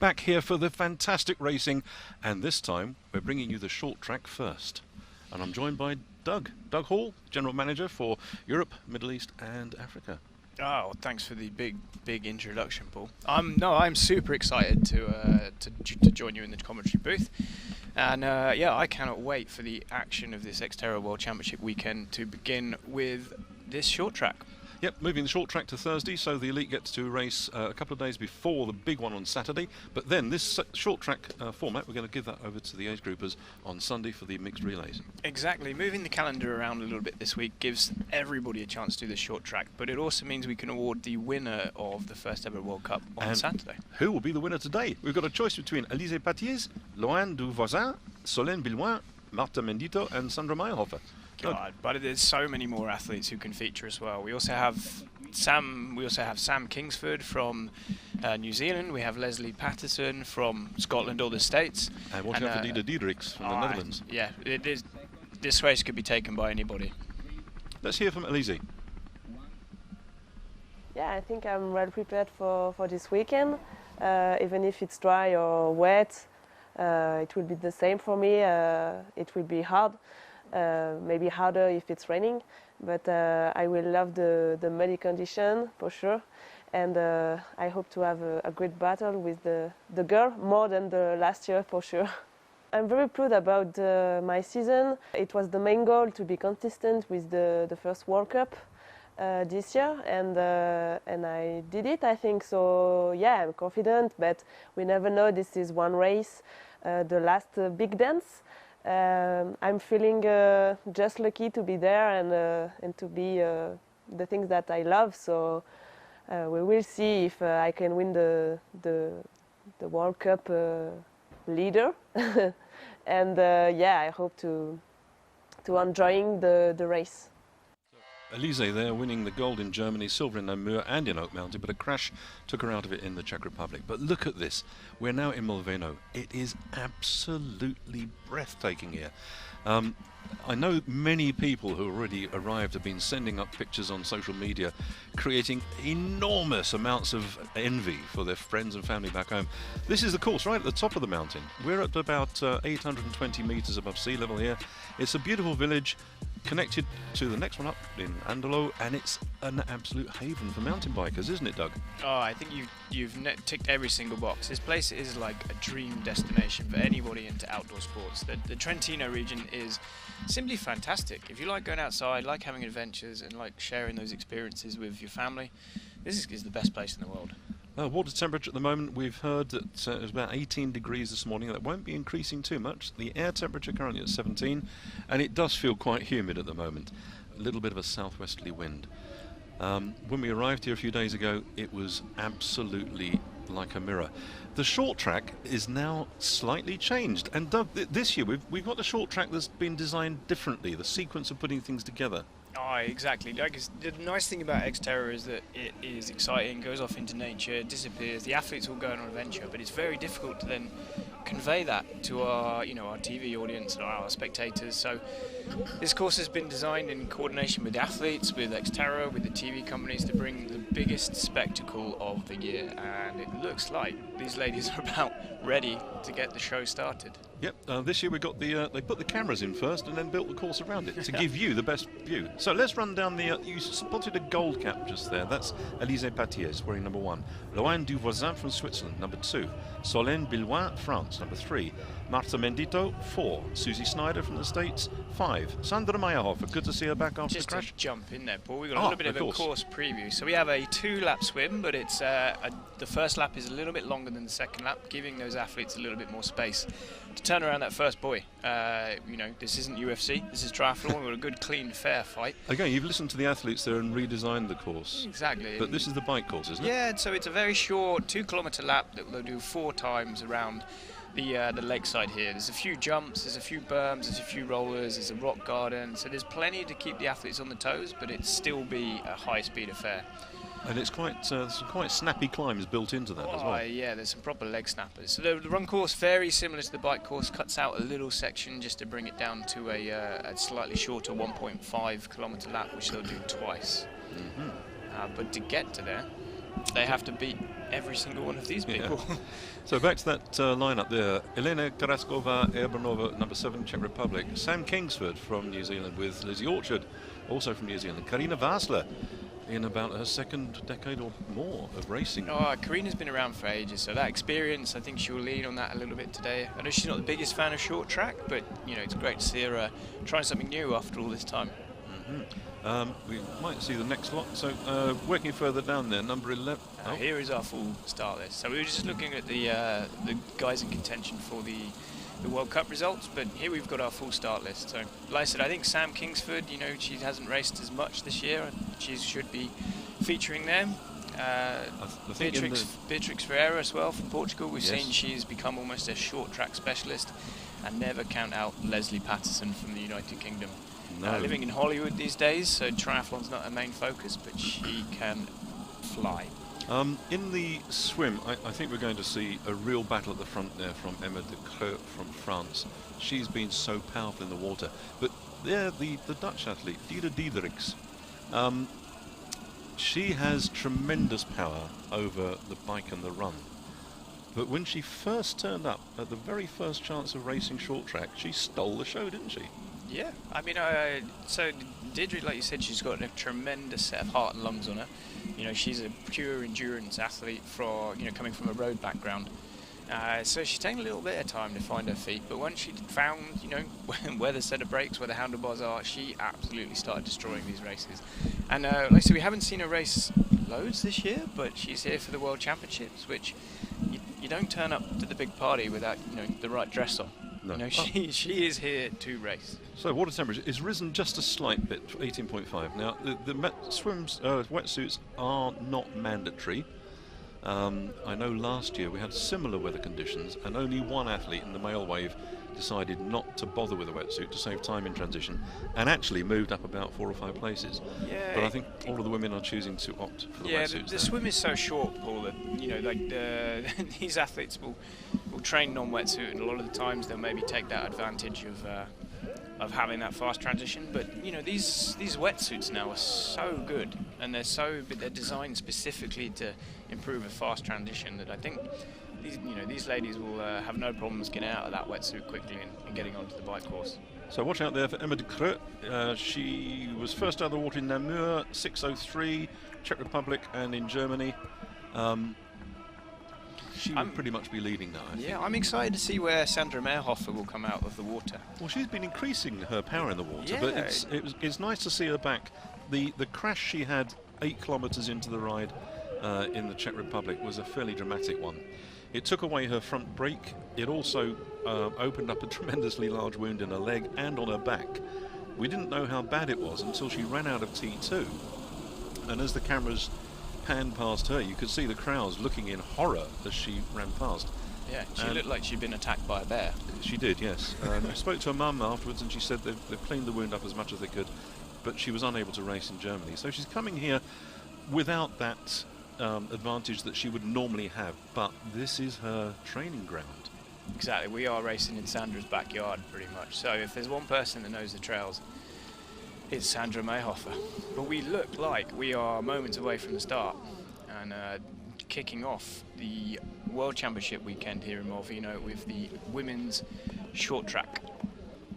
Back here for the fantastic racing, and this time we're bringing you the short track first. And I'm joined by Doug Hall, General Manager for Europe, Middle East and Africa. Oh, thanks for the big introduction, Paul. I'm super excited to join you in the commentary booth, and yeah, I cannot wait for the action of this XTERRA World Championship weekend to begin with this short track. Yep, moving the short track to Thursday, so the elite gets to race a couple of days before the big one on Saturday. But then this short track format, we're going to give that over to the age groupers on Sunday for the mixed relays. Exactly. Moving the calendar around a little bit this week gives everybody a chance to do the short track, but it also means we can award the winner of the first ever World Cup on Saturday. Who will be the winner today? We've got a choice between Alizé Patiez, Loane Duvoisin, Solène Billouin, Marta Mendito and Sandra Meyerhofer. God, but there's so many more athletes who can feature as well. We also have Sam Kingsford from New Zealand. We have Leslie Patterson from Scotland or the States. And what about Dida Diedrichs from the Netherlands? Yeah, this race could be taken by anybody. Let's hear from Alizé. Yeah, I think I'm well prepared for this weekend. Even if it's dry or wet, it will be the same for me. It will be hard. Maybe harder if it's raining, but I will love the muddy condition for sure, and I hope to have a great battle with the girl, more than the last year for sure. I'm very proud about my season. It was the main goal to be consistent with the first World Cup this year, and I did it, I think. So yeah, I'm confident, but we never know. This is one race, the last big dance. I'm feeling just lucky to be there and to be the things that I love. So we will see if I can win the World Cup leader. And yeah, I hope to enjoying the race. Alizé there winning the gold in Germany, silver in Namur and in Oak Mountain, but a crash took her out of it in the Czech Republic. But look at this. We're now in Mluveno. It is absolutely breathtaking here. I know many people who already arrived have been sending up pictures on social media, creating enormous amounts of envy for their friends and family back home. This is the course right at the top of the mountain. We're at about 820 meters above sea level here. It's a beautiful village connected to the next one up in Andalo, and it's an absolute haven for mountain bikers, isn't it, Doug? Oh, I think you've ticked every single box. This place is like a dream destination for anybody into outdoor sports. The Trentino region is simply fantastic. If you like going outside, like having adventures, and like sharing those experiences with your family, this is the best place in the world. Water temperature at the moment, we've heard that it was about 18 degrees this morning. That won't be increasing too much. The air temperature currently at 17, and it does feel quite humid at the moment. A little bit of a southwesterly wind. When we arrived here a few days ago, it was absolutely like a mirror. The short track is now slightly changed, and Doug, this year we've got the short track that's been designed differently, the sequence of putting things together. Oh, exactly. Like, the nice thing about XTERRA is that it is exciting, goes off into nature, disappears. The athletes all go on an adventure, but it's very difficult to then convey that to our TV audience and our spectators. So this course has been designed in coordination with the athletes, with XTERRA, with the TV companies to bring the biggest spectacle of the year, and it looks like these ladies are about ready to get the show started. Yep, this year we got they put the cameras in first and then built the course around it to give you the best view. So let's run down you spotted a gold cap just there. That's Alizé Patiez wearing number 1. Loane Duvoisin from Switzerland, number 2. Solène Billouin, France, number 3. Marta Mendito, 4. Susie Snyder from the States, 5. Sandra Meyerhofer, good to see her back after the crash. Just to jump in there, Paul, we've got a little bit of a course preview. So we have a 2-lap swim, but it's the first lap is a little bit longer than the second lap, giving those athletes a little bit more space to turn around that first buoy. This isn't UFC, this is triathlon. We've got a good, clean, fair fight. Again, you've listened to the athletes there and redesigned the course. Exactly. But this is the bike course, isn't it? Yeah, so it's a very short 2-kilometre lap that they'll do 4 times around the lakeside here. There's a few jumps, there's a few berms, there's a few rollers, there's a rock garden, so there's plenty to keep the athletes on the toes, but it still be a high-speed affair. And it's quite some quite snappy climbs built into that as well. Yeah, there's some proper leg snappers. So the run course, very similar to the bike course, cuts out a little section just to bring it down to a slightly shorter 1.5 kilometre lap, which they'll do twice. But to get to there, they have to beat every single one of these people. Yeah. So back to that lineup there. Elena Karaskova, Urbanova, number 7, Czech Republic. Sam Kingsford from New Zealand with Lizzie Orchard, also from New Zealand. Karina Vasler, in about her second decade or more of racing. Oh, Karina's been around for ages, so that experience, I think she'll lean on that a little bit today. I know she's not the biggest fan of short track, but you know, it's great to see her trying something new after all this time. We might see the next lot. So working further down there, number 11. Here is our full start list. So we were just looking at the guys in contention for the World Cup results, but here we've got our full start list. So, like I said, I think Sam Kingsford, you know, she hasn't raced as much this year. She should be featuring them. Beatrix Ferreira as well from Portugal. We've seen she's become almost a short track specialist, and never count out Leslie Patterson from the United Kingdom. No. Living in Hollywood these days, so triathlon's not her main focus, but she can fly. In the swim, I think we're going to see a real battle at the front there from Emma de Creux from France. She's been so powerful in the water. But there, the Dutch athlete, Dida Diederichs, she has tremendous power over the bike and the run. But when she first turned up, at the very first chance of racing short track, she stole the show, didn't she? Yeah, I mean, so Deirdre, like you said, she's got a tremendous set of heart and lungs on her. You know, she's a pure endurance athlete coming from a road background. So she's taken a little bit of time to find her feet, but once she found, you know, where the set of brakes, where the handlebars are, she absolutely started destroying these races. And like I said, we haven't seen her race loads this year, but she's here for the World Championships, which you don't turn up to the big party without, you know, the right dress on. No. You know, she is here to race. So water temperature is risen just a slight bit, 18.5. Now the wetsuits are not mandatory. I know last year we had similar weather conditions, and only one athlete in the male wave decided not to bother with a wetsuit to save time in transition, and actually moved up about 4 or 5 places. Yeah, but I think all of the women are choosing to opt for the wetsuits. The swim is so short, Paul, that, you know, like these athletes will train non-wetsuit, and a lot of the times they'll maybe take that advantage of having that fast transition. But you know, these wetsuits now are so good, and they're designed specifically to improve a fast transition, that I think these ladies will have no problems getting out of that wetsuit quickly and getting onto the bike course. So watch out there for Emma de Creux. She was first out of the water in Namur, 6:03, Czech Republic, and in Germany. She would pretty much be leading now, I think. Yeah, I'm excited to see where Sandra Mayerhofer will come out of the water. Well, she's been increasing her power in the water, Yeah. but it's nice to see her back. The crash she had 8 kilometres into the ride in the Czech Republic was a fairly dramatic one. It took away her front brake. It also opened up a tremendously large wound in her leg and on her back. We didn't know how bad it was until she ran out of T2. And as the cameras panned past her, you could see the crowds looking in horror as she ran past. Yeah, she looked like she'd been attacked by a bear. She did, yes. I spoke to her mum afterwards, and she said they've cleaned the wound up as much as they could, but she was unable to race in Germany. So she's coming here without that advantage that she would normally have, but this is her training ground. Exactly, we are racing in Sandra's backyard pretty much. So if there's one person that knows the trails, it's Sandra Mayerhofer. But we look like we are moments away from the start, and kicking off the World Championship weekend here in Malvino with the women's short track.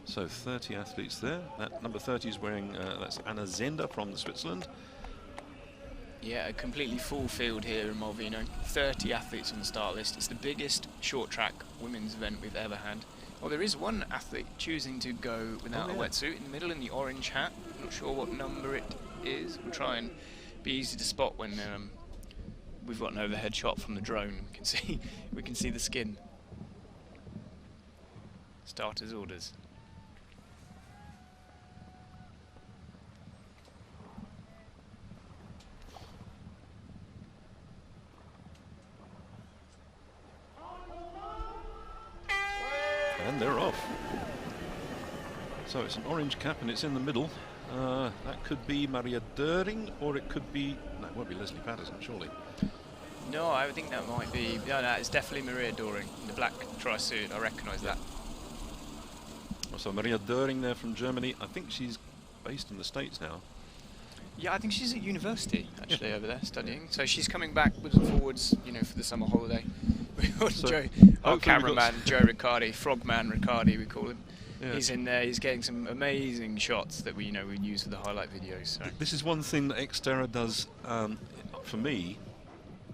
So 30 athletes there. That number 30 is wearing, that's Anna Zender from Switzerland. Yeah, a completely full field here in Malvino. 30 athletes on the start list. It's the biggest short track women's event we've ever had. Well, there is one athlete choosing to go without a wetsuit in the middle in the orange hat. I'm not sure what number it is. We'll try and be easy to spot when we've got an overhead shot from the drone. We can see the skin. Starters orders. And they're off. So it's an orange cap and it's in the middle. That could be Maria Döring, or it could be... No, it won't be Leslie Patterson, surely. No, I think that might be... No, it's definitely Maria Döring in the black tri-suit. I recognise that. So Maria Döring there from Germany. I think she's based in the States now. Yeah, I think she's at university actually over there studying. So she's coming backwards and forwards, you know, for the summer holiday. So Joe, our cameraman Joe Riccardi, Frogman Riccardi, we call him. Yeah. He's in there. He's getting some amazing shots that we use for the highlight videos. So. This is one thing that XTERRA does for me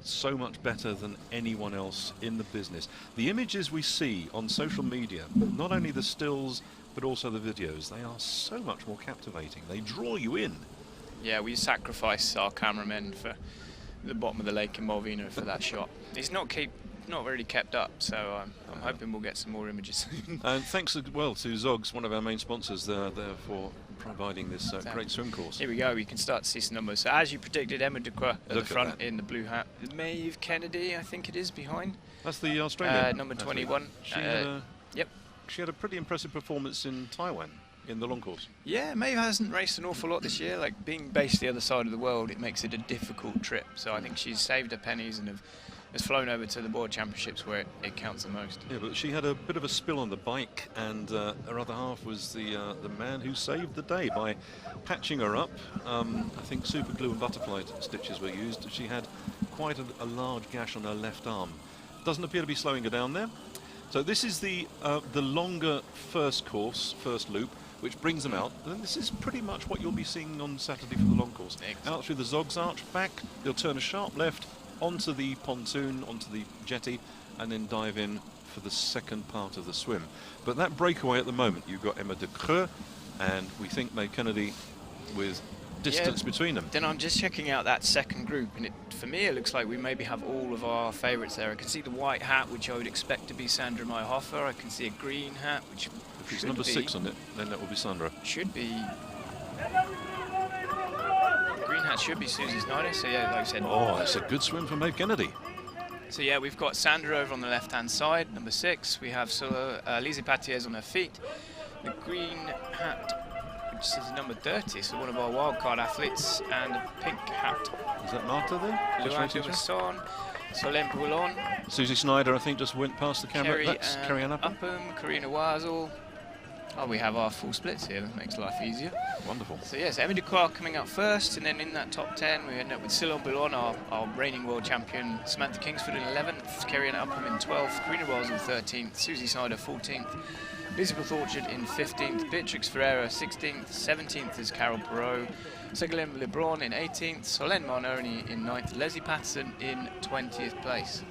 so much better than anyone else in the business. The images we see on social media, not only the stills but also the videos, they are so much more captivating. They draw you in. Yeah, we sacrifice our cameramen for the bottom of the lake in Malvino for that shot. It's not really kept up, so I'm hoping we'll get some more images soon. And thanks as well to Zogs, one of our main sponsors, there for providing this great swim course. Here we go, we can start to see some numbers. So as you predicted, Emma Ducroix at the front in the blue hat. Maeve Kennedy, I think it is, behind. That's the Australian. Number 21. She had a pretty impressive performance in Taiwan in the long course. Yeah, Maeve hasn't raced an awful lot this year. Like, being based the other side of the world, it makes it a difficult trip. So I think she's saved her pennies and has flown over to the World Championships where it counts the most. Yeah, but she had a bit of a spill on the bike, and her other half was the man who saved the day by patching her up. I think super glue and butterfly stitches were used. She had quite a large gash on her left arm. Doesn't appear to be slowing her down there. So this is the longer first loop, which brings them out. And this is pretty much what you'll be seeing on Saturday for the long course. Excellent. Out through the Zogs Arch, back, they'll turn a sharp left, onto the pontoon, onto the jetty, and then dive in for the second part of the swim. But that breakaway at the moment, you've got Emma Ducroix, and we think Maeve Kennedy with distance between them. Then I'm just checking out that second group, and for me it looks like we maybe have all of our favourites there. I can see the white hat, which I would expect to be Sandra Mayhofer. I can see a green hat, which if it's number 6 on it, then that will be Sandra. Should be. Green hat should be Susie Snyder. So yeah, like I said. Oh, that's a good swim for Maeve Kennedy. So yeah, we've got Sandra over on the left-hand side, number 6. We have Lizzie Patiers on her feet. The green hat, which is number 30, so one of our wildcard athletes, and a pink hat. Is that Marta there? Luan Dumasson, Solène Poulon. Susie Snyder, I think, just went past the camera. That's Carrie-Anne Upham. Karina Wazel. Oh, we have our full splits here. That makes life easier. Wonderful. So yes, Emma Ducroix coming out first, and then in that top 10, we end up with Solène Poulon, our reigning world champion, Samantha Kingsford in 11th, Carrie-Anne Upham in 12th, Karina Wazel 13th, Susie Snyder 14th. Elizabeth Orchard in 15th, Beatrix Ferreira 16th, 17th is Carol Perot, Ségolène Lebrun in 18th, Solène Marnoni in 9th, Leslie Patterson in 20th place.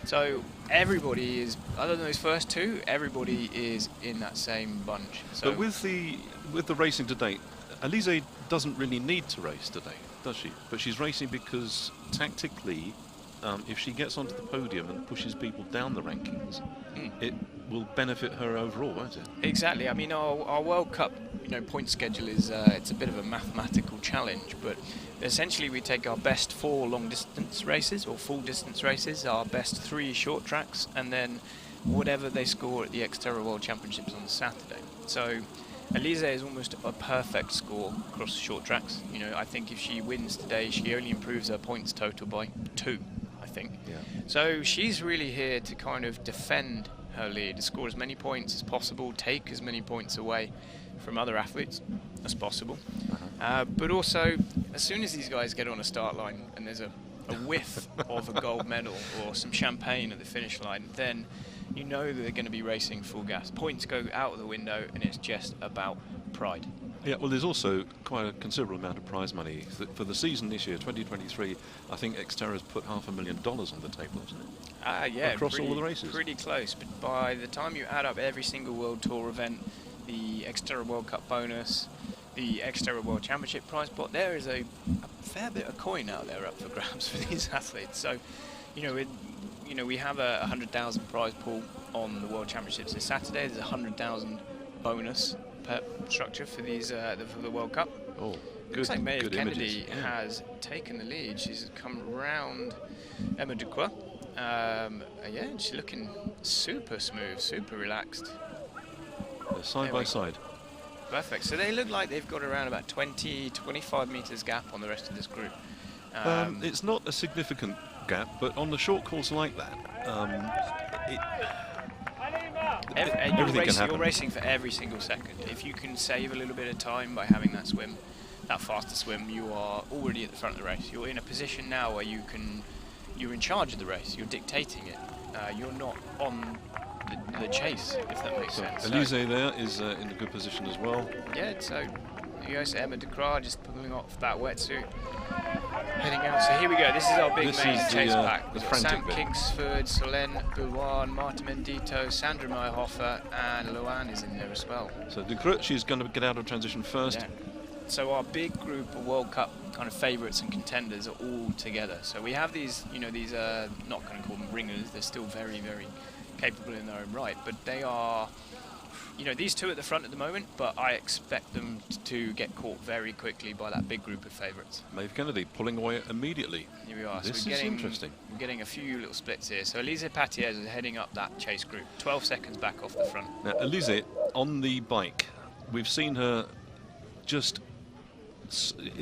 So everybody is, other than those first two, everybody is in that same bunch. So but with the racing to date, Alizé doesn't really need to race today, does she? But she's racing because tactically, if she gets onto the podium and pushes people down the rankings, it will benefit her overall, won't it? Exactly. I mean, our World Cup, point schedule is it's a bit of a mathematical challenge, but essentially we take our best 4 long distance races or full distance races, our best 3 short tracks, and then whatever they score at the XTERRA World Championships on Saturday. So Alizé is almost a perfect score across the short tracks. I think if she wins today, she only improves her points total by 2. I think. Yeah. So she's really here to kind of defend her lead, to score as many points as possible, take as many points away from other athletes as possible. But also, as soon as these guys get on a start line and there's a whiff of a gold medal or some champagne at the finish line, then you know that they're going to be racing full gas. Points go out of the window, and it's just about pride. Yeah, well, there's also quite a considerable amount of prize money. For the season this year, 2023, I think XTERRA's put $500,000 on the table, isn't it? Yeah, across all the races. Pretty close, but by the time you add up every single World Tour event, the XTERRA World Cup bonus, the XTERRA World Championship prize pot, there is a fair bit of coin out there up for grabs for these athletes. So, we have a 100,000 prize pool on the World Championships this Saturday. There's a 100,000 bonus per structure for these for the World Cup. Oh, good. Looks like Maeve Kennedy images. has taken the lead. She's come round Emma Ducroix. She's looking super smooth, super relaxed. They're side by side. Perfect. So they look like they've got around about 20-25 meters gap on the rest of this group. It's not a significant gap, but on the short course like that, everything can happen. You're racing for every single second. If you can save a little bit of time by having that swim, that faster swim, you are already at the front of the race. You're in a position now where you're in charge of the race. You're dictating it. You're not on the chase, if that makes sense. Elise there is in a good position as well. Yeah, so you go to Emma de Croo just pulling off that wetsuit, heading out. So here we go. This is our big main chase pack. We've got Sam Kingsford, Solène Boulogne, Marta Mendito, Sandra Meyerhofer, and Luan is in there as well. So de Croo, she's going to get out of transition first. Yeah. So our big group of World Cup kind of favourites and contenders are all together. So we have these, you know, these not going to call them ringers. They're still very, very capable in their own right, but they are, you know, these two at the front at the moment, but I expect them to get caught very quickly by that big group of favourites. Maeve Kennedy pulling away immediately. Here we are. This so is interesting. We're getting a few little splits here. So Elise Patiez is heading up that chase group, 12 seconds back off the front. Now, Elise on the bike, we've seen her just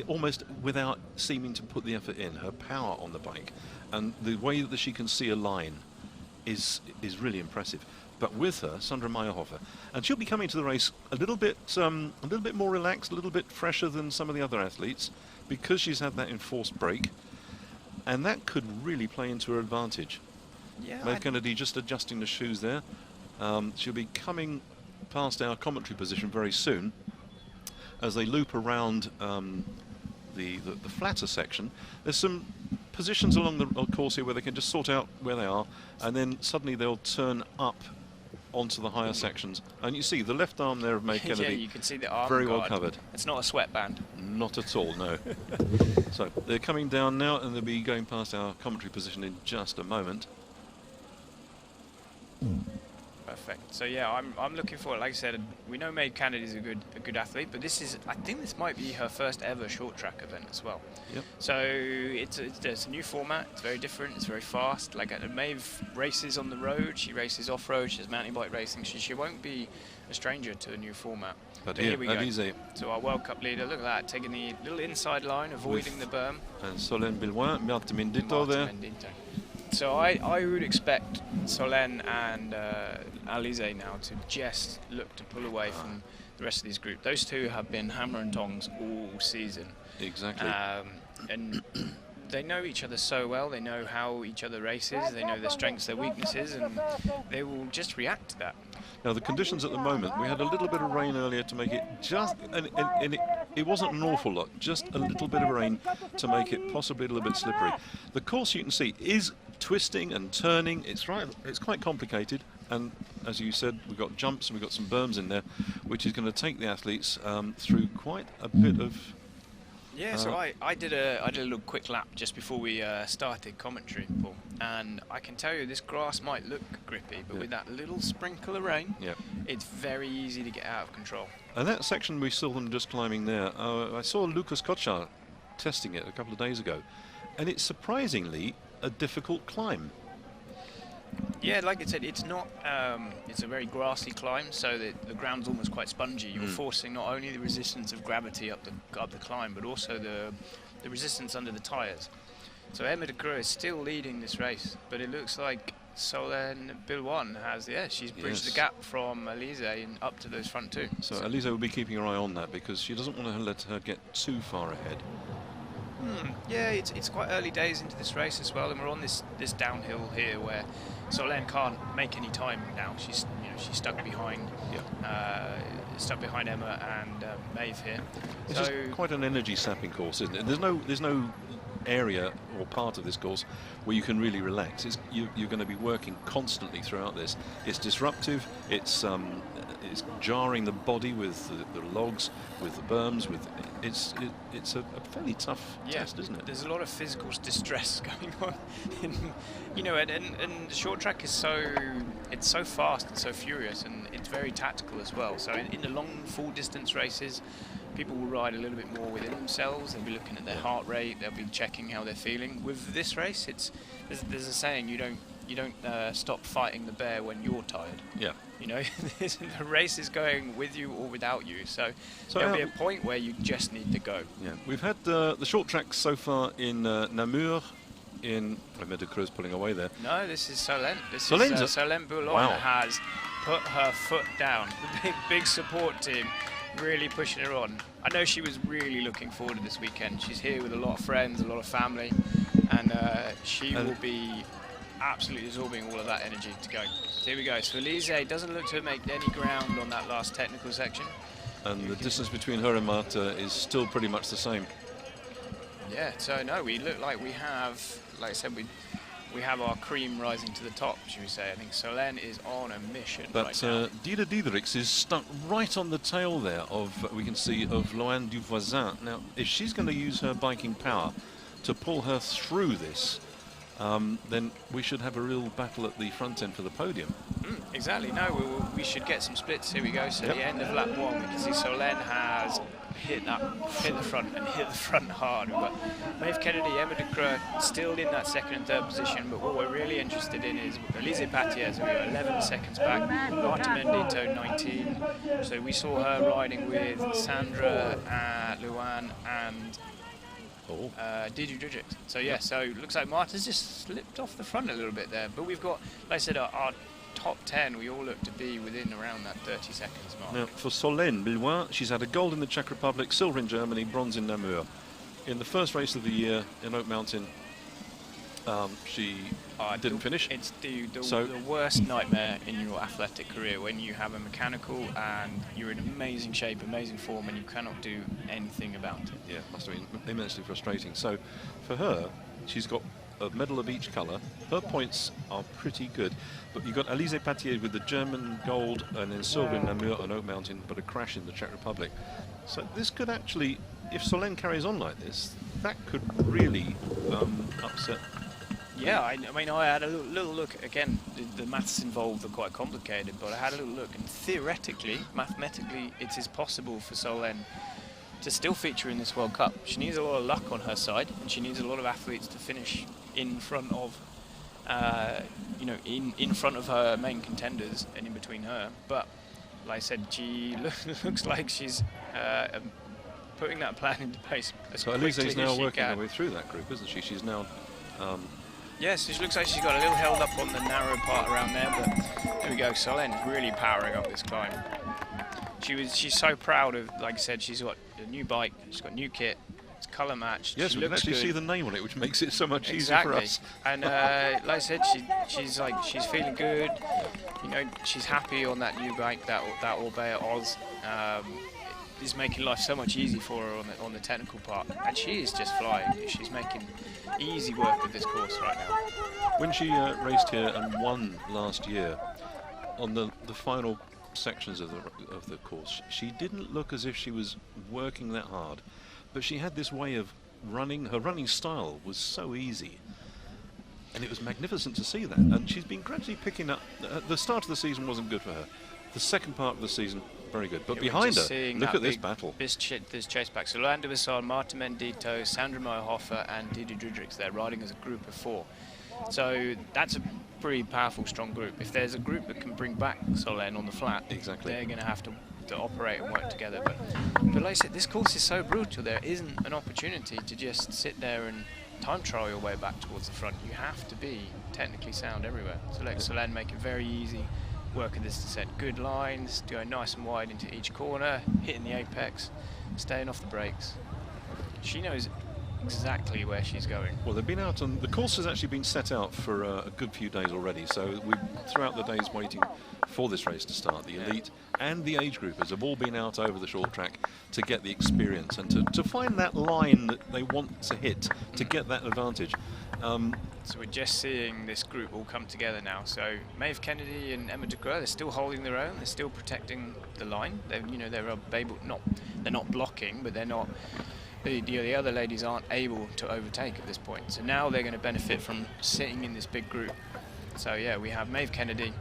almost without seeming to put the effort in, her power on the bike and the way that she can see a line is really impressive. But with her, Sandra Meyerhofer, and she'll be coming to the race a little bit more relaxed, a little bit fresher than some of the other athletes, because she's had that enforced break, and that could really play into her advantage. Yeah, Maeve Kennedy just adjusting the shoes there. She'll be coming past our commentary position very soon as they loop around the flatter section. There's some positions along the course here where they can just sort out where they are, and then suddenly they'll turn up onto the higher sections. And you see the left arm there of Maeve Kennedy. Yeah, you can see the arm very guard. well covered. It's not a sweatband. Not at all, no. So they're coming down now, and they'll be going past our commentary position in just a moment. Perfect. So yeah, I'm looking forward. Like I said, we know Maeve Kennedy is a good athlete, but I think this might be her first ever short track event as well. Yep. So it's a new format. It's very different. It's very fast. Like Maeve races on the road. She races off road. She does mountain bike racing. She won't be a stranger to the new format. But here we go. Elise. So our World Cup leader. Look at that, taking the little inside line, avoiding the berm. And Solène Boulogne, Marta Mendito there. So I would expect Solène and Elise now to just look to pull away from the rest of this group. Those two have been hammer and tongs all season. Exactly. And they know each other so well. They know how each other races. They know their strengths, their weaknesses, and they will just react to that. Now the conditions at the moment, we had a little bit of rain earlier to make it just, and it wasn't an awful lot, just a little bit of rain to make it possibly a little bit slippery. The course, you can see, is twisting and turning. It's quite complicated, and as you said, we've got jumps and we've got some berms in there, which is going to take the athletes through quite a bit of. Yeah, so I did a little quick lap just before we started commentary, Paul, and I can tell you this grass might look grippy, but with that little sprinkle of rain, it's very easy to get out of control. And that section we saw them just climbing there, I saw Lucas Kochar testing it a couple of days ago, and it's surprisingly a difficult climb. Yeah, like I said, it's not. It's a very grassy climb, so the ground's almost quite spongy. You're forcing not only the resistance of gravity up the climb, but also the resistance under the tyres. So Emma de Croo is still leading this race, but it looks like Solène Boulogne has. Yeah, she's bridged the gap from Elise and up to those front two. So Elise will be keeping her eye on that because she doesn't want to let her get too far ahead. Yeah, it's quite early days into this race as well, and we're on this downhill here where Solène can't make any time now. She's stuck behind Emma and Maeve here. It's just quite an energy sapping course, isn't it? There's no area or part of this course where you can really relax. You're going to be working constantly throughout this. It's disruptive. It's jarring the body with the logs, with the berms. It's a fairly tough test, isn't it? There's a lot of physical distress going on, and the short track is so fast and so furious, and it's very tactical as well. So in the long full distance races, people will ride a little bit more within themselves. They'll be looking at their heart rate. They'll be checking how they're feeling. With this race, there's a saying: you don't stop fighting the bear when you're tired. Yeah. The race is going with you or without you. So there'll be a point where you just need to go. Yeah. We've had the short tracks so far in Namur. In Emma de Croo's pulling away there. No, this is Solène. Solène Boulogne Wow. has put her foot down. The big support team really pushing her on. I know she was really looking forward to this weekend. She's here with a lot of friends, a lot of family, and she will be absolutely absorbing all of that energy to go. So here we go. So Elise doesn't look to have made any ground on that last technical section. And the distance between her and Marta is still pretty much the same. Yeah, so no, we look like we have, like I said, we have our cream rising to the top, should we say. I think Solène is on a mission right now. Dida Diedericks is stuck right on the tail there of, we can see, of Loane Duvoisin. Now, if she's going to use her biking power to pull her through this, then we should have a real battle at the front end for the podium. Exactly. No, we should get some splits. Here we go. So the end of lap 1, we can see Solène has hit the front hard. We've got Maeve Kennedy, Emma de Creux still in that second and third position, but what we're really interested in is Elise Patier, so we got 11 seconds back, Marta Mendito 19. So we saw her riding with Sandra, Luan and Didi Dridrix. So yeah, so it looks like Marta's just slipped off the front a little bit there, but we've got, like I said, our top 10, we all look to be within around that 30 seconds mark. Now, for Solène Billois, she's had a gold in the Czech Republic, silver in Germany, bronze in Namur. In the first race of the year in Oak Mountain, she didn't finish. It's the worst nightmare in your athletic career when you have a mechanical and you're in amazing shape, amazing form, and you cannot do anything about it. Yeah, must have been immensely frustrating. So for her, she's got a medal of each colour. Her points are pretty good. But you've got Elise Patier with the German gold and then silver in Namur and Oak Mountain, but a crash in the Czech Republic. So this could actually, if Solène carries on like this, that could really upset. Yeah, I mean, I had a little look. Again, the maths involved are quite complicated, but I had a little look, and theoretically, mathematically, it is possible for Solène to still feature in this World Cup. She needs a lot of luck on her side, and she needs a lot of athletes to finish in front of, in front of her main contenders and in between her. But like I said, she looks like she's putting that plan into place as quickly as she can. So Elise's now working her way through that group, isn't she? She's now. Yes, it looks like she's got a little held up on the narrow part around there, but there we go. Solène's really powering up this climb. She's so proud of, like I said, she's got a new bike, she's got new kit, it's colour matched. Yes, we can actually see the name on it, which makes it so much easier for us. And like I said, she's feeling good. You know, she's happy on that new bike, that Orbea Oz. Is making life so much easier for her on the technical part, and she is just flying. She's making easy work with this course right now. When she raced here and won last year on the final sections of the course, she didn't look as if she was working that hard, but she had this way of running. Her running style was so easy, and it was magnificent to see that. And she's been gradually picking up. The start of the season wasn't good for her. The second part of the season, very good. But behind her, look at this battle. This chase back. So Loane Duvoisin, Marta Mendito, Sandra Meyerhofer and Didi Dridrix, they're riding as a group of 4. So that's a pretty powerful, strong group. If there's a group that can bring back Solène on the flat, exactly, they're going to have to operate and work together. But like I said, this course is so brutal. There isn't an opportunity to just sit there and time trial your way back towards the front. You have to be technically sound everywhere. So let Solène make it very easy. Work of this descent, good lines, going nice and wide into each corner, hitting the apex, staying off the brakes. She knows exactly where she's going. Well, they've been out, and the course has actually been set out for a good few days already. So we, throughout the days waiting for this race to start, the elite and the age groupers have all been out over the short track to get the experience and to find that line that they want to hit to get that advantage. So we're just seeing this group all come together now. So Maeve Kennedy and Emma de Creux, they're still holding their own. They're still protecting the line. They're not blocking, but they're not. The other ladies aren't able to overtake at this point. So now they're going to benefit from sitting in this big group. So yeah, we have Maeve Kennedy,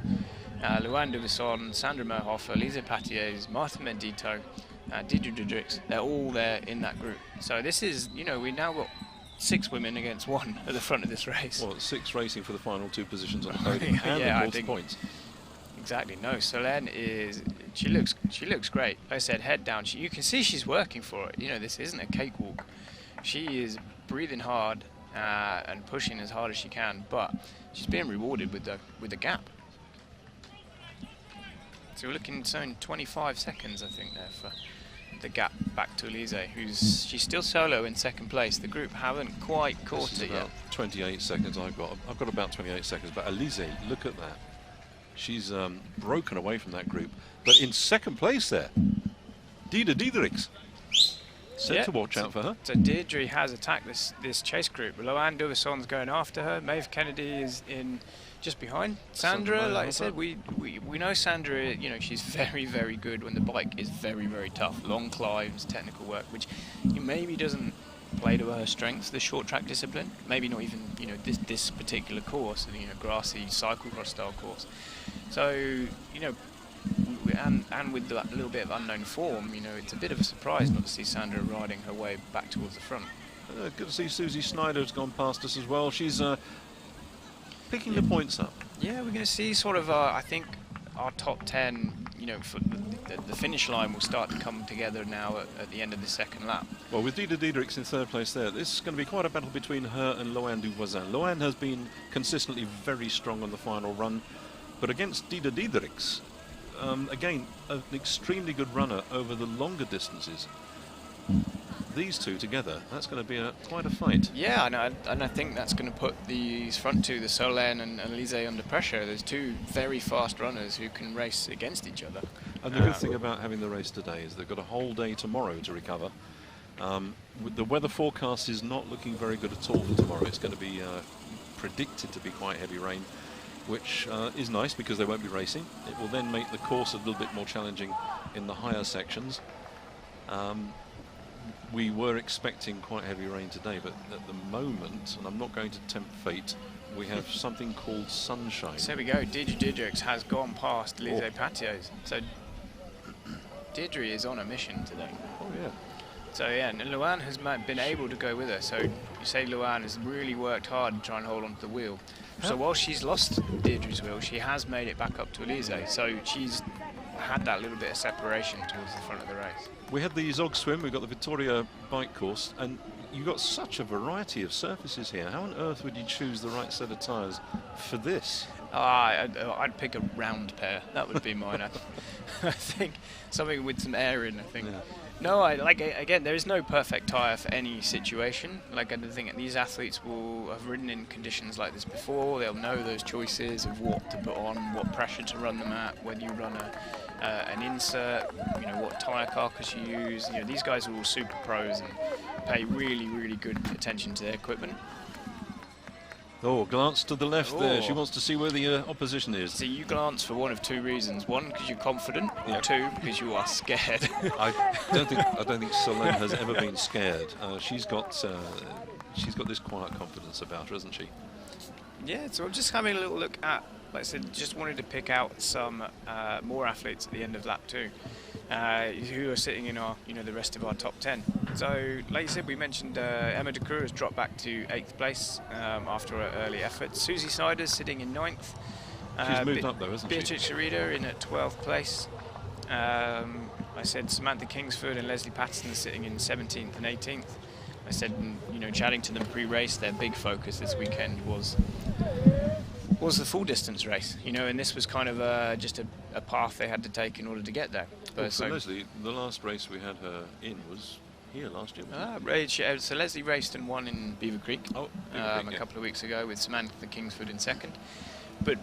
Loane Duvoisin, Sandra Meyerhofer, Elise Patier, Marta Mendito, Didi Dridrix. They're all there in that group. So this is, we now got 6 women against 1 at the front of this race. Well, 6 racing for the final 2 positions on the podium and yeah, I think points. Exactly. No, Solène she looks great. Like I said, head down. You can see she's working for it. This isn't a cakewalk. She is breathing hard and pushing as hard as she can, but she's being rewarded with the gap. So we're looking at 25 seconds, I think, there the gap back to Elise, she's still solo in second place. The group haven't quite caught it yet. 28 seconds I've got about 28 seconds, but Elise, look at that. She's broken away from that group, but in second place there, Dida Diedericks. Said to watch out for her. So Deirdre has attacked this chase group. Loanne Duvesson's going after her. Maeve Kennedy is in just behind. Sandra, like I said, we know Sandra, you know, she's very, very good when the bike is very, very tough. Long climbs, technical work, which maybe doesn't play to her strengths, the short track discipline. Maybe not even, you know, this particular course, you know, grassy cyclocross style course. So, you know, and with that little bit of unknown form, you know, it's a bit of a surprise not to see Sandra riding her way back towards the front. Good to see Susie Snyder's gone past us as well. She's picking the points up. Yeah, we're going to see sort of, I think, our top 10, you know, for the finish line will start to come together now at the end of the second lap. Well, with Dida Diedericks in third place there, this is going to be quite a battle between her and Loanne Duvoisin. Loanne has been consistently very strong on the final run, but against Dida Diedericks, again, an extremely good runner over the longer distances. These two together, that's going to be quite a fight. Yeah, and I think that's going to put these front two, the Solène and Elise, under pressure. There's two very fast runners who can race against each other. And the good thing about having the race today is they've got a whole day tomorrow to recover. The weather forecast is not looking very good at all for tomorrow. It's going to be predicted to be quite heavy rain, which is nice because they won't be racing. It will then make the course a little bit more challenging in the higher sections. We were expecting quite heavy rain today, but at the moment, and I'm not going to tempt fate, we have something called sunshine. So there we go. Deirdre Diedericks has gone past Elise Patios. So Deirdre is on a mission today. Oh yeah. So yeah, and Loanne has been able to go with her. So you say Loanne has really worked hard to try and hold onto the wheel. So while she's lost Deirdre's wheel, she has made it back up to Elise. So she's had that little bit of separation towards the front of the race. We had the Zog Swim, we've got the Victoria bike course, and you've got such a variety of surfaces here. How on earth would you choose the right set of tyres for this? I'd pick a round pair. That would be mine. I think something with some air in, I think. Yeah. No, again, there is no perfect tyre for any situation. Like, I think these athletes will have ridden in conditions like this before. They'll know those choices of what to put on, what pressure to run them at, whether you run an insert, you know, what tyre carcass you use. You know, these guys are all super pros and pay really, really good attention to their equipment. Oh, glance to the left there. She wants to see where the opposition is. So you glance for one of two reasons. One, because you're confident, or two, because you are scared. I don't think Solène has ever been scared. She's got this quiet confidence about her, hasn't she? Yeah, so I'm just having a little look at, like I said, just wanted to pick out some more athletes at the end of lap 2. Who are sitting in our, you know, the rest of our top 10. So, like you said, we mentioned Emma De Croo has dropped back to 8th place after her early effort. Susie Snyder's sitting in 9th. She's moved up though, hasn't she? Beatrice Arida in at 12th place. I said Samantha Kingsford and Leslie Patterson sitting in 17th and 18th. I said, you know, chatting to them pre-race, their big focus this weekend was the full distance race, you know, and this was kind of just a path they had to take in order to get there. But so Leslie, the last race we had her in was here last year. So Leslie raced and won in Beaver Creek a couple of weeks ago with Samantha Kingsford in second. But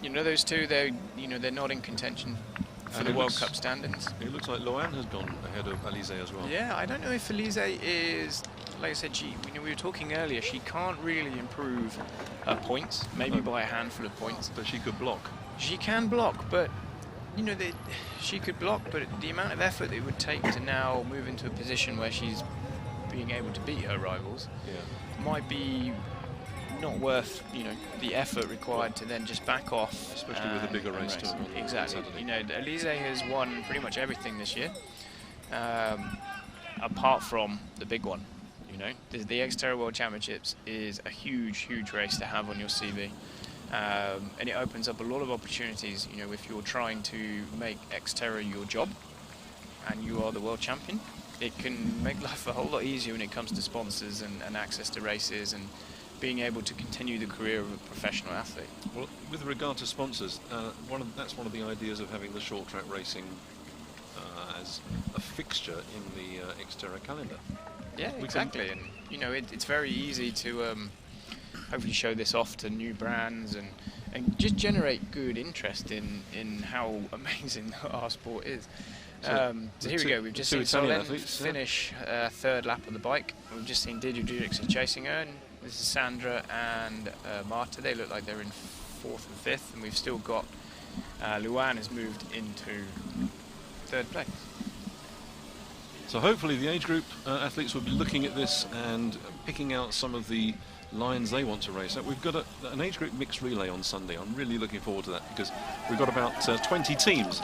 you know, those two, they're not in contention for the World Cup standings. It looks like Loanne has gone ahead of Elise as well. Yeah, I don't know if Elise is, like I said, we were talking earlier, she can't really improve her points, maybe by a handful of points. But she could block. She can block, but you know, she could block, but the amount of effort it would take to now move into a position where she's being able to beat her rivals might be not worth, you know, the effort required to then just back off. Especially with a bigger race too. Exactly. You know, Elise has won pretty much everything this year, apart from the big one. You know, the XTERRA World Championships is a huge, huge race to have on your CV. And it opens up a lot of opportunities, you know, if you're trying to make XTERRA your job and you are the world champion. It can make life a whole lot easier when it comes to sponsors and access to races and being able to continue the career of a professional athlete. Well, with regard to sponsors, that's one of the ideas of having the short track racing as a fixture in the XTERRA calendar. Yeah, exactly. And you know, it's very easy to hopefully show this off to new brands and just generate good interest in how amazing our sport is. So here we go. We've just seen Solène finish third lap of the bike. We've just seen Didrix chasing her, and this is Sandra and Marta. They look like they're in fourth and fifth, and we've still got Luan has moved into third place. So hopefully the age group athletes will be looking at this and picking out some of the lines they want to race at. We've got an age group mixed relay on Sunday. I'm really looking forward to that because we've got about 20 teams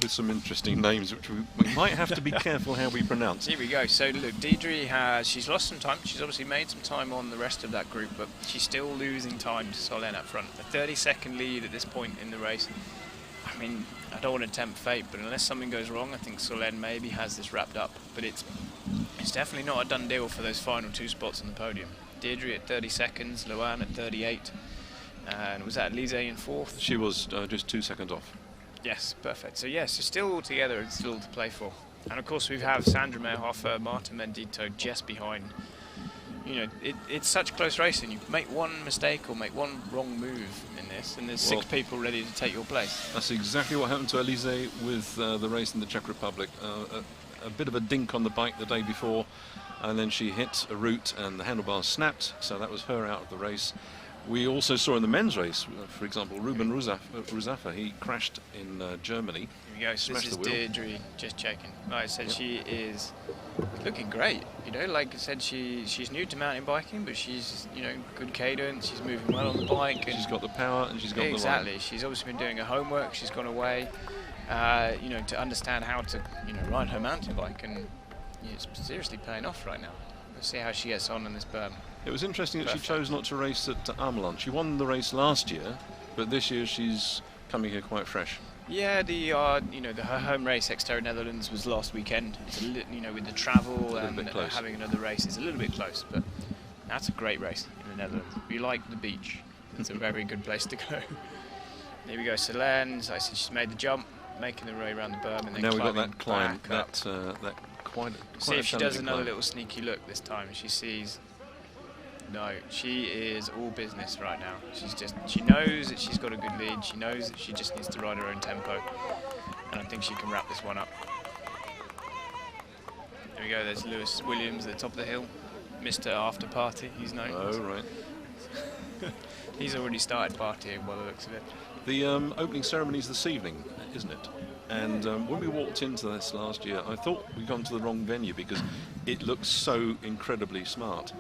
with some interesting names which we might have to be careful how we pronounce. Here we go. So look, Deidre she's lost some time. She's obviously made some time on the rest of that group, but she's still losing time to Solène up front. A 30-second lead at this point in the race. I mean, I don't want to tempt fate, but unless something goes wrong, I think Solène maybe has this wrapped up. But it's definitely not a done deal for those final two spots on the podium. Deirdre at 30 seconds, Luan at 38, and was that Lise in fourth? She was just 2 seconds off. Yes, perfect. So yes, so still all together, it's still to play for. And of course we have Sandra Mayhofer, Marta Mendito just behind. You know, it's such close racing. You make one mistake or make one wrong move in this, and there's 6 people ready to take your place. That's exactly what happened to Elise with the race in the Czech Republic. A bit of a dink on the bike the day before, and then she hit a root and the handlebars snapped, so that was her out of the race. We also saw in the men's race, for example, Ruben Ruzafa, he crashed in Germany. Here we go, so this is Deirdre just checking. Like I said, she is looking great. You know, like I said, she's new to mountain biking, but she's, you know, good cadence, she's moving well on the bike. And she's got the power and she's got the line. Exactly, she's obviously been doing her homework, she's gone away, you know, to understand how to, you know, ride her mountain bike, and it's seriously paying off right now. We'll see how she gets on in this berm. It was interesting that she chose not to race at Ameland. She won the race last year, but this year she's coming here quite fresh. Yeah, you know, her home race, XTERRA Netherlands, was last weekend. It's you know, with the travel and having another race, it's a little bit close, but that's a great race in the Netherlands. If you like the beach, it's a very good place to go. Here we go, Solène. As I said, she's made the jump, making the way around the berm, and then now we've got that climb, that quite see if she does another little sneaky look this time. She sees. No, she is all business right now. She knows that she's got a good lead. She knows that she just needs to ride her own tempo, and I think she can wrap this one up. There we go. There's Lewis Williams at the top of the hill, Mr. After Party. He's known. Oh right. He's already started partying by the looks of it. The opening ceremony is this evening, isn't it? And when we walked into this last year, I thought we'd gone to the wrong venue because it looks so incredibly smart.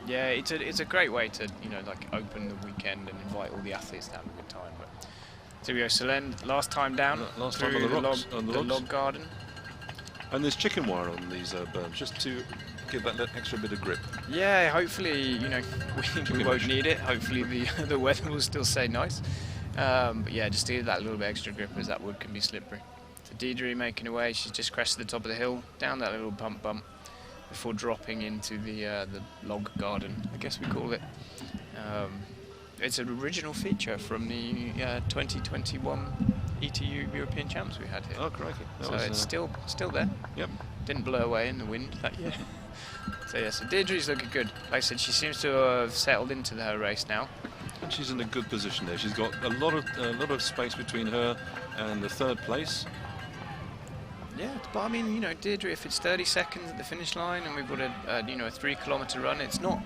Yeah, it's a great way to, you know, like open the weekend and invite all the athletes to have a good time. But so we go, Solène, last time down, last time on the rocks, the log garden. And there's chicken wire on these berms just to give that extra bit of grip. Yeah, hopefully, you know, we won't need it. Hopefully the weather will still stay nice. But yeah, just to give that little bit extra grip as that wood can be slippery. So Deirdre making her way, she's just crested the top of the hill, down that little bump before dropping into the log garden, I guess we call it. It's an original feature from the 2021 ETU European Champs we had here. Oh, crikey. So it's still there. Yep. Didn't blow away in the wind that year. So yeah, so Deirdre's looking good. Like I said, she seems to have settled into her race now. And she's in a good position there. She's got a lot of space between her and the third place. Yeah, but I mean, you know, Deirdre, if it's 30 seconds at the finish line and we've got a 3-kilometre run, it's not,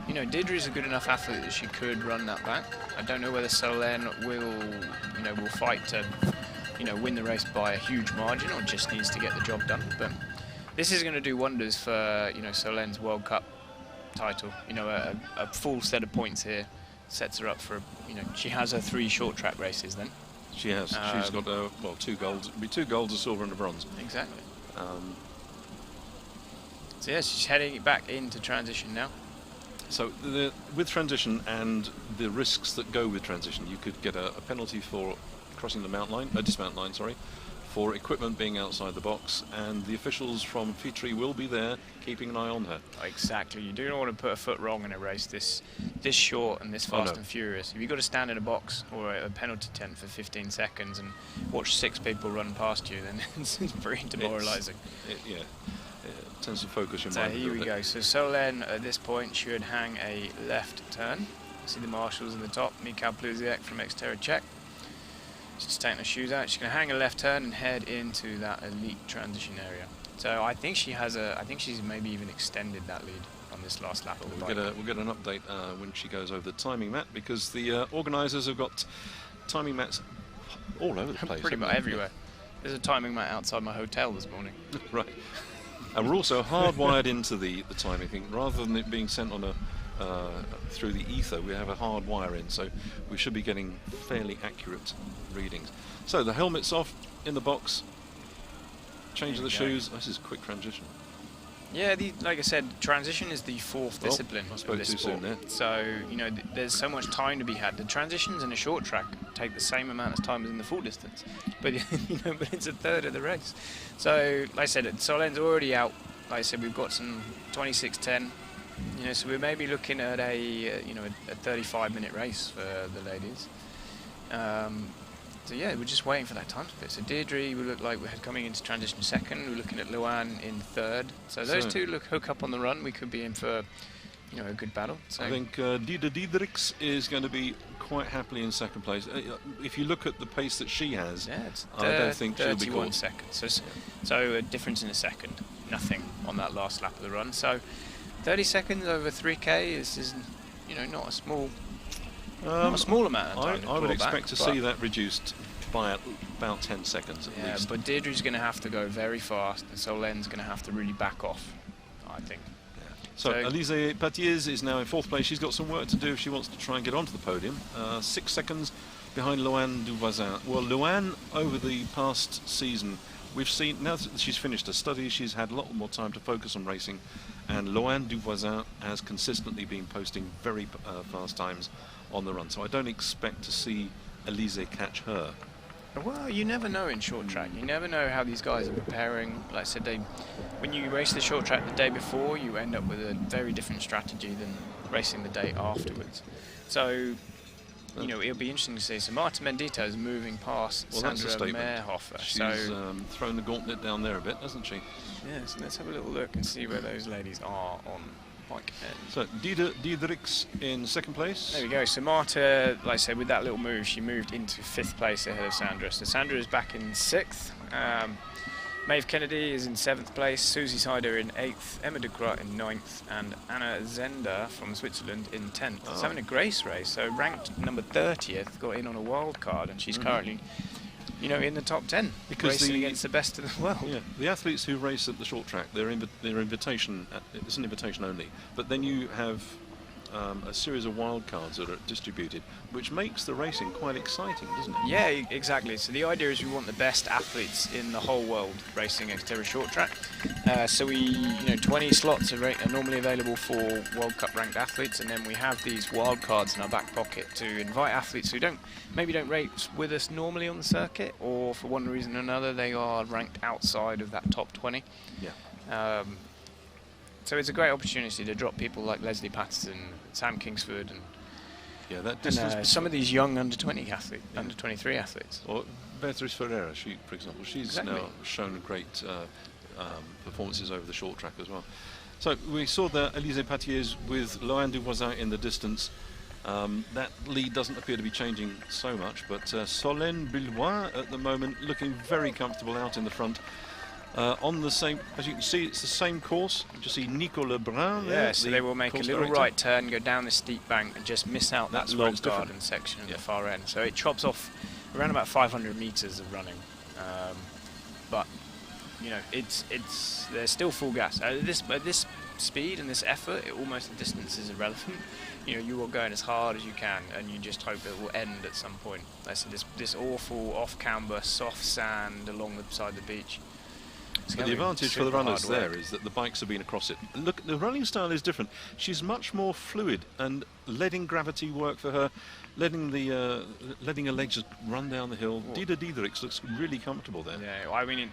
you know, Deirdre's a good enough athlete that she could run that back. I don't know whether Solène will fight to, you know, win the race by a huge margin or just needs to get the job done. But this is going to do wonders for, you know, Solène's World Cup title. You know, a full set of points here sets her up for, you know, she has her 3 short track races then. She has. She's got 2 golds. It'll be 2 golds, a silver, and a bronze. Exactly. So yeah, she's heading back into transition now. So with transition and the risks that go with transition, you could get a penalty for crossing the dismount line, for equipment being outside the box, and the officials from Fitri will be there keeping an eye on her. Exactly. You do not want to put a foot wrong in a race this short and this fast and furious. If you've got to stand in a box or a penalty tent for 15 seconds and watch 6 people run past you, then it's pretty demoralising. It tends to focus your mind. So here we go. So Solène at this point should hang a left turn. See the marshals in the top. Mikhail Pluziak from XTERRA Czech. She's taking her shoes out. She's going to hang a left turn and head into that elite transition area. So I think she has I think she's maybe even extended that lead on this last lap of the bike. We'll get an update when she goes over the timing mat, because the organisers have got timing mats all over the place. Pretty much everywhere. There's a timing mat outside my hotel this morning. Right. And we're also hardwired into the timing thing. Rather than it being sent on through the ether, we have a hard wire in, so we should be getting fairly accurate readings. So the helmet's off, in the box, change of the shoes. This is a quick transition. Yeah, like I said, transition is the 4th discipline I spoke of this too sport. soon there. So, you know, there's so much time to be had. The transitions in a short track take the same amount of time as in the full distance, but but it's a third of the race. So, like I said, Solène's already out. Like I said, we've got some 26:10. You know, so we may be looking at a 35-minute race for the ladies. So yeah, we're just waiting for that time split. So Deirdre, we look like we're coming into transition 2nd. We're looking at Luan in 3rd. So those two hook up on the run. We could be in for, a good battle. So I think Dida Diedrichs is going to be quite happily in 2nd place. If you look at the pace that she has, I don't think she'll be 31 seconds. So a difference in a second. Nothing on that last lap of the run. So 30 seconds over 3K is not a small amount of time. I would expect to see that reduced by about 10 seconds at least. But Deirdre's going to have to go very fast, and Solène's going to have to really back off, I think. Yeah. So Alizé Patiez is now in 4th place. She's got some work to do if she wants to try and get onto the podium. 6 seconds behind Loane Duvoisin. Well, Loane, over the past season, we've seen, now that she's finished her studies, she's had a lot more time to focus on racing, and Loane Duvoisin has consistently been posting very fast times on the run. So I don't expect to see Alizé catch her. Well, you never know in short track. You never know how these guys are preparing. Like I said, when you race the short track the day before, you end up with a very different strategy than racing the day afterwards. So, it'll be interesting to see. So Marta Mendito is moving past Sandra Mehrhofer. She's thrown the gauntlet down there a bit, hasn't she? Yes, let's have a little look and see where those ladies are on bike end. So Diedrichs in 2nd place. There we go. So Marta, like I said, with that little move, she moved into 5th place ahead of Sandra. So Sandra is back in 6th. Maeve Kennedy is in 7th place. Susie Sider in 8th. Emma de Groot in 9th. And Anna Zender from Switzerland in 10th. It's having a grace race. So ranked number 30th, got in on a wild card, and she's currently in the top 10, because racing against the best of the world. Yeah, the athletes who race at the short track, they're invitation. It's an invitation only. But then you have a series of wild cards that are distributed, which makes the racing quite exciting, doesn't it? Yeah, exactly. So the idea is we want the best athletes in the whole world racing XTERRA short track. So we, 20 slots are normally available for World Cup ranked athletes, and then we have these wild cards in our back pocket to invite athletes who maybe don't race with us normally on the circuit, or for one reason or another they are ranked outside of that top 20. Yeah. So it's a great opportunity to drop people like Leslie Patterson, Sam Kingsford, and some of these young under-20 athletes, under-23 athletes. Or Beatriz Ferreira, for example, she's now shown great performances over the short track as well. So we saw the Alizé Patiez with Loane Duvoisin in the distance. That lead doesn't appear to be changing so much, but Solène Billois at the moment looking very comfortable out in the front. On the same, as you can see, it's the same course. You just see Nico Lebrun there. Yeah, so they will make a little right turn, go down the steep bank, and just miss out that sprint garden section at the far end. So it chops off around about 500 meters of running. But they're still full gas. At this speed and this effort, almost the distance is irrelevant. You are going as hard as you can, and you just hope it will end at some point. So this awful off-camber, soft sand along the side of the beach. But the advantage for the runners there is that the bikes have been across it. Look, the running style is different. She's much more fluid and letting gravity work for her. letting her legs just run down the hill. Dida Diedericks looks really comfortable there. Yeah, I mean,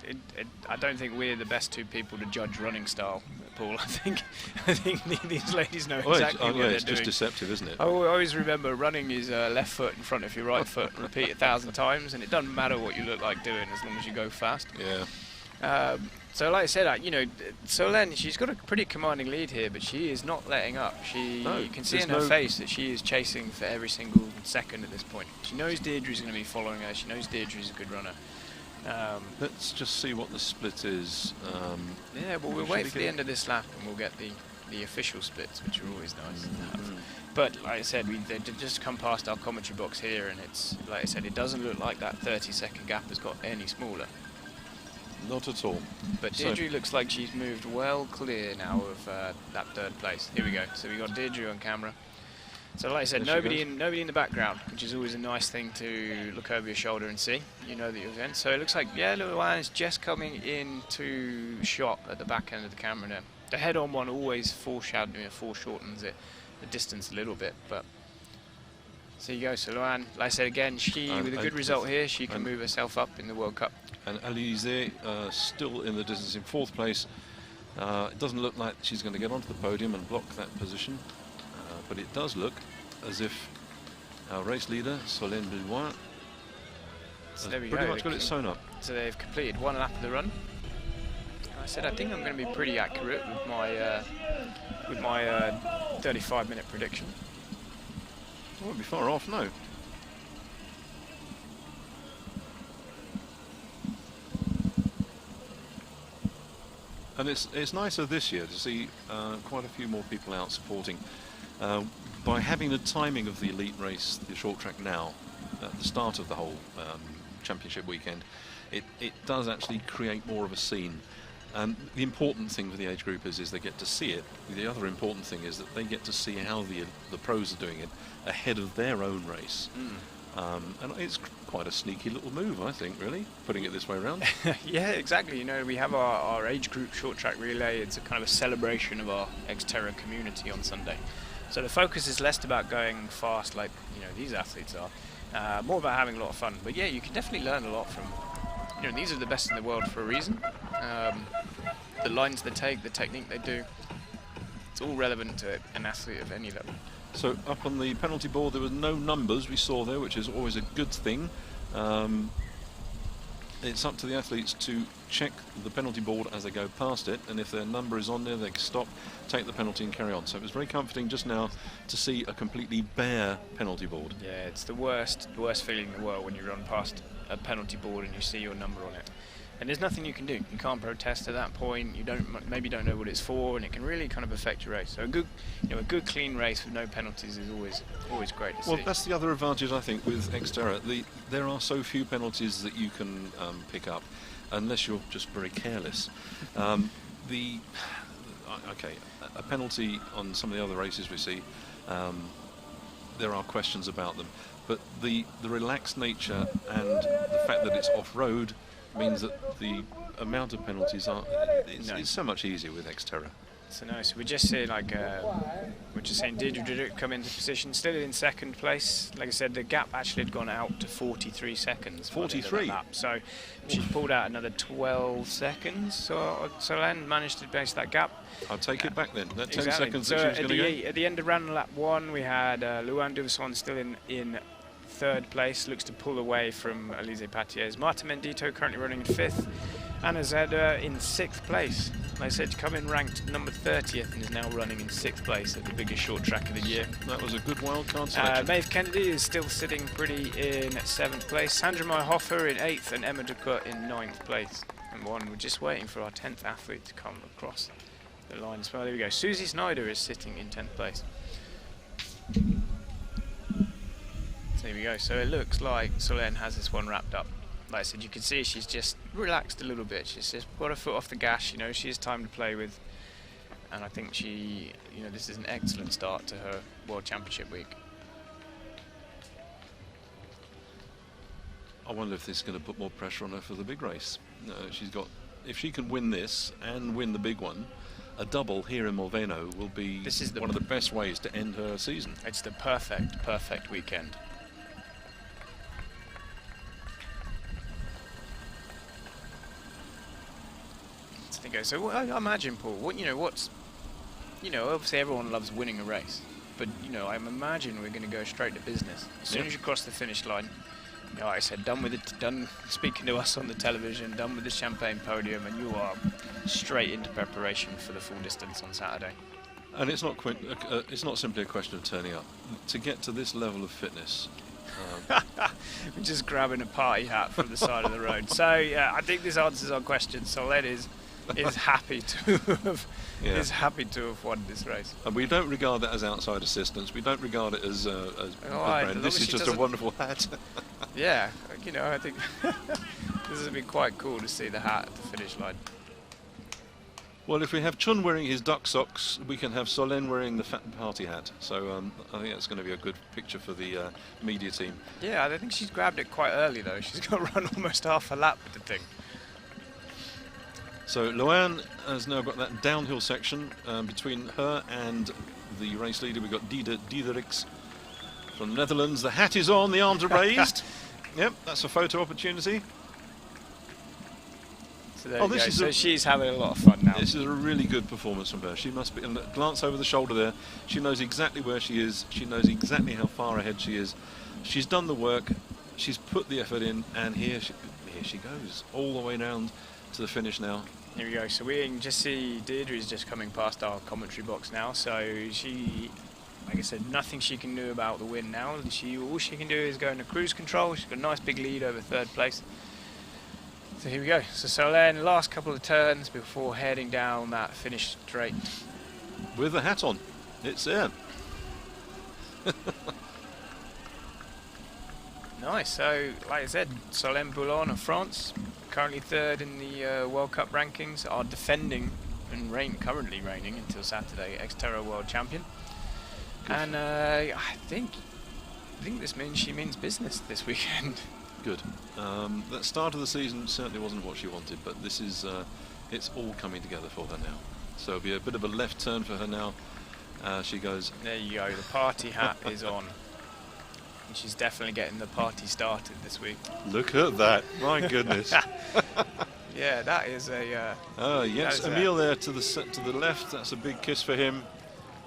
I don't think we're the best two people to judge running style, Paul. I think these ladies know exactly what they're doing. It's just deceptive, isn't it? I always remember running is left foot in front of your right foot. Repeat 1,000 times, and it doesn't matter what you look like doing as long as you go fast. Yeah. So like I said, you know, Solène, she's got a pretty commanding lead here, but she is not letting up. You can see in her face that she is chasing for every single second at this point. She knows Deirdre's going to be following her. She knows Deirdre's a good runner. Let's just see what the split is. Yeah, well, we'll wait for the end of this lap and we'll get the official splits, which are always nice to have. But like I said, they just come past our commentary box here, and it's, like I said, it doesn't look like that 30-second gap has got any smaller. Not at all. But Deirdre looks like she's moved well clear now of that third place. Here we go. So we got Deirdre on camera. So like I said, nobody in the background, which is always a nice thing to look over your shoulder and see. You know that you're in. So it looks like, yeah, Luan is just coming into shot at the back end of the camera now. The head-on one always foreshortens the distance a little bit, but so you go. So Luan, like I said again, with a good result here, she can move herself up in the World Cup. And Alizé still in the distance in 4th place. It doesn't look like she's going to get onto the podium and block that position, but it does look as if our race leader, Solène Benoit, has pretty much got it sewn up. So they've completed 1 lap of the run. I said I think I'm going to be pretty accurate with my 35-minute prediction. I won't be far off, no. And it's nicer this year to see quite a few more people out supporting. By having the timing of the elite race, the short track now, at the start of the whole championship weekend, it does actually create more of a scene. And the important thing for the age groupers is they get to see it. The other important thing is that they get to see how the pros are doing it ahead of their own race. And it's quite a sneaky little move, I think, really, putting it this way around. Yeah, exactly. You know, we have our age group short track relay. It's a kind of a celebration of our XTERRA community on Sunday. So the focus is less about going fast like, you know, these athletes are, more about having a lot of fun. But yeah, you can definitely learn a lot from, you know, these are the best in the world for a reason. The lines they take, the technique they do, it's all relevant to an athlete of any level. So up on the penalty board there were no numbers we saw there, which is always a good thing. It's up to the athletes to check the penalty board as they go past it, and if their number is on there they can stop, take the penalty and carry on. So it was very comforting just now to see a completely bare penalty board. Yeah, it's the worst feeling in the world when you run past a penalty board and you see your number on it. And there's nothing you can do. You can't protest at that point. You maybe don't know what it's for, and it can really kind of affect your race. So a good clean race with no penalties is always great to see. Well, that's the other advantage I think with XTERRA. There are so few penalties that you can pick up, unless you're just very careless. Okay, a penalty on some of the other races we see, there are questions about them, but the relaxed nature and the fact that it's off-road means that the amount of penalties it's so much easier with XTERRA. So no, so we're just saying Deirdre come into position, still in 2nd place. Like I said, the gap actually had gone out to 43 seconds. 43? Lap. So she's pulled out another 12 seconds. So Solène managed to base that gap. I'll take it back then. That 10 exactly. seconds so that she was going to go. At the end of round lap 1, we had Luan Duvesson still in 3rd place, looks to pull away from Alizé Patier's. Marta Mendito currently running in 5th. Anna Zeder in 6th place. Like I said, to come in ranked number 30th and is now running in 6th place at the biggest short track of the year. That was a good wildcard selection. Maeve Kennedy is still sitting pretty in 7th place. Sandra Mayhofer in 8th and Emma Ducourt in 9th place. And we're just waiting for our 10th athlete to come across the line as well. There we go. Susie Snyder is sitting in 10th place. There we go. So it looks like Solène has this one wrapped up. Like I said, you can see she's just relaxed a little bit. She's just got her foot off the gas. You know, she has time to play with, and I think this is an excellent start to her World Championship week. I wonder if this is going to put more pressure on her for the big race. If she can win this and win the big one, a double here in Molveno will be one of the best ways to end her season. It's the perfect weekend. think so. I imagine, Paul. What's obviously everyone loves winning a race, but I imagine we're going to go straight to business as soon as you cross the finish line. Like I said, done speaking to us on the television, done with the champagne podium, and you are straight into preparation for the full distance on Saturday. And it's not simply a question of turning up. To get to this level of fitness, we're just grabbing a party hat from the side of the road. So yeah, I think this answers our question. Solène is happy to have won this race. And we don't regard that as outside assistance. We don't regard it as brand. This is just a wonderful hat. Yeah, I think this has been quite cool to see the hat at the finish line. Well, if we have Chun wearing his duck socks, we can have Solène wearing the fat party hat. So I think that's going to be a good picture for the media team. Yeah, I think she's grabbed it quite early though. She's got to run almost half a lap with the thing. So Loan has now got that downhill section between her and the race leader. We've got Diedericks from the Netherlands. The hat is on, the arms are raised. Yep, that's a photo opportunity. So there you go. So she's having a lot of fun now. This is a really good performance from her. She must be, and glance over the shoulder there. She knows exactly where she is. She knows exactly how far ahead she is. She's done the work. She's put the effort in, and here she goes all the way down to the finish now. Here we go. So we can just see Deirdre's just coming past our commentary box now. So she, like I said, nothing she can do about the win now. All she can do is go into cruise control. She's got a nice big lead over third place. So here we go. So Solène, last couple of turns before heading down that finish straight. With the hat on. It's there. Nice. So, like I said, Solène Boulan of France, currently third in the World Cup rankings, are defending and currently reigning until Saturday, XTERRA World Champion. Good. And I think this means she means business this weekend. Good. That start of the season certainly wasn't what she wanted, but this is it's all coming together for her now. So it'll be a bit of a left turn for her now. She goes. There you go. The party hat is on. And she's definitely getting the party started this week. Look at that! My goodness. Yeah, that is a. Yes, Emil there to the left. That's a big kiss for him.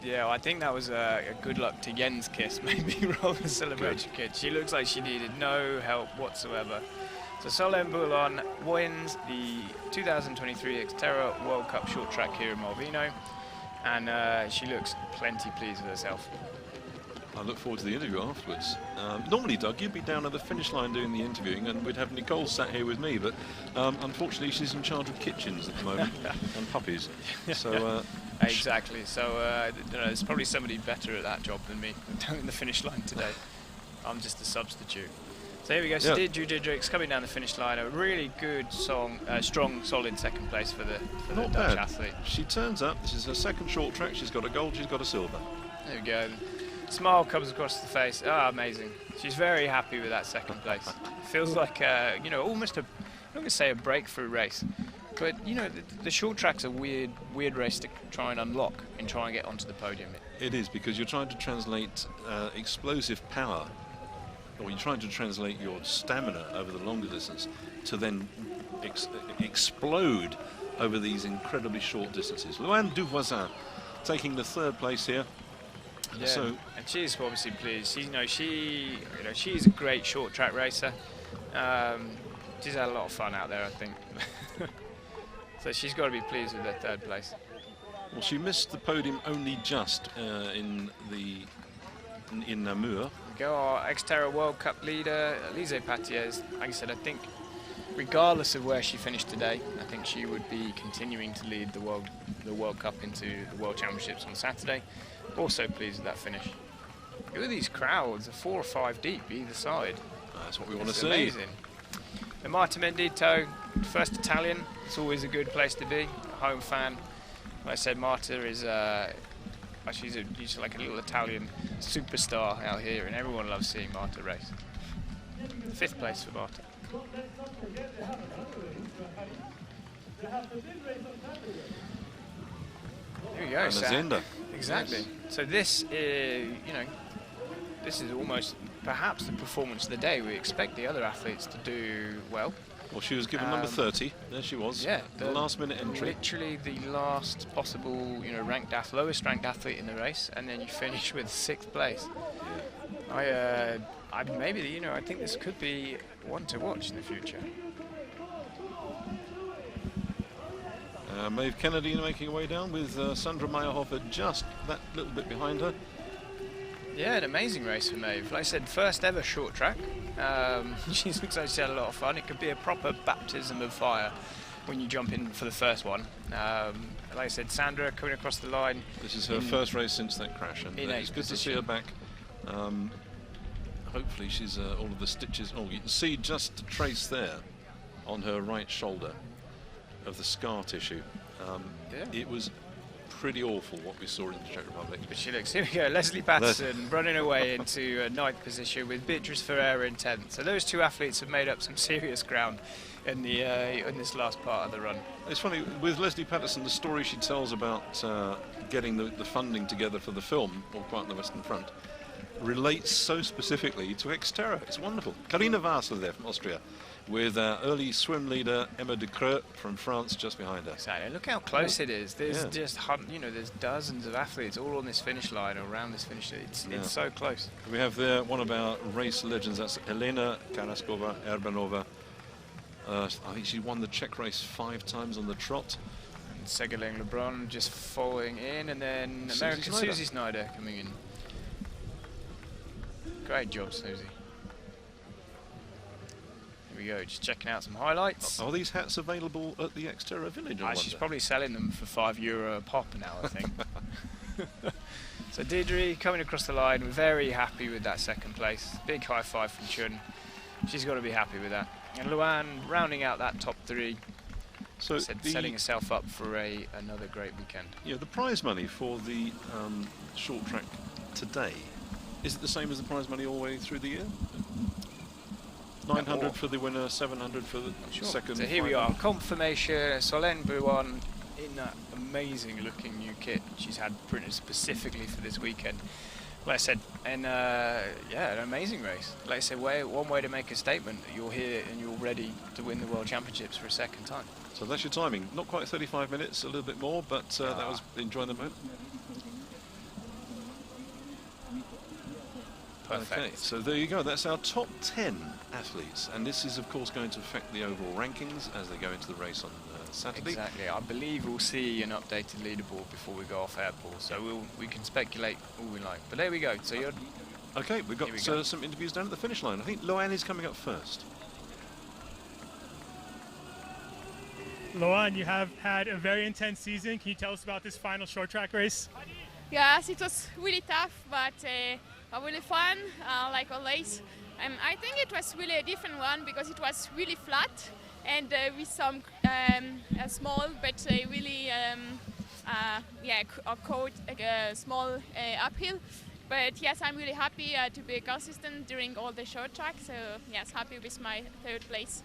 Yeah, well, I think that was a good luck to Jens kiss, maybe rather than a celebration kiss. She looks like she needed no help whatsoever. So Solène Boulan wins the 2023 XTERRA World Cup short track here in Malvino, and she looks plenty pleased with herself. I look forward to the interview afterwards. Normally, Doug, you'd be down at the finish line doing the interviewing, and we'd have Nicole sat here with me, but unfortunately she's in charge of kitchens at the moment and puppies. So exactly. So there's probably somebody better at that job than me down in the finish line today. I'm just a substitute. So here we go. So Diedericks coming down the finish line. A really good, strong, solid second place for the Dutch athlete. She turns up. This is her second short track. She's got a gold. She's got a silver. There we go. Smile comes across the face. Ah, amazing. She's very happy with that second place. Feels like almost I'm not going to say a breakthrough race, but the short track's a weird race to try and unlock and try and get onto the podium. It is, because you're trying to translate explosive power, or you're trying to translate your stamina over the longer distance to then explode over these incredibly short distances. Loan Duvoisin taking the third place here. Yeah, so, and she's obviously pleased. She's a great short track racer. She's had a lot of fun out there, I think. So she's got to be pleased with her third place. Well, she missed the podium only just in Namur. Go our XTERRA World Cup leader, Elise Patiez. Like I said, I think regardless of where she finished today, I think she would be continuing to lead the World Cup into the World Championships on Saturday. Also pleased with that finish. Look at these crowds, 4 or 5 deep either side. That's what we want to see. Amazing. And Marta Mendito, first Italian. It's always a good place to be. A home fan. Like I said, Marta is she's like a little Italian superstar out here, and everyone loves seeing Marta race. 5th place for Marta. There we go. Zinda. Exactly. So this is, this is almost perhaps the performance of the day. We expect the other athletes to do well. Well, she was given number 30. There she was. Yeah, the last-minute entry. Literally the last possible, lowest ranked athlete in the race, and then you finish with 6th place. Yeah. I think this could be one to watch in the future. Maeve Kennedy making her way down with Sandra Meyerhofer just that little bit behind her. Yeah, an amazing race for Maeve. Like I said, first ever short track. She looks like she had a lot of fun. It could be a proper baptism of fire when you jump in for the first one. Like I said, Sandra coming across the line. This is her first race since that crash, and it's good to see her back. Hopefully she's all of the stitches. Oh, you can see just a trace there on her right shoulder of the scar tissue. It was pretty awful what we saw in the Czech Republic. But she looks, here we go, Leslie Patterson running away into 9th position with Beatrice Ferreira in 10th. So those two athletes have made up some serious ground in this last part of the run. It's funny, with Leslie Patterson, the story she tells about getting the funding together for the film, All Quiet on the Western Front, relates so specifically to XTERRA. It's wonderful. Karina Vassler there from Austria, with our early swim leader Emma de Creux from France just behind her. Exactly. Look how close it is. There's there's dozens of athletes all on this finish line or around this finish line. It's so close. We have there one of our race legends. That's Elena Karaskova-Erbanova. I think she won the Czech race 5 times on the trot. Segolene Lebron just following in, and then American Susie Snyder coming in. Great job, Susie. Here we go, just checking out some highlights. Are these hats available at the XTERRA Village? She's probably selling them for €5 a pop now, I think. So Deirdre coming across the line, we're very happy with that 2nd place. Big high five from Chun. She's got to be happy with that. And Luan rounding out that top 3. So setting herself up for another great weekend. Yeah, the prize money for the short track today, is it the same as the prize money all the way through the year? 900 for the winner, 700 for the second. So here we are, confirmation, Solène Bruon in that amazing looking new kit she's had printed specifically for this weekend. Like I said, and an amazing race. Like I said, one way to make a statement that you're here and you're ready to win the World Championships for a 2nd time. So that's your timing. Not quite 35 minutes, a little bit more, but that was enjoying the moment. Perfect. Okay, so there you go. That's our top 10 athletes, and this is, of course, going to affect the overall rankings as they go into the race on Saturday. Exactly. I believe we'll see an updated leaderboard before we go off air, Paul. So we can speculate all we like. But there we go. So you're okay. We've got some interviews down at the finish line. I think Loan is coming up first. Loan, you have had a very intense season. Can you tell us about this final short track race? Yes, it was really tough, but really fun, like always. I think it was really a different one because it was really flat and with some small but really small uphill. But yes, I'm really happy to be consistent during all the short track. So yes, happy with my 3rd place.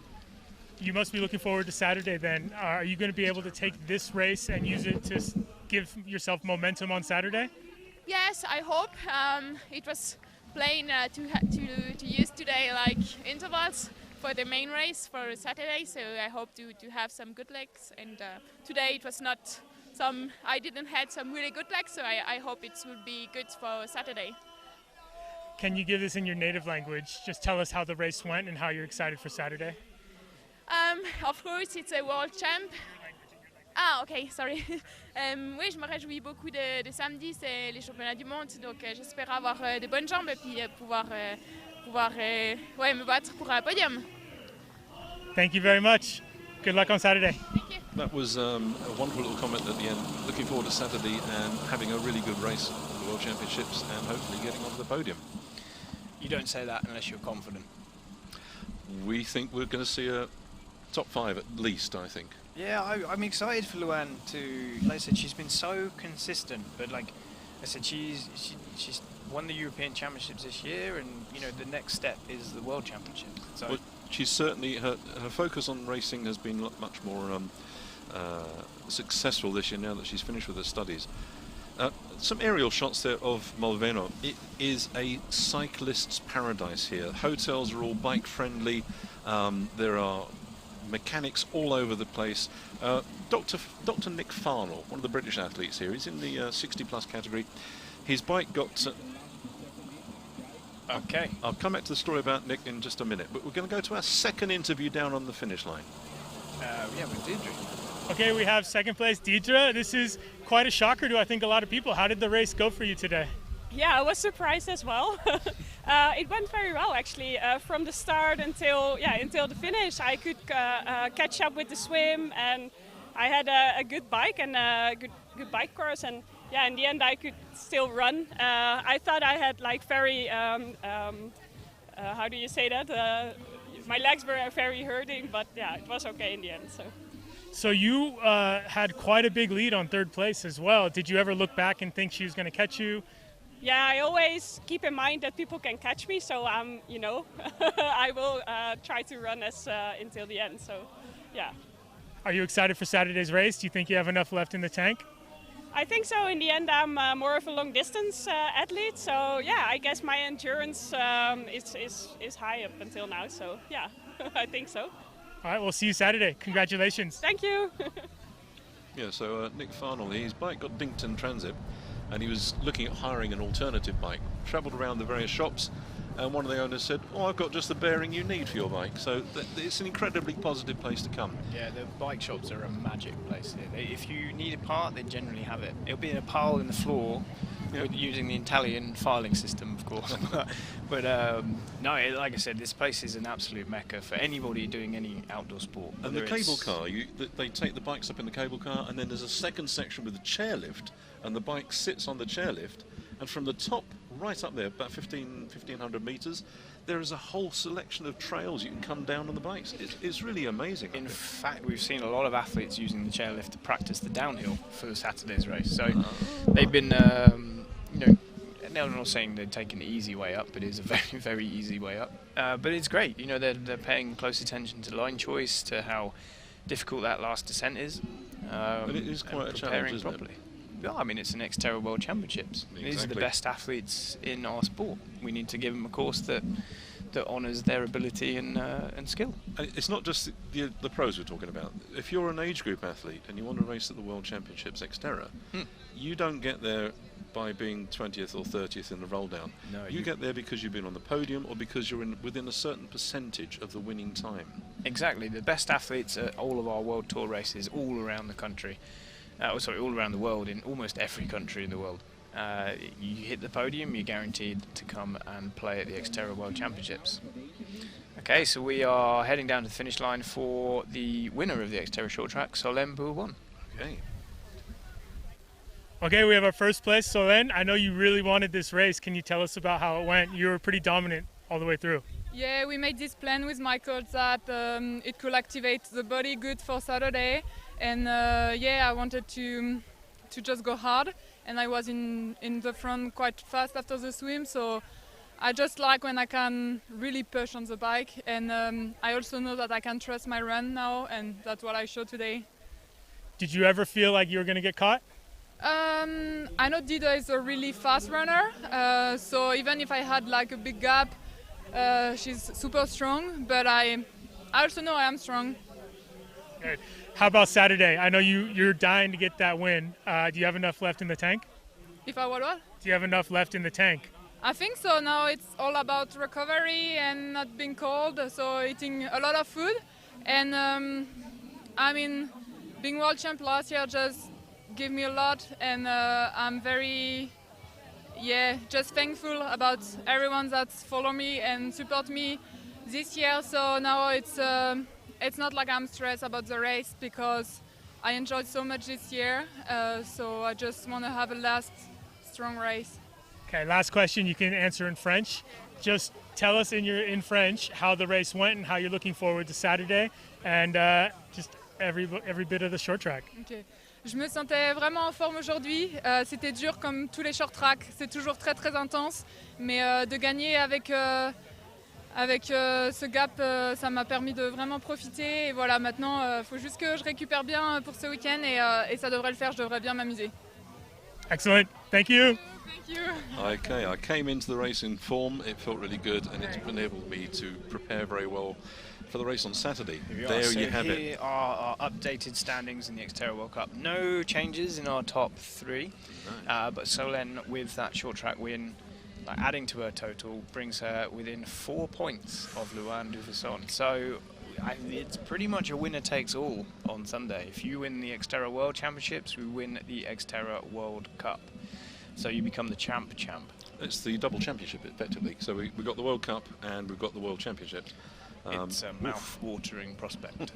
You must be looking forward to Saturday then. Are you going to be able to take this race and use it to give yourself momentum on Saturday? Yes, I hope. It was planned to use today like intervals for the main race for Saturday, so I hope to have some good legs. And today it was not I didn't have some really good legs, so I hope it will be good for Saturday. Can you give this in your native language? Just tell us how the race went and how you're excited for Saturday. Of course, it's a world champ. Ah, ok, sorry. Oui, je me réjouis beaucoup de samedi, c'est les championnats du monde, donc j'espère avoir de bonnes jambes et puis pouvoir me battre pour un podium. Thank you very much. Good luck on Saturday. Thank you. That was a wonderful little comment at the end. Looking forward to Saturday and having a really good race at the World Championships and hopefully getting onto the podium. You don't say that unless you're confident. We think we're going to see a top 5 at least, I think. Yeah, I'm excited for Luan to, like I said, she's been so consistent, but like I said, she's won the European Championships this year, and the next step is the World Championships. So well, she's certainly, her focus on racing has been much more successful this year now that she's finished with her studies. Some aerial shots there of Molveno. It is a cyclist's paradise here. Hotels are all bike friendly. There are mechanics all over the place. Dr. Nick Farnell, one of the British athletes here, he's in the 60 plus category. His bike got... Okay. I'll come back to the story about Nick in just a minute, but we're going to go to our second interview down on the finish line. Yeah, with Deirdre. Okay, we have second place, Deirdre. This is quite a shocker to, I think, a lot of people. How did the race go for you today? Yeah, I was surprised as well. It went very well, actually. From the start until the finish, I could catch up with the swim, and I had a good bike and a good bike course, and yeah, in the end I could still run. I thought I had like very, how do you say that? My legs were very hurting, but yeah, it was okay in the end. So you had quite a big lead on third place as well. Did you ever look back and think she was going to catch you? Yeah, I always keep in mind that people can catch me, so you know, I will try to run until the end. So, yeah. Are you excited for Saturday's race? Do you think you have enough left in the tank? I think so. In the end, I'm more of a long distance athlete, so yeah, I guess my endurance is high up until now. So yeah, I think so. All right, we'll see you Saturday. Congratulations. Thank you. Yeah, so Nick Farnell, his bike got dinked in transit, and he was looking at hiring an alternative bike. Travelled around the various shops, and one of the owners said, "Oh, I've got just the bearing you need for your bike." So it's an incredibly positive place to come. Yeah, the bike shops are a magic place here. If you need a part, they generally have it. It'll be in a pile in the floor, using the Italian filing system, of course. but no, like I said, this place is an absolute mecca for anybody doing any outdoor sport. And the cable car, they take the bikes up in the cable car, and then there's a second section with a chairlift, and the bike sits on the chairlift, and from the top right up there, about 1,500 meters, there is a whole selection of trails you can come down on the bikes. It's really amazing. In fact, we've seen a lot of athletes using the chairlift to practice the downhill for Saturday's race. So they've been, you know, now I'm not saying they're taking the easy way up, but it's a very, very easy way up. But it's great. You know, they're paying close attention to line choice, to how difficult that last descent is. But it is quite a challenge, isn't it? Yeah, I mean, it's an XTERRA World Championships. Exactly. These are the best athletes in our sport. We need to give them a course that honours their ability and skill. It's not just the pros we're talking about. If you're an age group athlete and you want to race at the World Championships XTERRA, you don't get there by being 20th or 30th in the roll down. No, you get there because you've been on the podium or because you're within a certain percentage of the winning time. Exactly. The best athletes at all of our World Tour races all around the country. All around the world, in almost every country in the world. You hit the podium, you're guaranteed to come and play at the XTERRA World Championships. Okay, so we are heading down to the finish line for the winner of the XTERRA short track, Solène Bourbon. Okay, we have our first place. Solène, I know you really wanted this race. Can you tell us about how it went? You were pretty dominant all the way through. Yeah, we made this plan with my coach that it could activate the body good for Saturday. And yeah, I wanted to just go hard, and I was in the front quite fast after the swim, so I just like when I can really push on the bike, and I also know that I can trust my run now, and that's what I showed today. Did you ever feel like you were going to get caught? I know Dida is a really fast runner, so even if I had like a big gap, she's super strong, but I also know I am strong. Okay. How about Saturday? I know you're dying to get that win. Do you have enough left in the tank? If I what? Do you have enough left in the tank? I think so. Now it's all about recovery and not being cold, so eating a lot of food. And I mean, being world champ last year just gave me a lot, and I'm very, just thankful about everyone that's follow me and support me this year. So now it's not like I'm stressed about the race because I enjoyed so much this year, so I just want to have a last strong race. Okay, last question you can answer in French. Just tell us in French how the race went and how you're looking forward to Saturday, and just every bit of the short track. Okay. Je me sentais vraiment en forme aujourd'hui. C'était dur comme tous les short tracks, c'est toujours très très intense, mais de gagner avec ce gap, ça m'a permis de vraiment profiter. Et voilà, maintenant, il faut juste que je récupère bien pour ce week-end et ça devrait le faire, je devrais bien m'amuser. Excellent. Thank you. Thank you. Okay, I came into the race in form. It felt really good, and it's enabled me to prepare very well for the race on Saturday. There you have it. Here are our updated standings in the XTERRA World Cup. No changes in our top three, but Solène, with that short track win, adding to her total, brings her within 4 points of Luan Duvesson. So it's pretty much a winner takes all on Sunday. If you win the XTERRA World Championships, we win the XTERRA World Cup. So you become the champ. It's the double championship, effectively. So we've got the World Cup and we've got the World Championship. It's a mouth-watering prospect.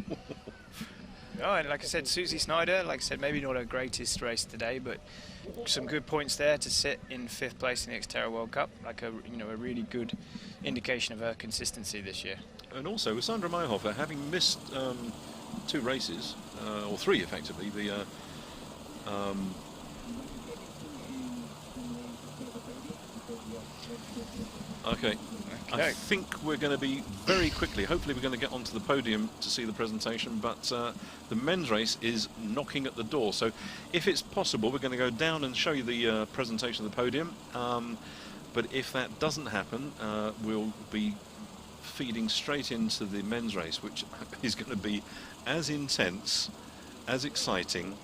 Oh, and like I said, Susie Snyder, like I said, maybe not her greatest race today, but some good points there to sit in 5th place in the XTERRA World Cup. Like a really good indication of her consistency this year. And also with Sandra Mayhofer, having missed 2 races, or 3 effectively, the okay. I think we're going to be very quickly, hopefully we're going to get onto the podium to see the presentation, but the men's race is knocking at the door. So if it's possible, we're going to go down and show you the presentation of the podium. But if that doesn't happen, we'll be feeding straight into the men's race, which is going to be as intense, as exciting,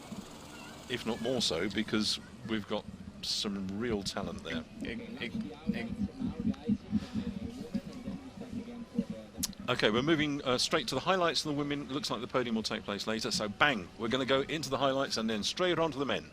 if not more so, because we've got some real talent there. Okay, we're moving straight to the highlights of the women. Looks like the podium will take place later. So bang, we're going to go into the highlights and then straight on to the men.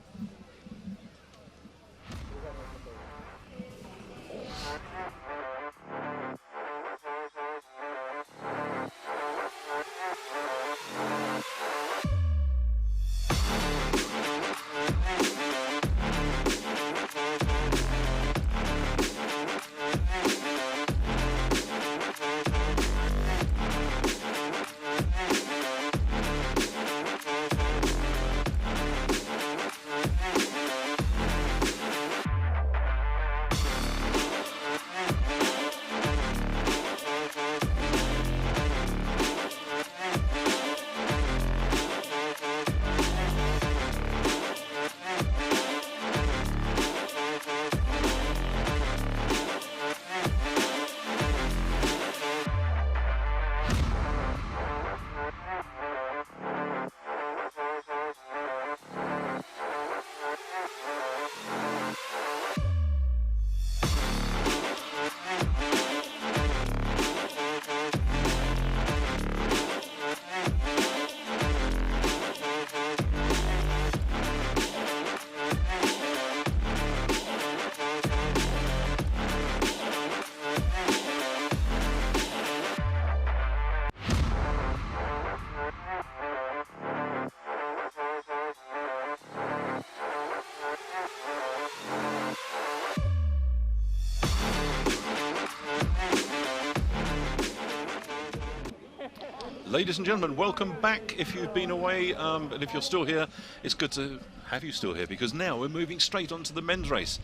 Ladies and gentlemen, welcome back. If you've been away, and if you're still here, it's good to have you still here, because now we're moving straight on to the men's race.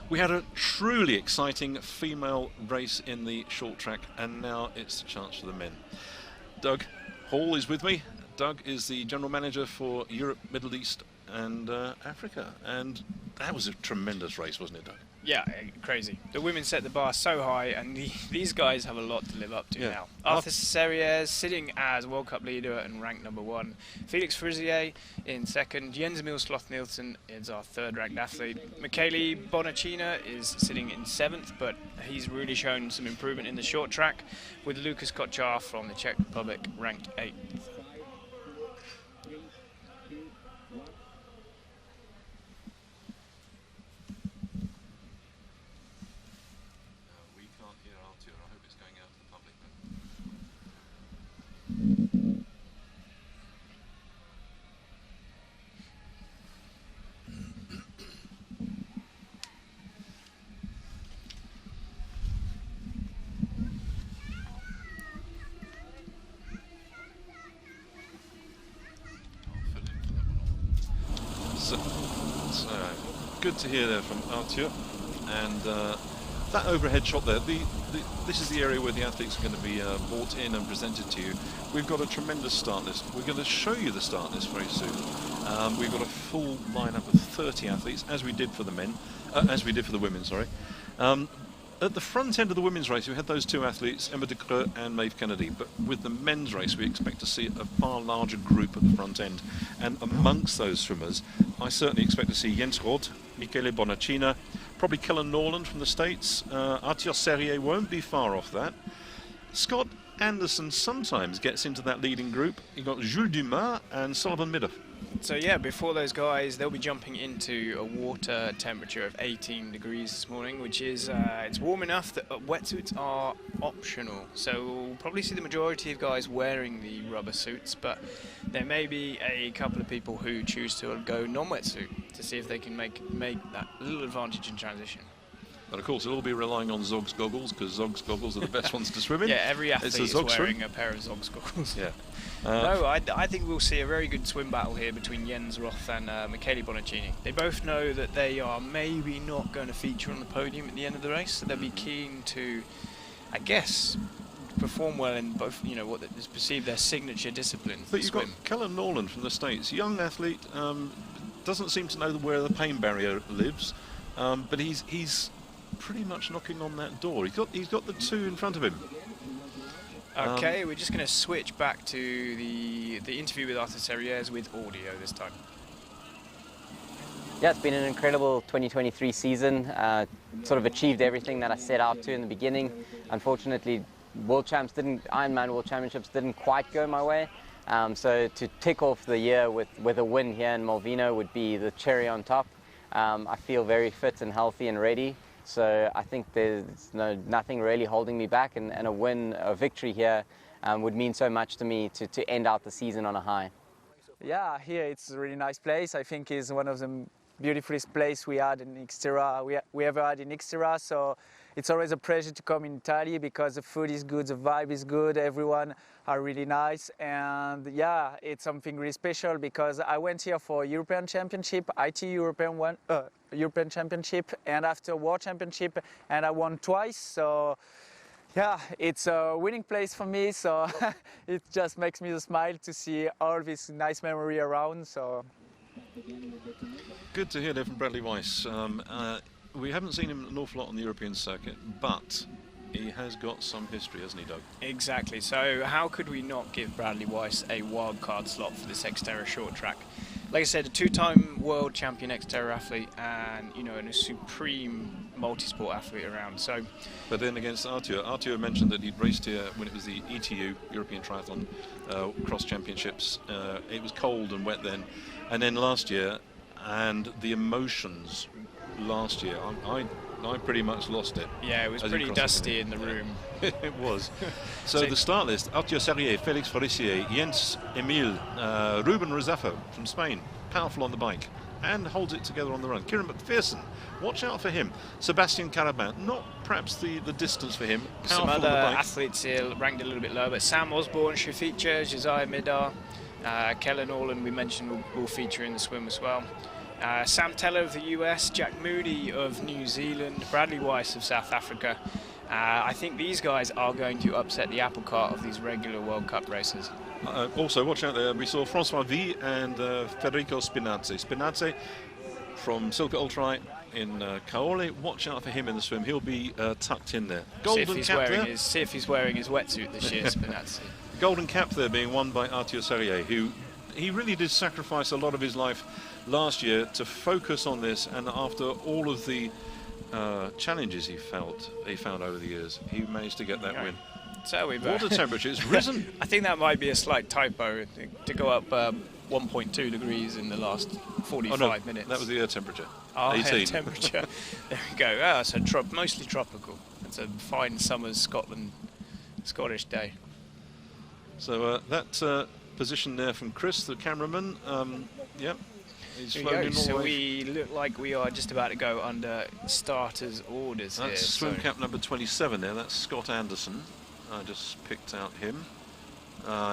We had a truly exciting female race in the short track, and now it's the chance for the men. Doug Hall is with me. Doug is the general manager for Europe, Middle East and Africa, and that was a tremendous race, wasn't it, Doug? Yeah, crazy. The women set the bar so high, and these guys have a lot to live up to now. Arthur Serrières sitting as World Cup leader and ranked #1. Felix Frisier in 2nd. Jens Emil Sloth-Nielsen is our 3rd ranked athlete. Michele Bonacina is sitting in 7th, but he's really shown some improvement in the short track, with Lukas Kochar from the Czech Republic ranked 8th. So good to hear there from Arthur, and that overhead shot there, this is the area where the athletes are going to be brought in and presented to you. We've got a tremendous start list. We're going to show you the start list very soon. We've got a full lineup of 30 athletes, as we did for the men, as we did for the women, sorry. At the front end of the women's race, we had those two athletes, Emma de Creux and Maeve Kennedy. But with the men's race, we expect to see a far larger group at the front end. And amongst those swimmers, I certainly expect to see Jens Roth, Michele Bonacina, probably Kellen Norland from the States. Arthur Serrier won't be far off that. Scott Anderson sometimes gets into that leading group. You've got Jules Dumas and Sullivan Middoff. So yeah, before those guys, they'll be jumping into a water temperature of 18 degrees this morning, which is, it's warm enough that wetsuits are optional. So we'll probably see the majority of guys wearing the rubber suits, but there may be a couple of people who choose to go non-wetsuit to see if they can make that little advantage in transition. But of course, it'll all be relying on Zog's goggles, because Zog's goggles are the best ones to swim in. Yeah, every athlete is wearing a pair of Zog's goggles. Yeah. No, I think we'll see a very good swim battle here between Jens Roth and Michele Bonacini. They both know that they are maybe not going to feature on the podium at the end of the race, so they'll be keen to, I guess, perform well in both, you know, what is perceived their signature discipline. But you've got Kellen Norland from the States, young athlete, doesn't seem to know where the pain barrier lives, but he's pretty much knocking on that door. He's got the two in front of him. Okay, we're just going to switch back to the interview with Arthur Serriers with audio this time. Yeah, it's been an incredible 2023 season. Sort of achieved everything that I set out to in the beginning. Unfortunately, Ironman World Championships didn't quite go my way. So to tick off the year with a win here in Malvino would be the cherry on top. I feel very fit and healthy and ready. So I think there's nothing really holding me back, and a victory here would mean so much to me to end out the season on a high. Yeah, here it's a really nice place. I think it's one of the beautifulest places we had in XTERRA, we ever had in XTERRA. So it's always a pleasure to come in Italy because the food is good, the vibe is good, everyone are really nice. And yeah, it's something really special because I went here for European Championship, European Championship, and after World Championship, and I won twice. So yeah, it's a winning place for me. So it just makes me smile to see all this nice memory around. So good to hear that from Bradley Weiss. We haven't seen him an awful lot on the European circuit, but he has got some history, hasn't he, Doug? Exactly. So how could we not give Bradley Weiss a wildcard slot for this XTERRA short track? Like I said, a two-time world champion XTERRA athlete, and and a supreme multi-sport athlete around. So, but then against Arthur mentioned that he'd raced here when it was the ETU European Triathlon Cross Championships. It was cold and wet then, and then last year, and the emotions last year, I pretty much lost it. Yeah, it was pretty dusty in the room. It was. So the start list: Arthur Serrier, Félix Forissier, Jens Emil, Ruben Rezafo from Spain, powerful on the bike and holds it together on the run. Kieran McPherson, watch out for him. Sebastian Carabin, not perhaps the distance for him. Some other athletes here ranked a little bit lower, but Sam Osborne should feature, Josiah Midar, Kellen Norland we mentioned will feature in the swim as well. Sam Teller of the US, Jack Moody of New Zealand, Bradley Weiss of South Africa. I think these guys are going to upset the apple cart of these regular World Cup races. Also, watch out there, we saw Francois V and Federico Spinazzi. Spinazzi from Silke Ultralight in Kaole. Watch out for him in the swim. He'll be tucked in there. Golden cap there. See if he's wearing his wetsuit this year, Spinazzi. Golden cap there being won by Arthur Serrier, who he really did sacrifice a lot of his life last year to focus on this, and after all of the challenges he found over the years, he managed to get that win. So water temperature has risen. I think that might be a slight typo to go up 1.2 degrees in the last 45 minutes. That was the air temperature. Oh, 18. Air temperature. There we go. So mostly tropical. It's a fine summer's Scottish day. So that position there from Chris, the cameraman. Yep. So we look like we are just about to go under starters orders. That's swim cap number 27 there. That's Scott Anderson. I just picked out him.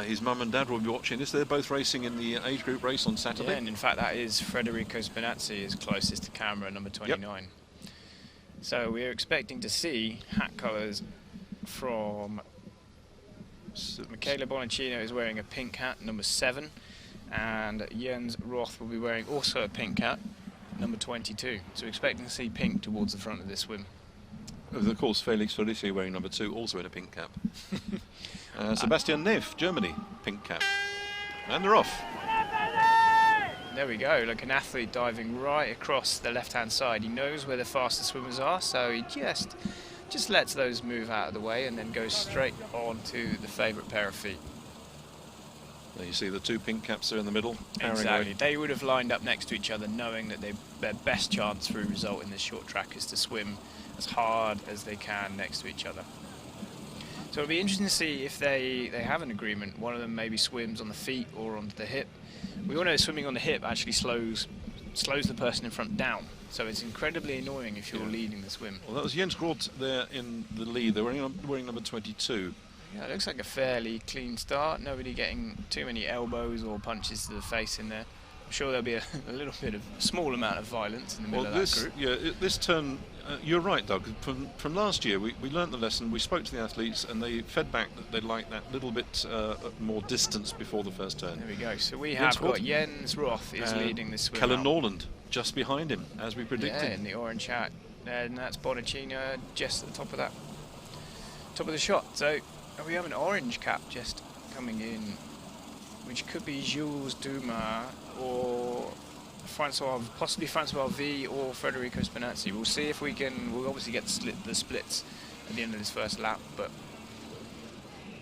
His mum and dad will be watching this. They're both racing in the age group race on Saturday. Yeah, and in fact that is Federico Spinazzi is closest to camera, number 29. Yep. So we're expecting to see hat colours from Michele Bonacino is wearing a pink hat, number 7, and Jens Roth will be wearing also a pink hat, number 22. So we're expecting to see pink towards the front of this swim. Of course, Felix Felice wearing number 2, also in a pink cap. Sebastian Neff, Germany, pink cap. And they're off. There we go, like an athlete diving right across the left-hand side. He knows where the fastest swimmers are, so he just lets those move out of the way and then goes straight on to the favourite pair of feet. There you see the 2 pink caps are in the middle. Exactly. They would have lined up next to each other knowing that their best chance for a result in this short track is to swim as hard as they can next to each other. So it'll be interesting to see if they have an agreement. One of them maybe swims on the feet or onto the hip. We all know swimming on the hip actually slows the person in front down. So it's incredibly annoying if you're leading the swim. Well, that was Jens Groth there in the lead. They're wearing number 22. Yeah, it looks like a fairly clean start. Nobody getting too many elbows or punches to the face in there. I'm sure there'll be a little bit of small amount of violence in the middle of that group. Yeah, this turn, you're right, Doug. From last year, we learnt the lesson. We spoke to the athletes, and they fed back that they like that little bit more distance before the first turn. There we go. So we have got Jens Roth is leading this swim. Kellen Norland just behind him, as we predicted. Yeah, in the orange hat, and that's Bonacino just at the top of the shot. So we have an orange cap just coming in, which could be Jules Dumas or possibly Francois V or Federico Spinazzi. We'll see if we can. We'll obviously get the splits at the end of this first lap, but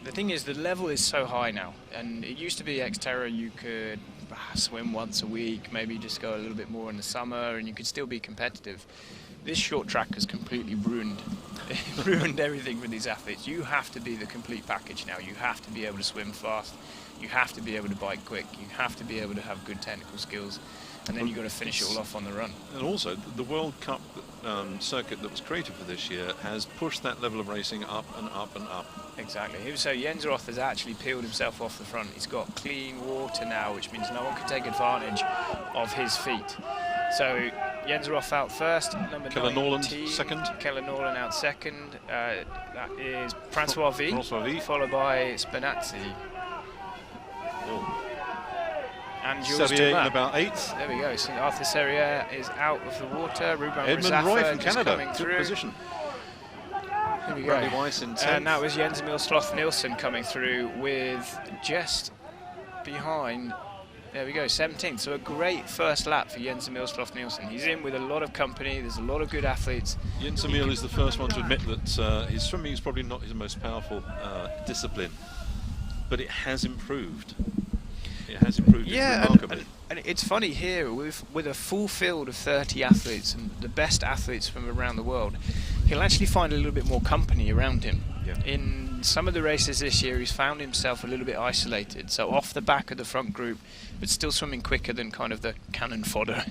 the thing is, the level is so high now, and it used to be XTERRA you could swim once a week, maybe just go a little bit more in the summer, and you could still be competitive. This short track has completely ruined everything for these athletes. You have to be the complete package now. You have to be able to swim fast. You have to be able to bike quick. You have to be able to have good technical skills. And then you've got to finish it all off on the run. And also, the World Cup circuit that was created for this year has pushed that level of racing up and up and up. Exactly. So Jens Roth has actually peeled himself off the front. He's got clean water now, which means no one can take advantage of his feet. So Jens Roth out first, number 19. Kellen Norland second. Kellen Norland out second. That is Francois V, followed by Spinazzi. Oh. And Jules Serrier Dumas. in about 8. There we go. So Arthur Serrier is out of the water. Ruben Edmund Roy from just Canada, coming good through. position. Here we Bradley go. Weiss in 10th. And that was Jens Emil Sloth-Nielsen coming through with just behind. There we go, 17th. So a great first lap for Jens Emil Sloth-Nielsen. He's in with a lot of company. There's a lot of good athletes. Jens Emil is the first one to admit that his swimming is probably not his most powerful discipline, but it has improved. It has improved remarkably. And it's funny here, with a full field of 30 athletes and the best athletes from around the world, he'll actually find a little bit more company around him. Yeah. In some of the races this year, he's found himself a little bit isolated, so off the back of the front group, but still swimming quicker than kind of the cannon fodder,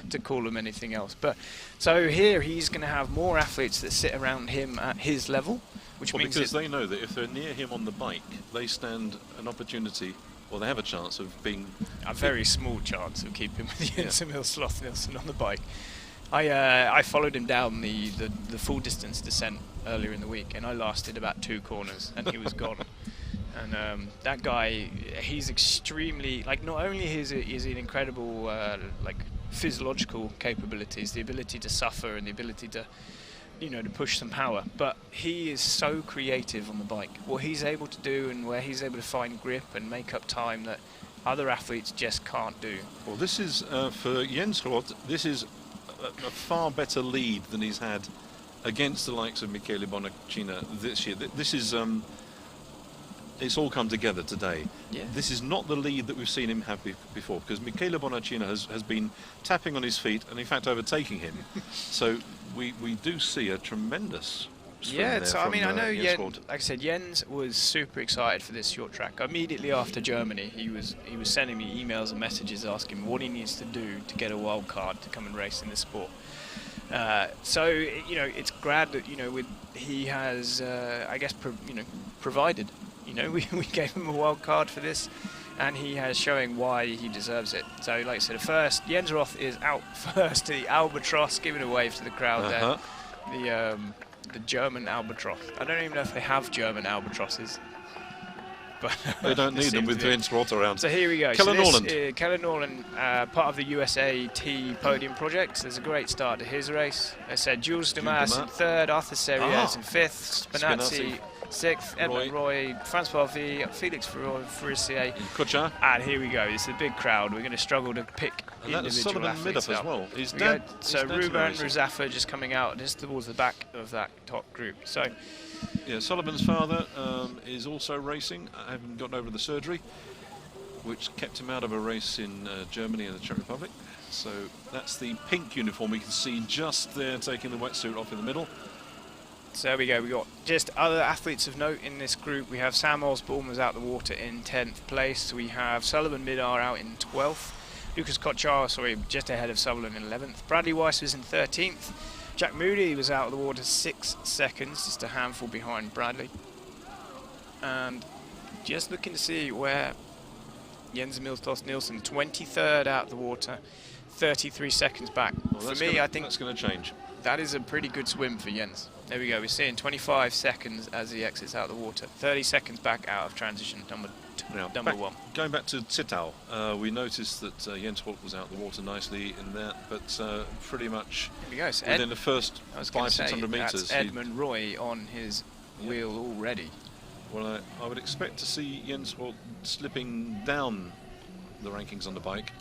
to call him anything else. But so here he's going to have more athletes that sit around him at his level, which means because they know that if they're near him on the bike, they stand an opportunity. Well, they have a chance of being... A very small chance of keeping with Jens Emil Sloth-Nielsen on the bike. I followed him down the full distance descent earlier in the week, and I lasted about 2 corners, and he was gone. And that guy, he's extremely... Like, not only is he an incredible, physiological capabilities, the ability to suffer and the ability to... to push some power, but he is so creative on the bike. What he's able to do and where he's able to find grip and make up time that other athletes just can't do. Well, this is, for Jens Roth, this is a far better lead than he's had against the likes of Michele Bonacino this year. This is, it's all come together today. Yeah. This is not the lead that we've seen him have before, because Michele Bonacino has been tapping on his feet and in fact overtaking him. So we do see a tremendous swim there so I from, mean, I know Jens Jens, like I said, Jens was super excited for this short track. Immediately after Germany, he was sending me emails and messages asking what he needs to do to get a wild card to come and race in this sport. So it's glad that he has provided. We gave him a wild card for this, and he has showing why he deserves it. So, like I said, first, Jens Roth is out first to the albatross, giving a wave to the crowd there. the German albatross. I don't even know if they have German albatrosses. But they don't need them with Jens Roth around. So here we go. Keller Norland. Keller Norland, part of the USAT podium project. There's a great start to his race. I said Jules Dumas in third, Arthur Serrières in fifth, Spinazzi sixth, Edmund Roy, Francois V, Felix Furissier. Kocha. And here we go. It's a big crowd. We're going to struggle to pick individual athletes as well. So Ruben Ruzafa just coming out just towards the back of that top group. So. Yeah, Sullivan's father is also racing, having gotten over the surgery, which kept him out of a race in Germany and the Czech Republic. So that's the pink uniform we can see just there, taking the wetsuit off in the middle. So there we go. We got just other athletes of note in this group. We have Sam Osborne was out the water in 10th place. We have Sullivan Midar out in 12th. Lucas Kochar, just ahead of Sullivan in 11th. Bradley Weiss was in 13th. Jack Moody was out of the water 6 seconds, just a handful behind Bradley. And just looking to see where Jens Emil Toft Nielsen, 23rd out of the water, 33 seconds back. Well, for me, I think that's going to change. That is a pretty good swim for Jens. There we go. We're seeing 25 seconds as he exits out of the water. 30 seconds back out of transition number one. Going back to Zittau, we noticed that Jens Holt was out of the water nicely in that, but pretty much so within the first 500-600 metres. That's Edmund Roy on his wheel already. Well, I would expect to see Jens Holt slipping down the rankings on the bike.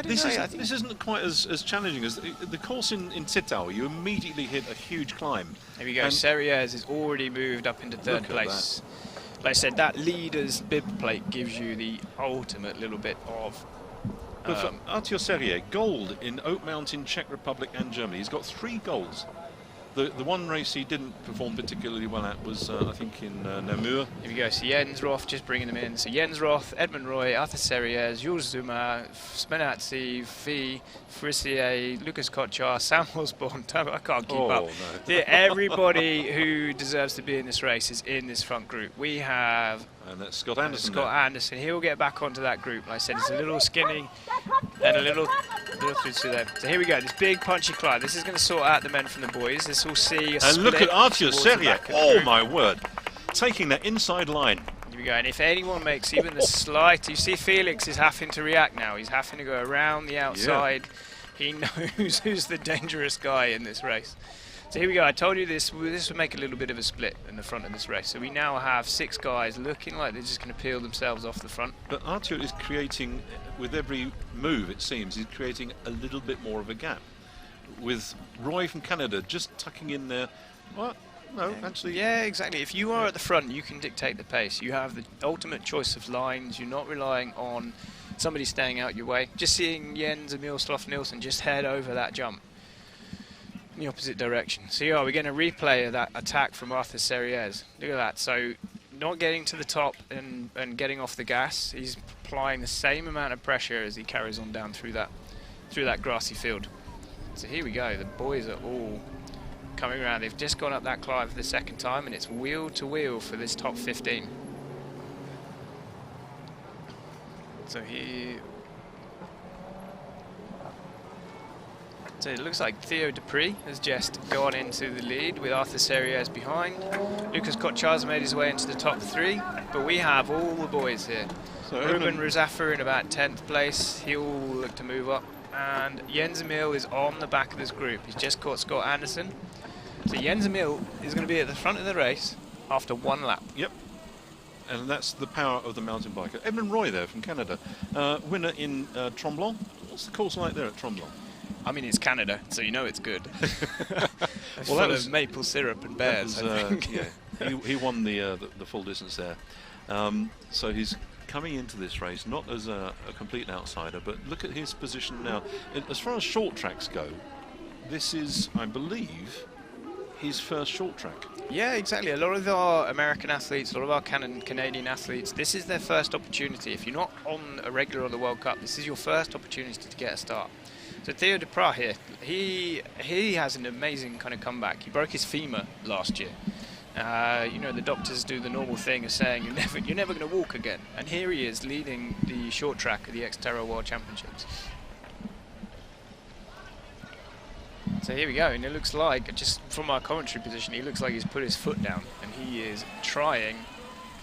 This isn't quite as challenging as the course in Zittau. You immediately hit a huge climb. There we go. Serrières has already moved up into third place. Like I said, that leader's bib plate gives you the ultimate little bit of... But for Arthur Serrières, gold in Oak Mountain, Czech Republic and Germany. He's got 3 golds. The one race he didn't perform particularly well at was, I think, in Namur. Here we go. So Jens Roth, just bringing them in. So Jens Roth, Edmund Roy, Arthur Serrières, Jules Zuma, Spinazzi, Fee, Frissier, Lucas Kochar, Sam Osborne. I can't keep up. No. Everybody who deserves to be in this race is in this front group. We have... And that's Scott Anderson. Anderson. He'll get back onto that group. Like I said, it's a little skinny and a little through there. So here we go. This big punchy climb. This is going to sort out the men from the boys. This will see a And look at Arthur Serrières. Oh my word! Taking that inside line. Here we go. And if anyone makes even the slight, you see Felix is having to react now. He's having to go around the outside. Yeah. He knows who's the dangerous guy in this race. So here we go. I told you this would make a little bit of a split in the front of this race. So we now have 6 guys looking like they're just going to peel themselves off the front. But Arthur is creating, with every move it seems, he's creating a little bit more of a gap. With Roy from Canada just tucking in there. Well, no, actually... Yeah, exactly. If you are at the front, you can dictate the pace. You have the ultimate choice of lines. You're not relying on somebody staying out your way. Just seeing Jens Emil Toft Nielsen just head over that jump in the opposite direction. So yeah, we're going to replay that attack from Arthur Serrières. Look at that. So not getting to the top and getting off the gas. He's applying the same amount of pressure as he carries on down through that grassy field. So here we go. The boys are all coming around. They've just gone up that climb for the second time, and it's wheel to wheel for this top 15. So here... So it looks like Theo Dupree has just gone into the lead with Arthur Serrières behind. Lucas Kotchar's made his way into the top 3, but we have all the boys here. So Ruben Ruzafa in about 10th place. He'll look to move up. And Jens Emil is on the back of this group. He's just caught Scott Anderson. So Jens Emil is going to be at the front of the race after 1 lap. Yep. And that's the power of the mountain biker. Edmund Roy there from Canada. Winner in Tremblant. What's the course like there at Tremblant? I mean, it's Canada, so you know it's good. Well, that was maple syrup and bears, I think. Yeah, he won the full distance there. So he's coming into this race not as a complete outsider, but look at his position now. As far as short tracks go, this is, I believe, his first short track. Yeah, exactly. A lot of our American athletes, a lot of our Canadian athletes, this is their first opportunity. If you're not on a regular of the World Cup, this is your first opportunity to get a start. So Theo Dupree here, he has an amazing kind of comeback. He broke his femur last year. You know, the doctors do the normal thing of saying you're never going to walk again. And here he is leading the short track of the XTERRA World Championships. So here we go, and it looks like, just from our commentary position, he looks like he's put his foot down, and he is trying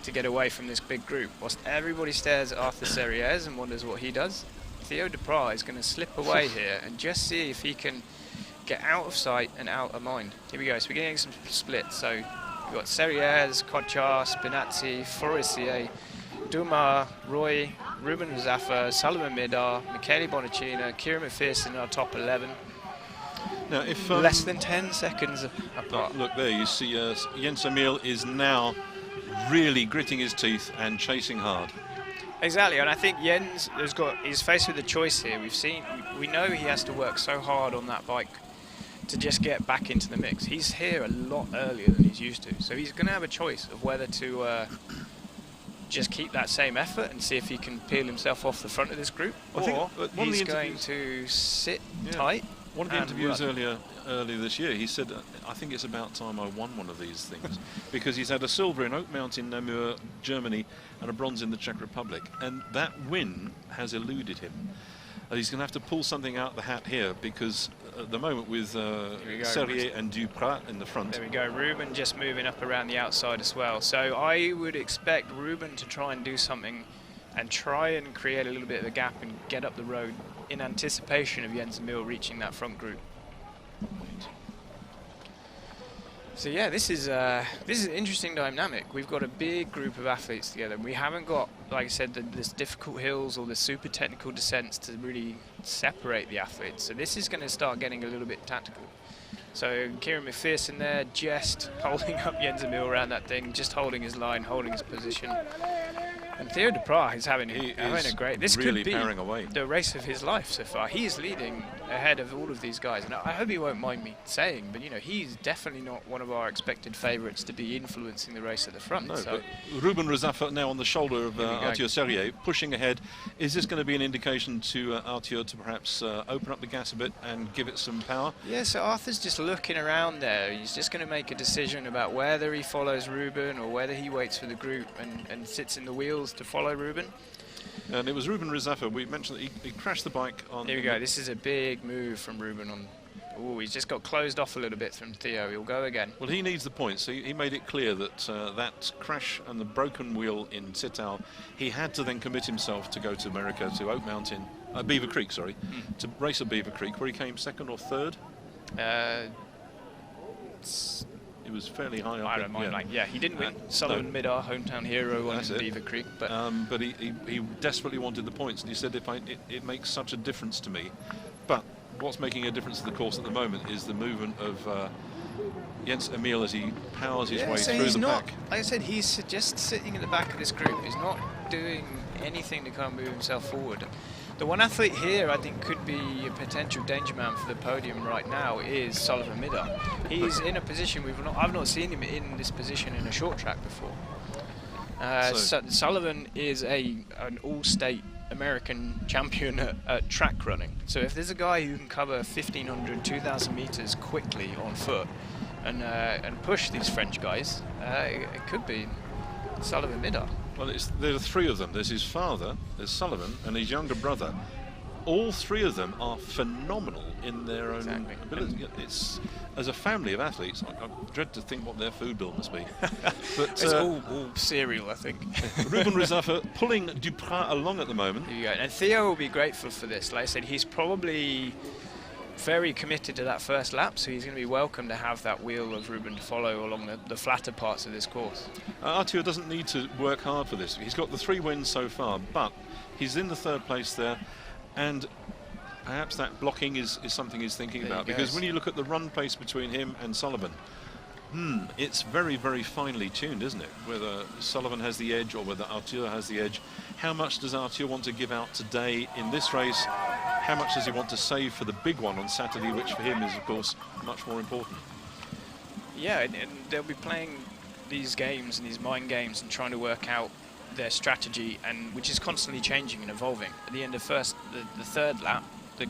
to get away from this big group. Whilst everybody stares at Arthur Serrières and wonders what he does, Theo Duprat is going to slip away here and just see if he can get out of sight and out of mind. Here we go, so we're getting some splits. So we've got Serrières, Kochar, Spinazzi, Forissier, Dumas, Roy, Ruben Zaffer, Sullivan Midar, Michele Bonacina, Kieran McPherson in our top 11. Now, if less than 10 seconds apart. Look there, you see Jens Emil is now really gritting his teeth and chasing hard. Exactly, and I think Jens is faced with a choice here. We know he has to work so hard on that bike to just get back into the mix. He's here a lot earlier than he's used to, so he's going to have a choice of whether to just keep that same effort and see if he can peel himself off the front of this group, or he's going to sit tight. One of the interviews earlier this year, he said, I think it's about time I won one of these things, because he's had a silver in Oak Mountain, Namur, Germany, and a bronze in the Czech Republic, and that win has eluded him. He's going to have to pull something out the hat here, because at the moment with Serrières and Duprat in the front. There we go, Ruben just moving up around the outside as well. So I would expect Ruben to try and do something and try and create a little bit of a gap and get up the road in anticipation of Jens Emil reaching that front group. So yeah, this is an interesting dynamic. We've got a big group of athletes together. We haven't got, like I said, this difficult hills or the super technical descents to really separate the athletes. So this is going to start getting a little bit tactical. So Kieran McPherson there, just holding up Jens Emil around that thing, just holding his line, holding his position. And Theo Duprat is having a great. This really could be powering away. The race of his life so far. He is leading ahead of all of these guys, and I hope he won't mind me saying, but you know, he's definitely not one of our expected favourites to be influencing the race at the front. No, so but Ruben Rezaffer now on the shoulder of Arthur Serrières, pushing ahead. Is this going to be an indication to Arthur to perhaps open up the gas a bit and give it some power? Yeah, so Arthur's just looking around there. He's just going to make a decision about whether he follows Ruben or whether he waits for the group and sits in the wheels to follow Ruben. And it was Ruben Rezaffer. We mentioned that he crashed the bike on... Here we go. This is a big move from Ruben on... Oh, he's just got closed off a little bit from Theo. He'll go again. Well, he needs the points. So he made it clear that that crash and the broken wheel in Zittau, he had to then commit himself to go to America, to Oak Mountain, Beaver Creek, sorry, to race at Beaver Creek, where he came second or third. It was fairly high up. I don't mind. Yeah, he didn't win. Sullivan Midar, hometown hero on Beaver Creek. But he desperately wanted the points, and he said, it makes such a difference to me. But what's making a difference to the course at the moment is the movement of Jens Emil as he powers his way through the pack. Like I said, he's just sitting in the back of this group. He's not doing anything to kind of move himself forward. The one athlete here I think could be a potential danger man for the podium right now is Sullivan Midar. He's in a position I've not seen him in this position in a short track before. Sullivan is an all-state American champion at track running. So if there's a guy who can cover 1,500, 2,000 meters quickly on foot and push these French guys, it could be Sullivan Midar. Well, there are three of them. There's his father, there's Sullivan, and his younger brother. All three of them are phenomenal in their own ability. It's, as a family of athletes, I dread to think what their food bill must be. But it's all cereal, I think. Ruben Rezaffer pulling Duprat along at the moment. There you go. And Theo will be grateful for this. Like I said, he's probably very committed to that first lap, so he's going to be welcome to have that wheel of Ruben to follow along the flatter parts of this course. Arthur doesn't need to work hard for this. He's got the 3 wins so far, but he's in the 3rd place there, and perhaps that blocking is something he's thinking about, because when you look at the run pace between him and Sullivan, it's very, very finely tuned, isn't it? Whether Sullivan has the edge or whether Arthur has the edge. How much does Arthur want to give out today in this race? How much does he want to save for the big one on Saturday, which for him is, of course, much more important? Yeah, and they'll be playing these games and these mind games and trying to work out their strategy, and which is constantly changing and evolving. At the end of the 3rd lap, the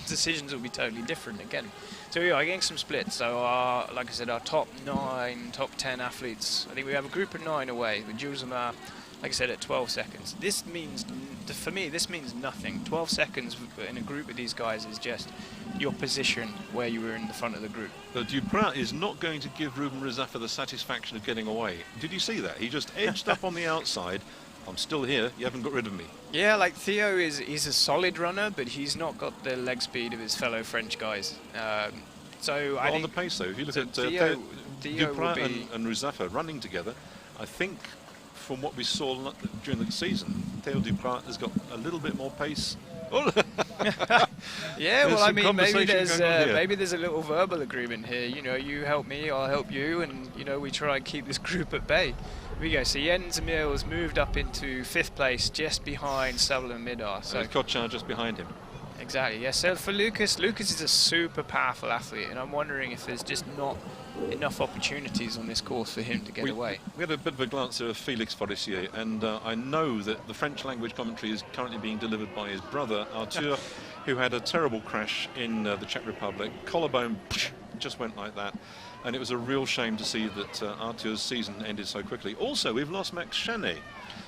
decisions will be totally different again. So we are getting some splits. So like I said, our top 9, top 10 athletes, I think we have a group of 9 away with Jules Amar, like I said, at 12 seconds. This means, for me, this means nothing. 12 seconds in a group with these guys is just your position where you were in the front of the group. Duprat is not going to give Ruben Rizzafa the satisfaction of getting away. Did you see that? He just edged up on the outside. I'm still here, you haven't got rid of me. Yeah, like Theo is a solid runner, but he's not got the leg speed of his fellow French guys. So I on think the pace though, if you look at Theo Duprat and Rizzafa running together, I think from what we saw during the season, Theo Duprat has got a little bit more pace. Yeah, well, I mean, maybe there's a little verbal agreement here. You know, you help me, I'll help you, and you know, we try and keep this group at bay. Here we go. So Jens Emil has moved up into 5th place, just behind Sutherland Midar. So Kochar just behind him. Exactly. Yeah. So for Lucas is a super powerful athlete, and I'm wondering if there's just not enough opportunities on this course for him to get away. We had a bit of a glance at Felix Forissier, and I know that the French language commentary is currently being delivered by his brother Arthur, who had a terrible crash in the Czech Republic. Collarbone just went like that, and it was a real shame to see that Arthur's season ended so quickly. Also, we've lost Max Chanet.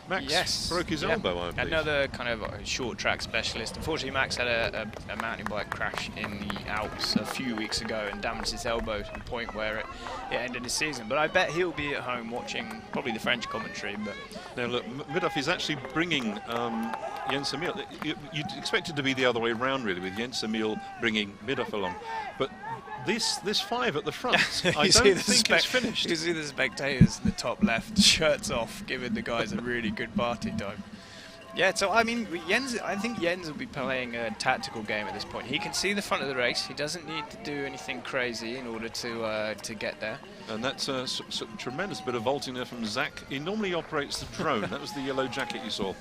Max broke his elbow, I believe. Another kind of short track specialist. Unfortunately, Max had a mountain bike crash in the Alps a few weeks ago and damaged his elbow to the point where it ended his season. But I bet he'll be at home watching probably the French commentary. But now look, Midhoff is actually bringing Jens Emil. You'd expect it to be the other way around, really, with Jens Emil bringing Midhoff along. But this 5 at the front, I don't think it's finished. You see the spectators in the top left, shirts off, giving the guys a really good party time. Yeah, so I mean, I think Jens will be playing a tactical game at this point. He can see the front of the race. He doesn't need to do anything crazy in order to get there. And that's a tremendous bit of vaulting there from Zach. He normally operates the drone. That was the yellow jacket you saw.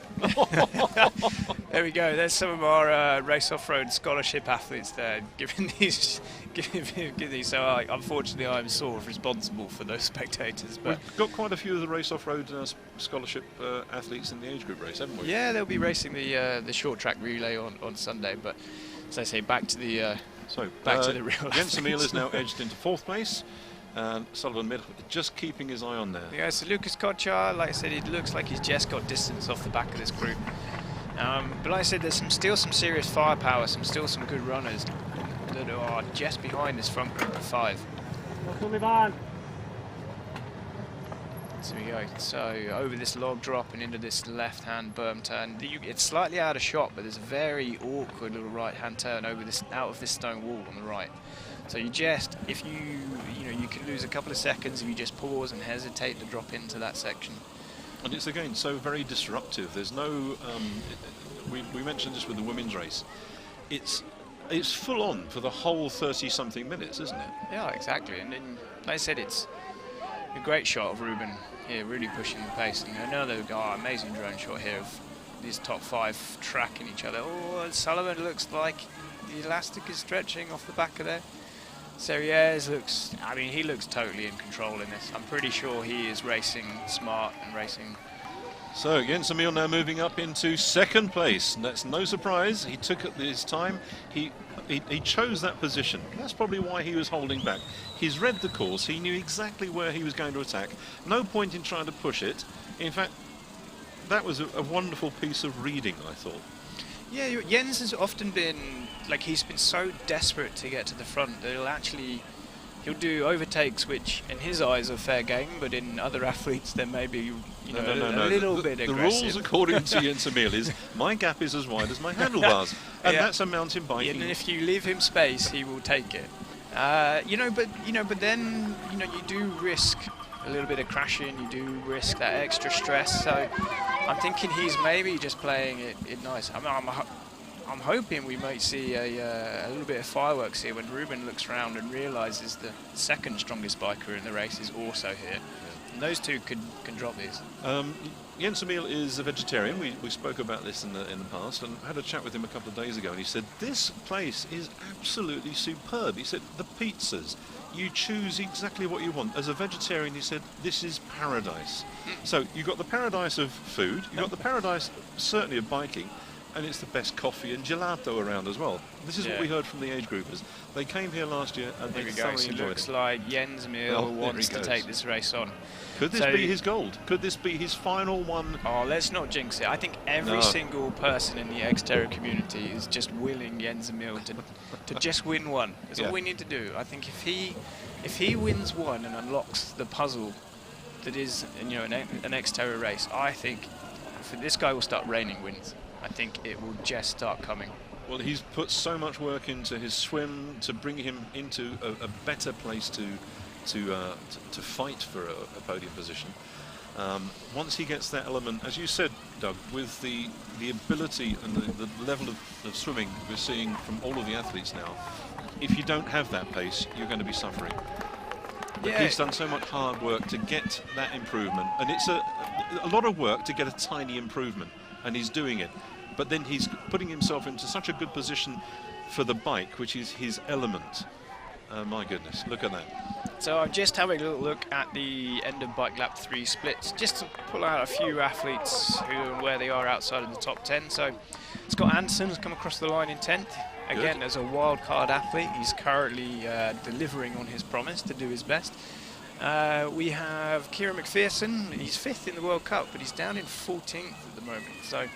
There we go. There's some of our race off-road scholarship athletes there giving these. So unfortunately, I'm sort of responsible for those spectators. But we've got quite a few of the race off-road scholarship athletes in the age group race, haven't we? Yeah, they'll be racing the short track relay on Sunday. But as I say, back to the real. Jens Emil is now edged into 4th place. And Sullivan Mid just keeping his eye on there. Yeah, so Lucas Kochar, like I said, it looks like he's just got distance off the back of this group. But like I said, there's still some serious firepower, still some good runners that are just behind this front group of 5. So we go. So over this log drop and into this left-hand berm turn. It's slightly out of shot, but there's a very awkward little right-hand turn over this out of this stone wall on the right. So you just, if you can lose a couple of seconds if you just pause and hesitate to drop into that section. And it's again so very disruptive. There's no, we mentioned this with the women's race. It's full on for the whole 30-something minutes, isn't it? Yeah, exactly. And then, like I said, it's a great shot of Ruben here, really pushing the pace. And another amazing drone shot here of these top 5 tracking each other. Oh, Sullivan looks like the elastic is stretching off the back of there. Serrières looks, I mean, he looks totally in control in this. I'm pretty sure he is racing smart and racing. So Jens Emil now moving up into 2nd place. And that's no surprise. He took his time. He chose that position. That's probably why he was holding back. He's read the course. He knew exactly where he was going to attack. No point in trying to push it. In fact, that was a wonderful piece of reading, I thought. Yeah, Jens has often been, like, he's been so desperate to get to the front that he'll do overtakes, which in his eyes are fair game, but in other athletes there may be, a little bit aggressive. The rules, according to Jens Emil, is my gap is as wide as my handlebars, and that's a mountain biking. Yeah, and if you leave him space, he will take it. But then you do risk a little bit of crashing. You do risk that extra stress. So I'm thinking he's maybe just playing it nice. I'm hoping we might see a little bit of fireworks here when Ruben looks around and realises the 2nd strongest biker in the race is also here. And those two can drop these. Jens Emil is a vegetarian. We spoke about this in the past and had a chat with him a couple of days ago, and he said this place is absolutely superb. He said the pizzas, you choose exactly what you want. As a vegetarian, he said this is paradise. So you've got the paradise of food, you've got the paradise certainly of biking, and it's the best coffee and gelato around as well. This is what we heard from the age groupers. They came here last year and they thoroughly enjoyed it. Looks like Jens Mill wants to take this race on. Could this be his gold? Could this be his final one? Oh, let's not jinx it. I think every single person in the XTERRA community is just willing Jens Mill to just win one. That's all we need to do. I think if he wins one and unlocks the puzzle that is, you know, an XTERRA race, I think this guy will start raining wins. I think it will just start coming. Well, he's put so much work into his swim to bring him into a better place to fight for a podium position. Once he gets that element, as you said, Doug, with the ability and the level of swimming we're seeing from all of the athletes now, if you don't have that pace, you're going to be suffering. But he's done so much hard work to get that improvement, and it's a lot of work to get a tiny improvement, and he's doing it. But then he's putting himself into such a good position for the bike, which is his element. My goodness, look at that. So I'm just having a little look at the end of bike lap 3 splits, just to pull out a few athletes who and where they are outside of the top 10. So Scott Anderson has come across the line in 10th. Again, as a wild card athlete, he's currently delivering on his promise to do his best. We have Kieran McPherson. He's 5th in the World Cup, but he's down in 14th at the moment. So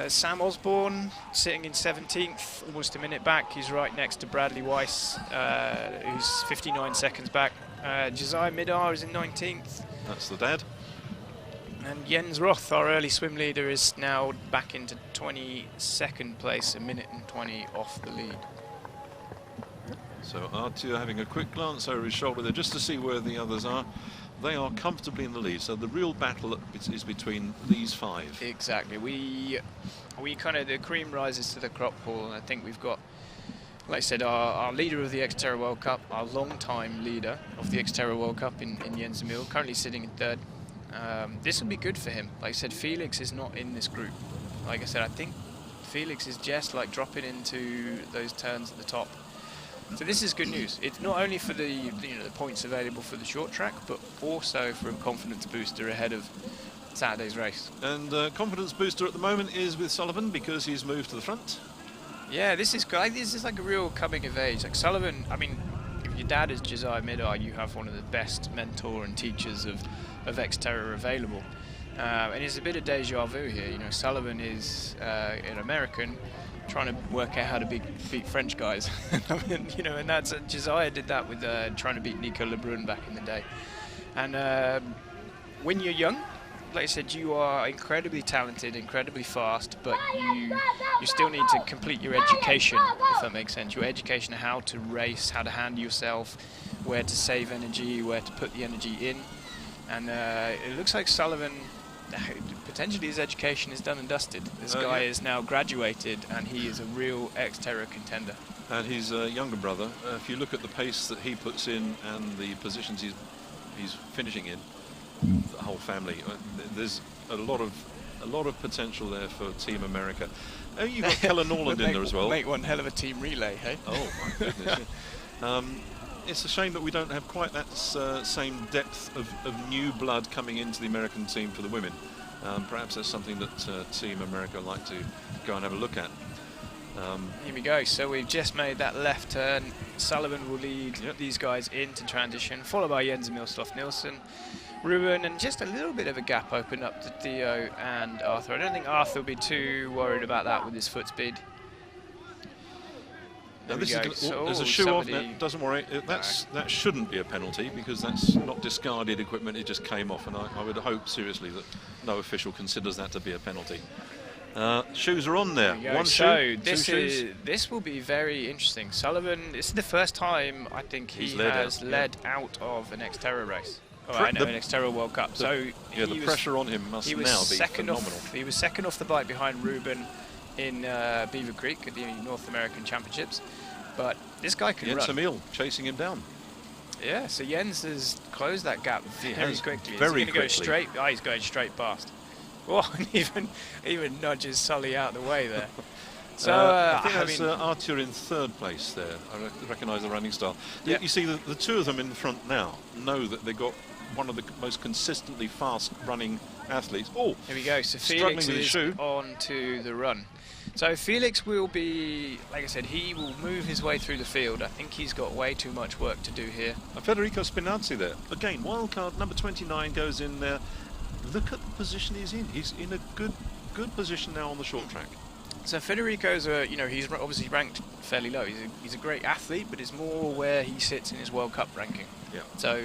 Sam Osborne sitting in 17th, almost a minute back. He's right next to Bradley Weiss, who's 59 seconds back. Josiah Midar is in 19th. That's the dad. And Jens Roth, our early swim leader, is now back into 22nd place, a minute and 20 off the lead. So Arthur having a quick glance over his shoulder there just to see where the others are. They are comfortably in the lead, so the real battle is between these 5. Exactly. We kind of, the cream rises to the crop pool, and I think we've got, like I said, our leader of the XTERRA World Cup, our long-time leader of the XTERRA World Cup in Jens Emil, currently sitting in 3rd. This will be good for him. Like I said, Felix is not in this group. Like I said, I think Felix is just like dropping into those turns at the top. So this is good news. It's not only for the the points available for the short track, but also for a confidence booster ahead of Saturday's race. And confidence booster at the moment is with Sullivan because he's moved to the front. Yeah, this is like a real coming of age. Like Sullivan, I mean, if your dad is Josiah Midar, you have one of the best mentor and teachers of XTERRA available. And it's a bit of deja vu here. You know, Sullivan is an American trying to work out how to beat French guys. I mean, and that's Josiah did that with trying to beat Nico Lebrun back in the day. And when you're young, like I said, you are incredibly talented, incredibly fast, but you still need to complete your education, if that makes sense. Your education of how to race, how to handle yourself, where to save energy, where to put the energy in. And it looks like Sullivan, potentially his education is done and dusted. This guy is now graduated, and he is a real XTERRA contender. And his younger brother, if you look at the pace that he puts in and the positions he's finishing in, the whole family, there's a lot of potential there for Team America. Oh, you've got Keller Norland in there as well. Make one hell of a team relay, hey? Oh my goodness. It's a shame that we don't have quite that same depth of new blood coming into the American team for the women. Perhaps that's something that Team America would like to go and have a look at. Here we go. So we've just made that left turn. Sullivan will lead these guys into transition, followed by Jens Emil Stoff-Nielsen, Ruben, and just a little bit of a gap opened up to Theo and Arthur. I don't think Arthur will be too worried about that with his foot speed. Now this there's a shoe off there. Doesn't worry. That shouldn't be a penalty because that's not discarded equipment. It just came off, and I would hope seriously that no official considers that to be a penalty. Shoes are on there. One shoe, two shoes. This will be very interesting. Sullivan, this is the first time I think he has led out of an XTERRA race. Oh, I know, an XTERRA World Cup. So the pressure on him must now be phenomenal. He was second off the bike behind Ruben in Beaver Creek at the North American Championships, but this guy can run. Jens Emil chasing him down. Yeah, so Jens has closed that gap very quickly. Very quickly. Go straight. Oh, he's going straight past. Oh, and even nudges Sully out of the way there. So I think that's Arthur in 3rd place there. I recognise the running style. Yeah. You see the two of them in the front now know that they've got one of the most consistently fast-running athletes. Oh, here we go. So struggling Felix with his is shoe. on to the run. So Felix will be, like I said, he will move his way through the field. I think he's got way too much work to do here. Federico Spinazzi there. Again, wildcard number 29 goes in there. Look at the position he's in. He's in a good position now on the short track. So Federico's he's obviously ranked fairly low. He's a great athlete, but it's more where he sits in his World Cup ranking. Yeah. So,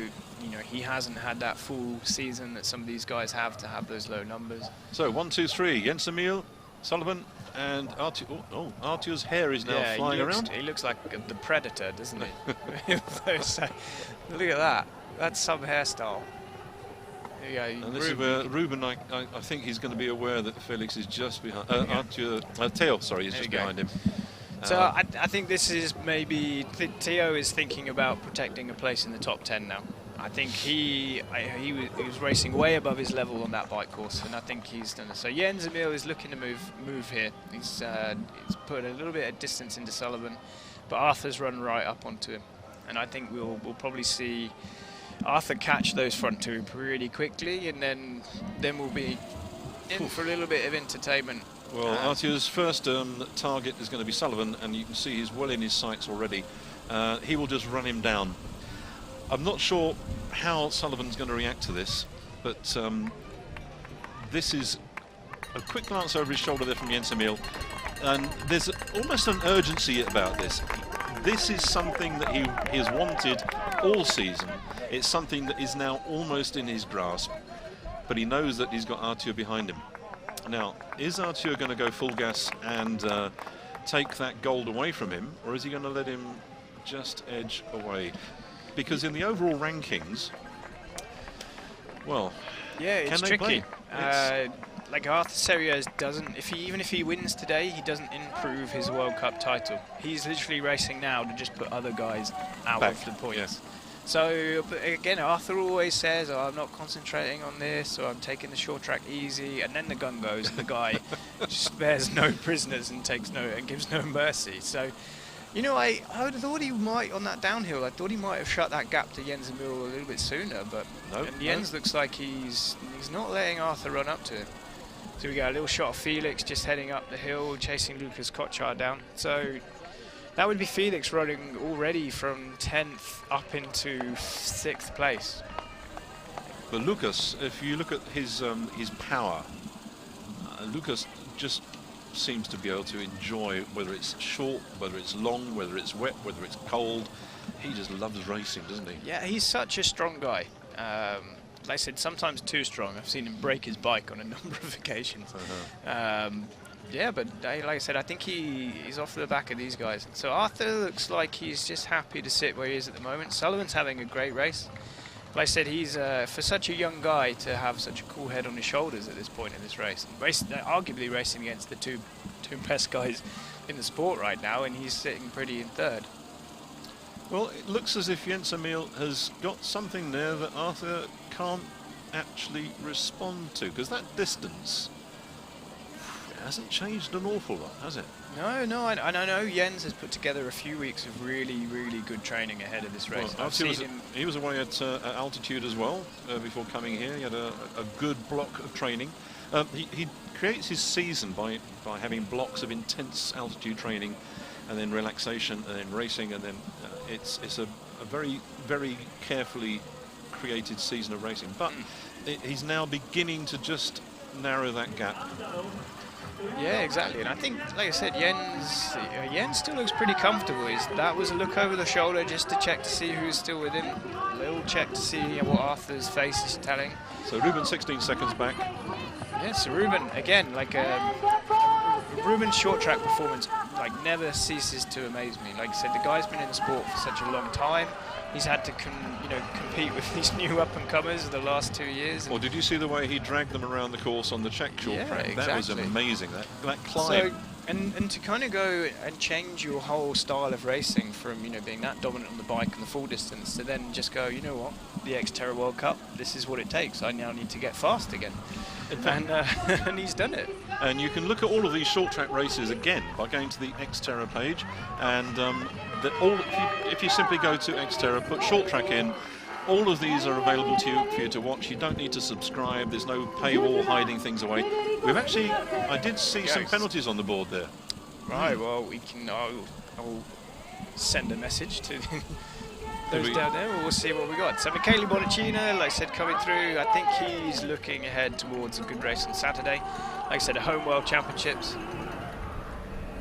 he hasn't had that full season that some of these guys have to have those low numbers. So 1, 2, 3. Jens Emil, Sullivan, and Arthur. Oh, Arthur's hair is now flying around. He looks like the Predator, doesn't he? So, look at that. That's some hairstyle. There you go. And this is where Ruben, I think he's going to be aware that Felix is just behind. Arthur, Theo, sorry, is just behind him. So I think this is maybe Theo is thinking about protecting a place in the top 10 now. I think he was racing way above his level on that bike course, and I think he's done it. So Jens Emil is looking to move here. He's put a little bit of distance into Sullivan, but Arthur's run right up onto him, and I think we'll probably see Arthur catch those front two pretty quickly, and then we'll be in for a little bit of entertainment. Well, Arthur's first target is going to be Sullivan, and you can see he's well in his sights already. He will just run him down. I'm not sure how Sullivan's going to react to this, but this is a quick glance over his shoulder there from Jens Emil, and there's almost an urgency about this. This is something that he has wanted all season. It's something that is now almost in his grasp, but he knows that he's got Arthur behind him. Now, is Arthur going to go full gas and take that gold away from him, or is he going to let him just edge away? Because in the overall rankings, well, yeah, it's tricky. Like Arthur Serios doesn't, even if he wins today, he doesn't improve his World Cup title. He's literally racing now to just put other guys out of the points. Yes. So, but again, Arthur always says, I'm not concentrating on this, or I'm taking the short track easy, and then the gun goes, and the guy spares no prisoners and gives no mercy. So, I would have thought he might, on that downhill, I thought he might have shut that gap to Jens Emil a little bit sooner, but Jens looks like he's not letting Arthur run up to him. So we got a little shot of Felix just heading up the hill, chasing Lucas Kochar down. So that would be Felix running already from 10th up into 6th place. But Lucas, if you look at his power, Lucas just seems to be able to enjoy, whether it's short, whether it's long, whether it's wet, whether it's cold. He just loves racing, doesn't he? Yeah, he's such a strong guy. Like I said, sometimes too strong. I've seen him break his bike on a number of occasions. Yeah, but like I said, I think he's off the back of these guys. So Arthur looks like he's just happy to sit where he is at the moment. Sullivan's having a great race. Like I said, he's for such a young guy to have such a cool head on his shoulders at this point in this race. Arguably racing against the two best guys in the sport right now, and he's sitting pretty in third. Well, it looks as if Jens Emil has got something there that Arthur can't actually respond to, because that distance hasn't changed an awful lot, has it? No, and I know Jens has put together a few weeks of really, really good training ahead of this race. Well, he was away at altitude as well before coming here. He had a good block of training. He creates his season by having blocks of intense altitude training, and then relaxation, and then racing, and then it's a very, very carefully created season of racing. But he's now beginning to just narrow that gap. Yeah, exactly. And I think, like I said, Jens still looks pretty comfortable. That was a look over the shoulder just to check to see who's still with him. A little check to see what Arthur's face is telling. So Ruben 16 seconds back. Yeah, so Ruben, again, Ruben's short track performance never ceases to amaze me. Like I said, the guy's been in the sport for such a long time. He's had to compete with these new up-and-comers the last 2 years. Well, did you see the way he dragged them around the course on the Czech short track? Exactly. That was amazing, that climb. So, and to kind of go and change your whole style of racing from, being that dominant on the bike and the full distance, to then just go, you know what, the XTERRA World Cup, this is what it takes. I now need to get fast again. And he's done it. And you can look at all of these short track races again by going to the XTERRA page, and if you simply go to XTERRA, put short track in, all of these are available to you for you to watch. You don't need to subscribe. There's no paywall hiding things away. We've actually, I did see some penalties on the board there. Right, well, we can, I'll send a message to those down there. We'll see what we got. So Michele Bonacina, like I said, coming through. I think he's looking ahead towards a good race on Saturday. Like I said, a home World Championships.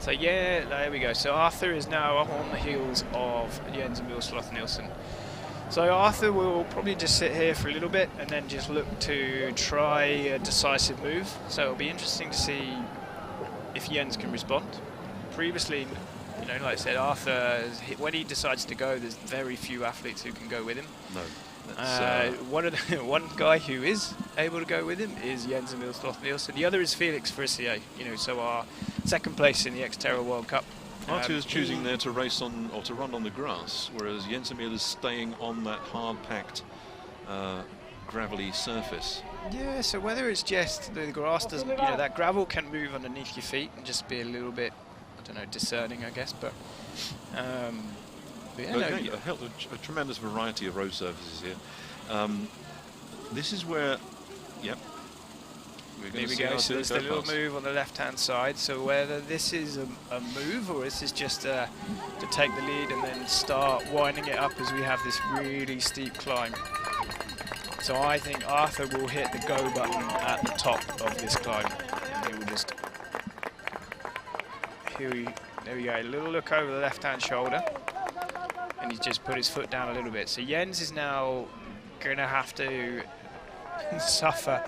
So yeah, there we go. So Arthur is now on the heels of Jens Emil Sloth-Nielsen. So Arthur will probably just sit here for a little bit and then just look to try a decisive move. So it'll be interesting to see if Jens can respond. Previously, you know, like I said, Arthur, when he decides to go, there's very few athletes who can go with him. No. One guy who is able to go with him is Jens Emil Sloth-Nielsen. The other is Felix Frissier, you know, so our second place in the XTERRA World Cup. Arthur is choosing there to race on, or to run on the grass, whereas Jens Emil is staying on that hard-packed, gravelly surface. Yeah, so whether it's just the grass doesn't, you know, that gravel can move underneath your feet and just be a little bit, I don't know, discerning, I guess, but yeah, a tremendous variety of road surfaces here. This is where, yep. Here we go, so there's the little move on the left-hand side. So whether this is a move or this is just to take the lead and then start winding it up as we have this really steep climb. So I think Arthur will hit the go button at the top of this climb. And he will just, there we go, a little look over the left-hand shoulder. And he's just put his foot down a little bit. So Jens is now going to have to suffer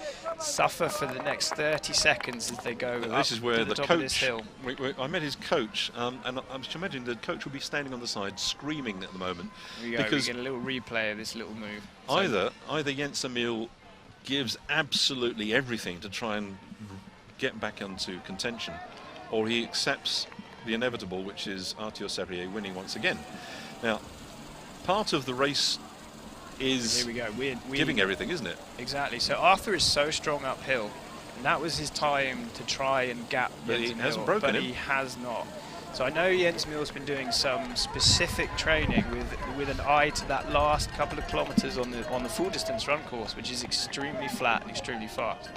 for the next 30 seconds as they go this is where the top coach, of this hill. I met his coach, and I'm just imagining the coach will be standing on the side screaming at the moment. Here we go, we get a little replay of this little move. So either Jens Emil gives absolutely everything to try and get back into contention, or he accepts the inevitable, which is Arthur Serrier winning once again. Now, part of the race is here we go. We're giving everything, isn't it? Exactly. So Arthur is so strong uphill, and that was his time to try and gap Jens Emil, hasn't broken him. He has not. So I know Jens Emil's been doing some specific training with an eye to that last couple of kilometres on the full distance run course, which is extremely flat and extremely fast.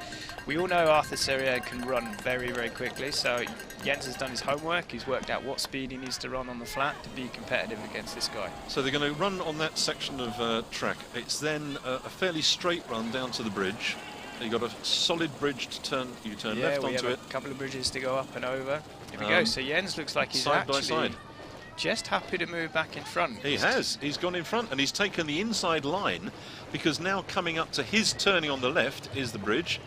We all know Arthur Serrier can run very, very quickly, so Jens has done his homework. He's worked out what speed he needs to run on the flat to be competitive against this guy. So they're going to run on that section of track. It's then a fairly straight run down to the bridge. You've got a solid bridge to turn. You turn left onto it. A couple of bridges to go up and over. Here we go. So Jens looks like he's side by side. Just happy to move back in front. He has. He's gone in front and he's taken the inside line, because now coming up to his turning on the left is the bridge.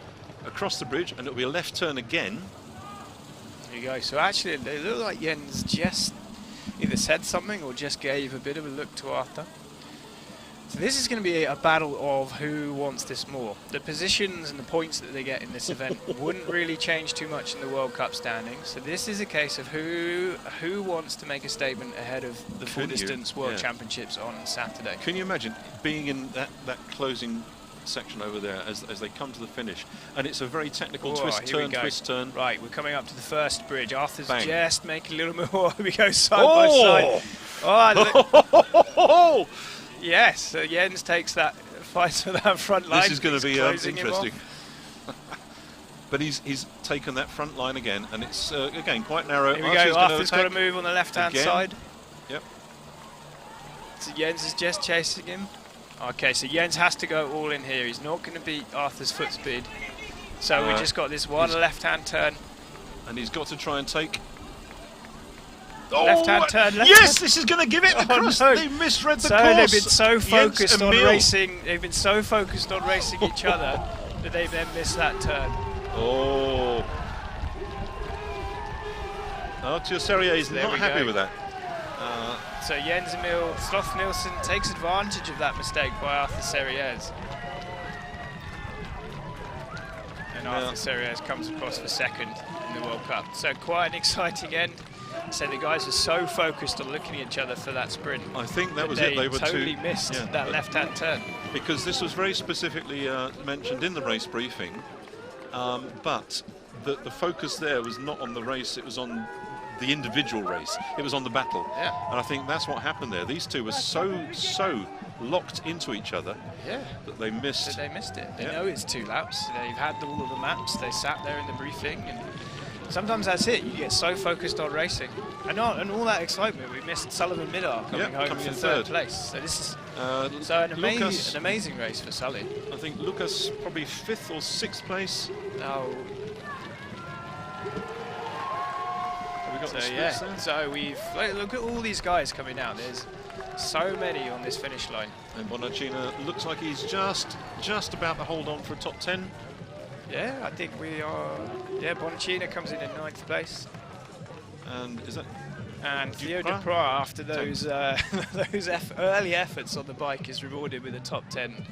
Across the bridge, and it'll be a left turn again. There you go. So actually, it looked like Jens just either said something or just gave a bit of a look to Arthur. So this is going to be a battle of who wants this more. The positions and the points that they get in this event wouldn't really change too much in the World Cup standings. So this is a case of who wants to make a statement ahead of the full distance World Championships on Saturday. Can you imagine being in that closing section over there as they come to the finish, and it's a very technical twist turn. Right, we're coming up to the first bridge. Arthur's just making a little more. We go side by side. Oh, yes, so Jens takes that, fights for that front line. This is going to be interesting. But he's taken that front line again, and it's again quite narrow. Here we go. Arthur's got to move on the left-hand side. Yep. So Jens is just chasing him. Okay, so Jens has to go all in here. He's not going to beat Arthur's foot speed. So we just got this one left-hand turn. And he's got to try and take... left-hand turn. Yes, this is going to give it across. No. They misread the course. So they've been so focused on racing. They've been so focused on racing each other that they've then missed that turn. Oh. Arthur Serrier is not happy with that. So Jens Emil Sloth-Nielsen takes advantage of that mistake by Arthur Serriers. And Arthur Serriers comes across for second in the World Cup. So quite an exciting end. So the guys are so focused on looking at each other for that sprint. I think that was it. They were totally missed that left-hand turn. Because this was very specifically mentioned in the race briefing. But the focus there was not on the race, it was on the individual race. It was on the battle. Yeah. And I think that's what happened there. These two were so locked into each other Yeah. that they missed. So they missed it. They Yeah. know it's 2 laps. They've had all of the maps. They sat there in the briefing, and sometimes that's it. You get so focused on racing, and all that excitement. We missed Sullivan Midar coming home coming in in third third. place. So this is an Lucas, amazing race for Sully. I think Lucas probably 5th or 6th place. Now, Have we got the so splits there? so look at all these guys coming out. There's so many on this finish line. And Bonacina looks like he's just about to hold on for a top 10. Yeah, I think we are. Yeah, Bonacina comes in 9th place. And is that And Theo Duprat? Duprat, after those early efforts on the bike, is rewarded with a top 10.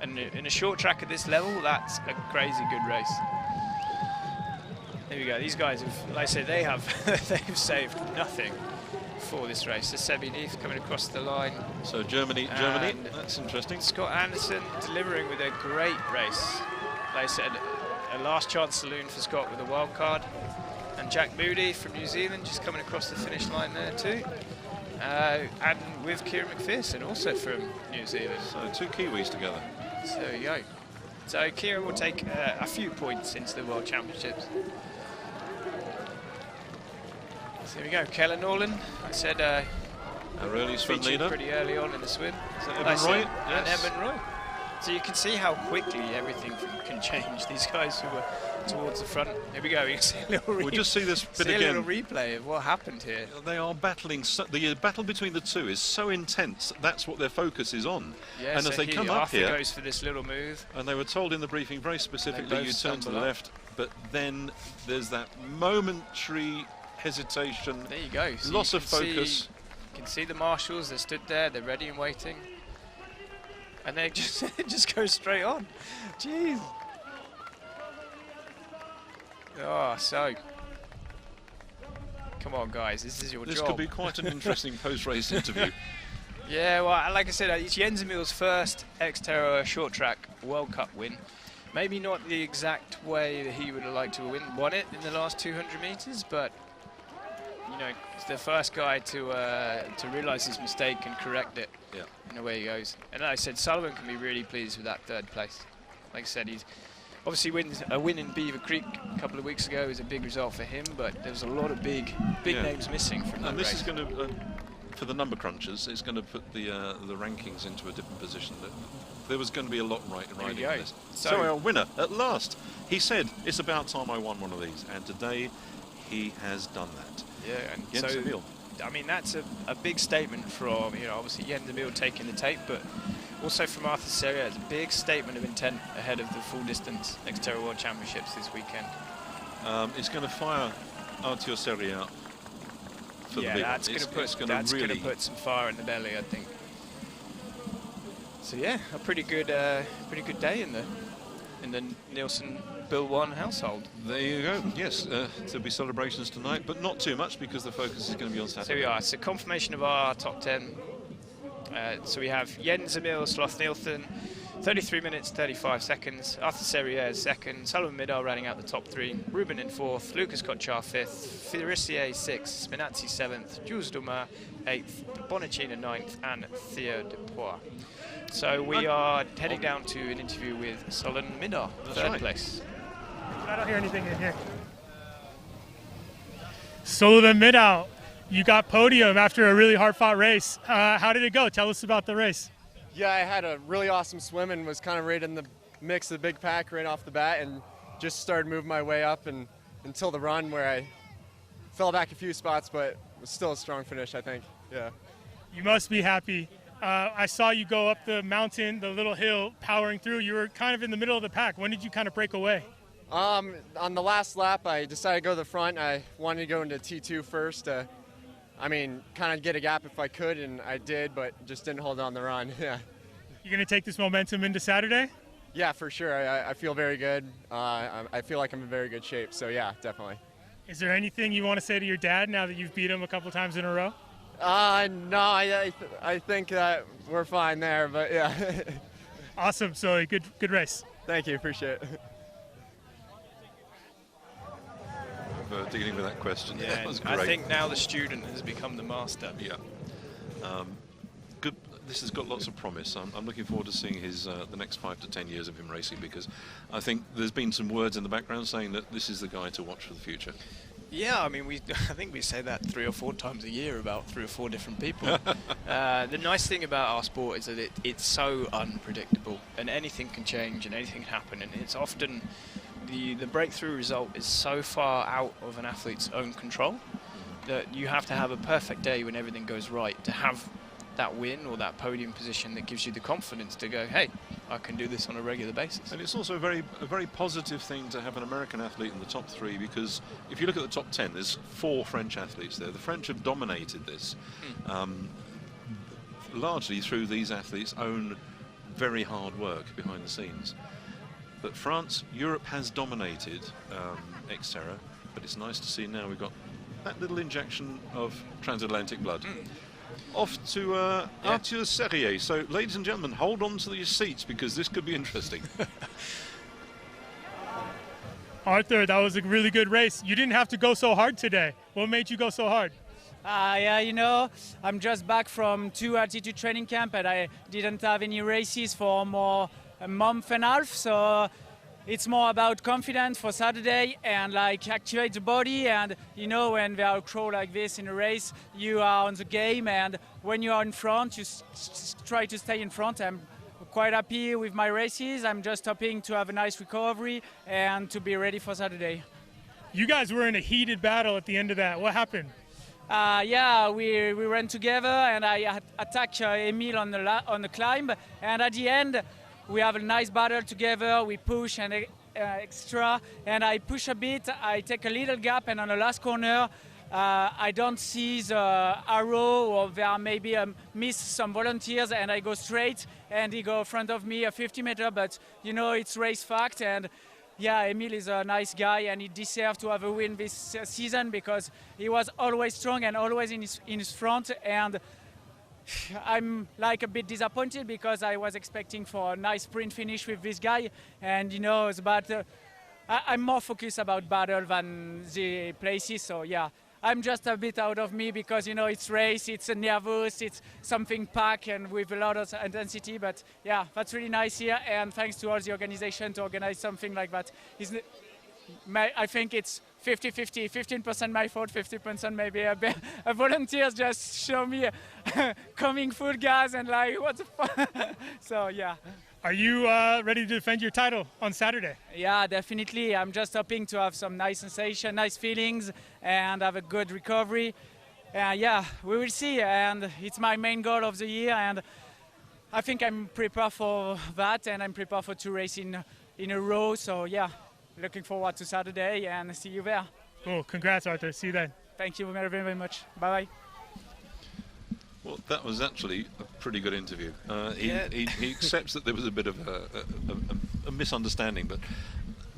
And in a short track at this level, that's a crazy good race. There we go. These guys have, like I said, they've saved nothing for this race. There's Sebi Neath coming across the line. so Germany? And That's interesting. Scott Anderson delivering with a great race. Like I said, a last chance saloon for Scott with a wild card. And Jack Moody from New Zealand just coming across the finish line there too. And with Kieran McPherson also from New Zealand. So 2 Kiwis together. So there you go. So Kieran will take a few points into the World Championships. So there we go. Kellen Norland, I said, Aurelius from featured leader. pretty early on in the swim. Is that Like I Evan said, Roy? And Yes. Evan Roy. So you can see how quickly everything can change. These guys who were towards the front. Here we go. You can see a little, We'll just see this bit see a again. little replay of what happened here. They are battling. The battle between the two is so intense. That's what their focus is on. Yeah, and so as they here come up Arthur here, goes for this little move. and they were told in the briefing very specifically, both you turn to the stumble up. left. But then there's that momentary hesitation, There you go. So loss you of can see- focus. You can see the marshals. They stood there. They're ready and waiting. And they just just go straight on. Jeez. Oh, so. Come on, guys. This is your This job. could be quite an interesting post-race interview. Yeah, well, like I said, it's Jens Emil's first XTERRA short track World Cup win. Maybe not the exact way that he would have liked to have won it in the last 200 meters, but you know, he's the first guy to realise his mistake and correct it. Yeah. And away he goes. And like I said, Sullivan can be really pleased with that 3rd place. Like I said, he's obviously a win in Beaver Creek a couple of weeks ago was a big result for him, but there's a lot of big Yeah. names missing from that And this race. is going to, for the number crunchers, it's going to put the rankings into a different position. There was going to be a lot riding There in you go. this. So- So our winner at last. He said, "It's about time I won one of these," and today he has done that. Yeah, and Jens so Emil. I mean that's a big statement from, you know, obviously Jens Emil taking the tape, but also from Arthur Seria. It's a big statement of intent ahead of the full distance XTERRA World Championships this weekend. It's going to fire Arthur Seria for the Yeah, big that's one. going to put some fire in the belly, I think. So yeah, a pretty good day in the Nielsen Bill 1 household. There you go. Yes, there'll be celebrations tonight, but not too much because the focus is going to be on Saturday. So we are. It's a confirmation of our top 10. So we have Jens Emil Sloth Nielsen, 33 minutes 35 seconds. Arthur Serrier is 2nd. Sullivan Midar rounding out the top 3. Ruben in 4th. Lucas Kochar 5th. Fiderissier 6th. Spinazzi 7th. Jules Dumas 8th. Bonacina 9th. And Theo Duprat. So we are heading down to an interview with Sullivan Midar, That's 3rd right. place. I don't hear anything in here. Sullivan Midal, you got podium after a really hard-fought race. How did it go? Tell us about the race. Yeah, I had a really awesome swim and was kind of right in the mix of the big pack right off the bat, and just started moving my way up and until the run where I fell back a few spots, but it was still a strong finish, I think. Yeah. You must be happy. I saw you go up the mountain, the little hill, powering through. You were kind of in the middle of the pack. When did you kind of break away? On the last lap, I decided to go to the front. I wanted to go into T2 first. Kind of get a gap if I could, and I did, but just didn't hold on the run. Yeah. You're going to take this momentum into Saturday? Yeah, for sure. I feel very good. I feel like I'm in very good shape. So yeah, definitely. Is there anything you want to say to your dad now that you've beat him a couple times in a row? No, I think that we're fine there, but yeah. Awesome. So good race. Thank you. Appreciate it. Dealing with that question. Yeah, That was great. I think now the student has become the master. Yeah. Good. this has got lots of promise. I'm looking forward to seeing his the next 5 to 10 years of him racing, because I think there's been some words in the background saying that this is the guy to watch for the future. Yeah, I mean, I think we say that 3 or 4 times a year about 3 or 4 different people. The nice thing about our sport is that it's so unpredictable, and anything can change and anything can happen, and it's often the breakthrough result is so far out of an athlete's own control that you have to have a perfect day when everything goes right to have that win or that podium position that gives you the confidence to go, hey, I can do this on a regular basis. And it's also a very positive thing to have an American athlete in the top 3, because if you look at the top 10, there's 4 French athletes there. The French have dominated this, largely through these athletes' own very hard work behind the scenes. But France, Europe has dominated XTERRA, but it's nice to see now we've got that little injection of transatlantic blood. Off to Arthur Serrier. So, ladies and gentlemen, hold on to your seats, because this could be interesting. Arthur, that was a really good race. You didn't have to go so hard today. What made you go so hard? Yeah, you know, I'm just back from 2 altitude training camp, and I didn't have any races for more a month and a half, so it's more about confidence for Saturday and like activate the body. And you know, when there are a crowd like this in a race, you are on the game, and when you are in front, you try to stay in front. I'm quite happy with my races. I'm just hoping to have a nice recovery and to be ready for Saturday. You guys were in a heated battle at the end of that. What happened? Yeah, we ran together, and I attacked Emil on the climb, and at the end we have a nice battle together. We push and extra, and I push a bit. I take a little gap, and on the last corner, I don't see the arrow, or there maybe miss some volunteers, and I go straight, and he go in front of me a 50 meter. But you know, it's race fact, and yeah, Emil is a nice guy, and he deserves to have a win this season, because he was always strong and always in his front. And I'm like a bit disappointed, because I was expecting for a nice sprint finish with this guy, and you know, but I'm more focused about battle than the places. So yeah, I'm just a bit out of me, because you know, it's race, it's nervous, it's something packed and with a lot of intensity. But yeah, that's really nice here, and thanks to all the organization to organize something like that. I think it's 50-50, 15% my fault, 50% maybe a volunteers just show me coming food gas and like, what the fuck? So yeah. Are you ready to defend your title on Saturday? Yeah, definitely. I'm just hoping to have some nice sensation, nice feelings, and have a good recovery. Yeah, we will see. And it's my main goal of the year, and I think I'm prepared for that, and I'm prepared for 2 races in a row. So yeah, looking forward to Saturday, and see you there. Cool. Congrats, Arthur. See you then. Thank you very, very much. Bye-bye. Well, that was actually a pretty good interview. He accepts that there was a bit of a misunderstanding, but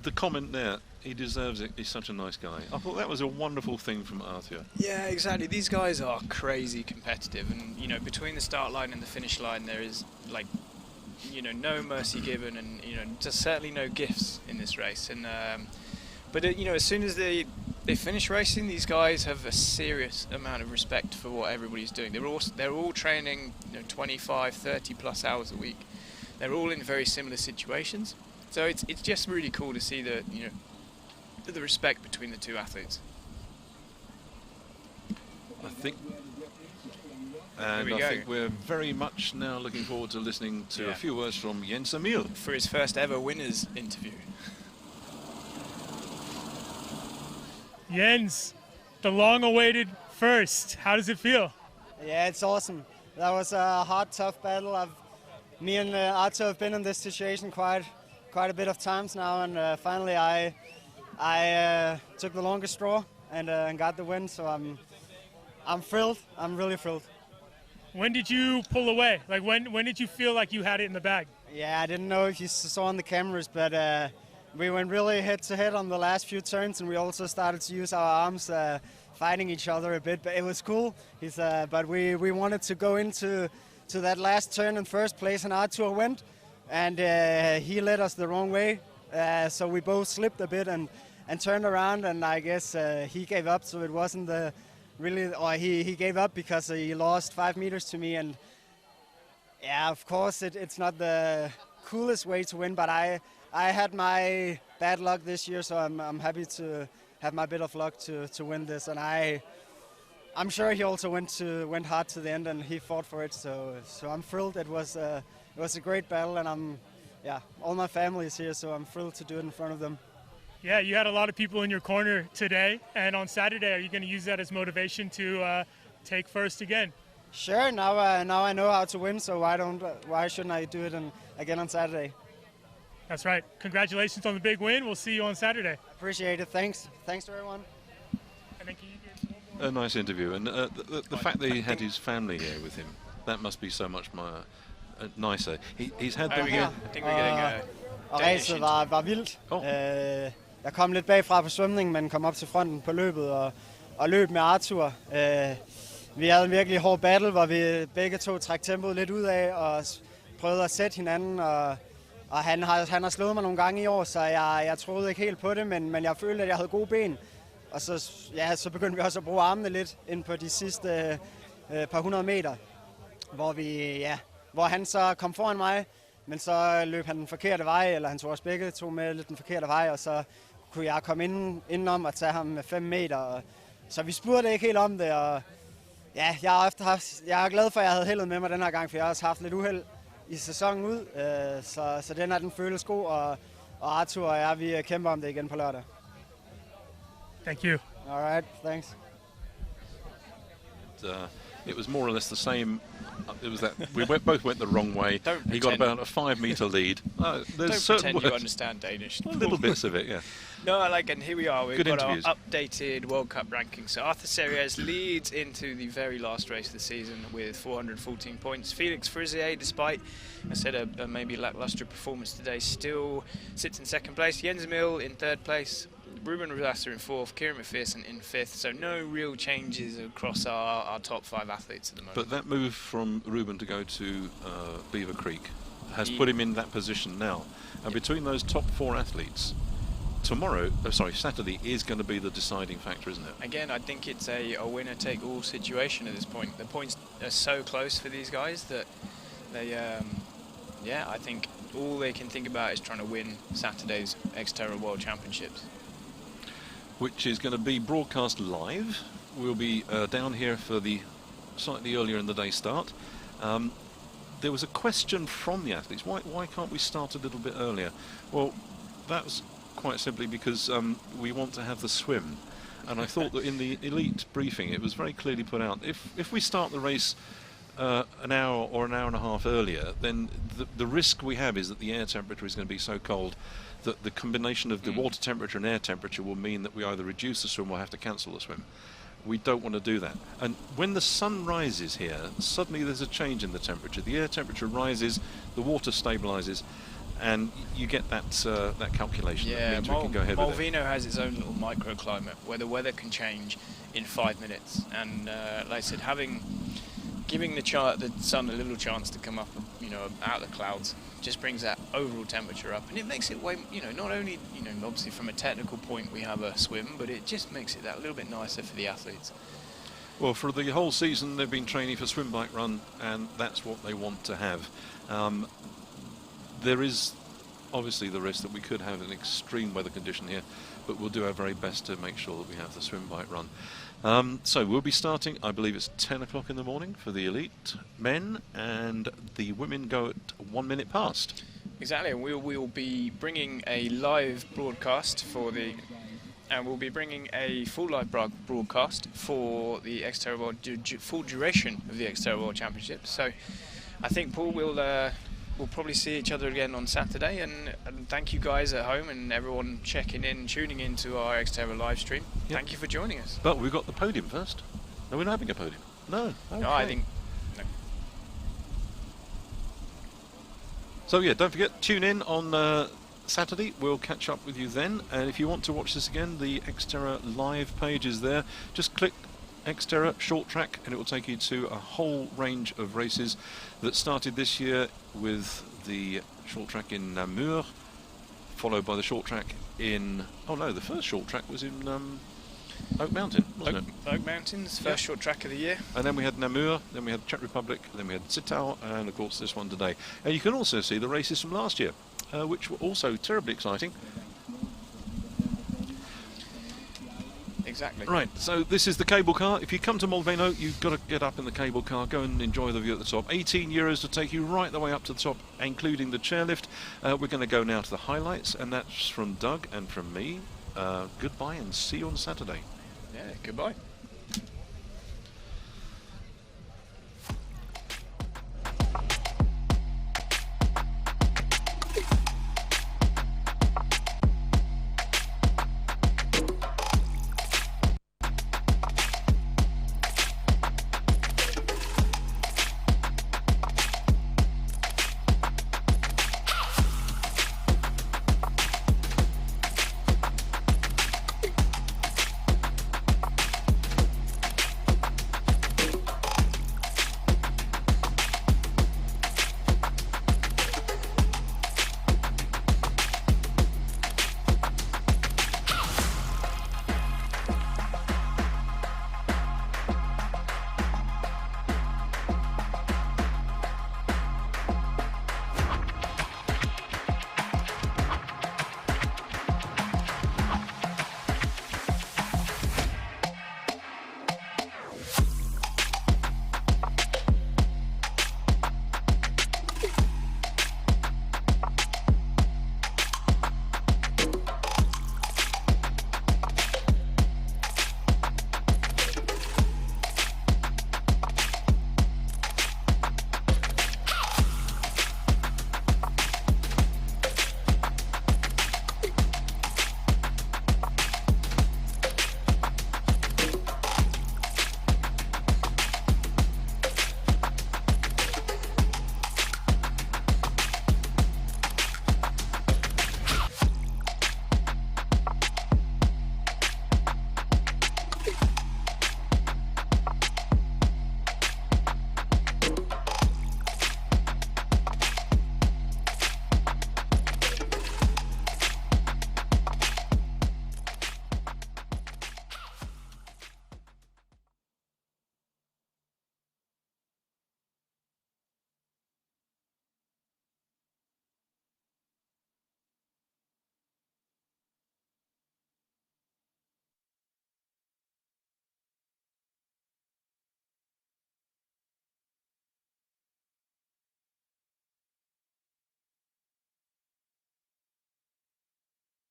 the comment there, he deserves it. He's such a nice guy. I thought that was a wonderful thing from Arthur. Yeah, exactly. These guys are crazy competitive, and you know, between the start line and the finish line, there is like, you know, no mercy given, and you know, there's certainly no gifts in this race. And but you know, as soon as they finish racing, these guys have a serious amount of respect for what everybody's doing. They're all training, you know, 25, 30 plus hours a week. They're all in very similar situations. So it's just really cool to see the, you know, the respect between the 2 athletes. I think we're very much now looking forward to listening to a few words from Jens Emil for his first ever winners interview. Jens, the long-awaited first. How does it feel? Yeah, it's awesome. That was a hard, tough battle. Me and Arthur have been in this situation quite a bit of times now, and finally I took the longest straw and got the win. So I'm thrilled. I'm really thrilled. When did you pull away? Like when did you feel like you had it in the bag? Yeah, I didn't know if you saw on the cameras, but we went really head-to-head on the last few turns, and we also started to use our arms, fighting each other a bit. But it was cool. But we wanted to go into that last turn in first place, and Arthur went, and he led us the wrong way. So we both slipped a bit and turned around, and I guess he gave up. So it wasn't he gave up because he lost 5 meters to me, and Yeah, of course, it's not the coolest way to win, but I had my bad luck this year, so I'm happy to have my bit of luck to win this, and I'm sure he also went hard to the end, and he fought for it. So I'm thrilled. It was a great battle, and all my family is here, so I'm thrilled to do it in front of them. Yeah, you had a lot of people in your corner today, and on Saturday, are you going to use that as motivation to take first again? Sure. Now I know how to win, so why shouldn't I do it again on Saturday? That's right. Congratulations on the big win. We'll see you on Saturday. Appreciate it. Thanks to everyone. And then can you give one more? A nice interview, and the fact that he had his family here with him, that must be so much nicer. He's had them here. I think we're getting Og racet var vildt. Jeg kom lidt bagfra på svømningen, men kom op til fronten på løbet og løb med Arthur. Vi havde en virkelig hård battle, hvor vi begge to trak tempoet lidt ud af og prøvede at sætte hinanden. Og han har slået mig nogle gange i år, så jeg troede ikke helt på det, men jeg følte, at jeg havde gode ben. Og så begyndte vi også at bruge armene lidt ind på de sidste par 100 meter, hvor han så kom foran mig, men så løb han den forkerte vej, eller han tog os begge to med lidt den forkerte vej, og så kunne jeg komme indenom og tage ham med 5 meter. Så vi spurgte ikke helt om det, og ja, jeg er glad for, at jeg havde heldet med mig den her gang, for jeg har også haft lidt uheld i sæsonen ud, så den føles god, og Arthur og jeg, vi kæmper om det igen på lørdag. Thank you. All right, thanks. It was more or less the same. It was that we both went the wrong way. He got about a 5-meter lead. Don't pretend you understand Danish. Little bits of it, yeah. No, I like it. And here we are. We've Good got interviews. our updated World Cup ranking. So Arthur Series leads into the very last race of the season with 414 points. Felix Frizier, despite, I said, a maybe lackluster performance today, still sits in second place. Jens Emil in third place. Ruben Rudasser in fourth, Kieran McPherson in fifth, so no real changes across our top 5 athletes at the moment. But that move from Ruben to go to Beaver Creek has put him in that position now. And between those top 4 athletes, Saturday is going to be the deciding factor, isn't it? Again, I think it's a winner-take-all situation at this point. The points are so close for these guys that they, I think all they can think about is trying to win Saturday's XTERRA World Championships, which is going to be broadcast live. We'll be down here for the slightly earlier in the day start. There was a question from the athletes, why can't we start a little bit earlier? Well, that's quite simply because we want to have the swim. And I thought that in the elite briefing it was very clearly put out, if we start the race an hour or an hour and a half earlier, then the risk we have is that the air temperature is going to be so cold that the combination of the water temperature and air temperature will mean that we either reduce the swim or have to cancel the swim. We don't want to do that. And when the sun rises here, suddenly there's a change in the temperature. The air temperature rises, the water stabilises, and you get that calculation. Yeah, that means we can go ahead with it. Malvino has its own little microclimate where the weather can change in 5 minutes. And like I said, giving the sun a little chance to come up, out of the clouds, just brings that overall temperature up, and it makes it way, not only, obviously from a technical point we have a swim, but it just makes it that little bit nicer for the athletes. Well, for the whole season they've been training for swim, bike, run, and that's what they want to have. There is obviously the risk that we could have an extreme weather condition here, but we'll do our very best to make sure that we have the swim, bike, run. So we'll be starting, I believe it's 10 o'clock in the morning for the elite men, and the women go at 1 minute past. Exactly, and we'll be bringing a live broadcast and we'll be bringing a full live broadcast for the XTERRA World, full duration of the XTERRA World Championship. So I think, Paul, we'll probably see each other again on Saturday, and thank you guys at home and everyone tuning in to our XTERRA live stream. Yep. Thank you for joining us. But we've got the podium first. No, we're not having a podium. No. Okay. No, I think no. So yeah, don't forget, tune in on Saturday. We'll catch up with you then, and if you want to watch this again, the XTERRA live page is there. Just click XTERRA short track and it will take you to a whole range of races that started this year with the short track in Namur, followed by the short track in the first short track was in Oak Mountain, wasn't it? Oak Mountains, first short track of the year. And then we had Namur, then we had Czech Republic, then we had Zittau, and of course this one today. And you can also see the races from last year, which were also terribly exciting. Exactly. Right, so this is the cable car. If you come to Molveno, you've got to get up in the cable car, go and enjoy the view at the top. €18 to take you right the way up to the top, including the chairlift. We're going to go now to the highlights, and that's from Doug and from me. Goodbye and see you on Saturday. Yeah, goodbye.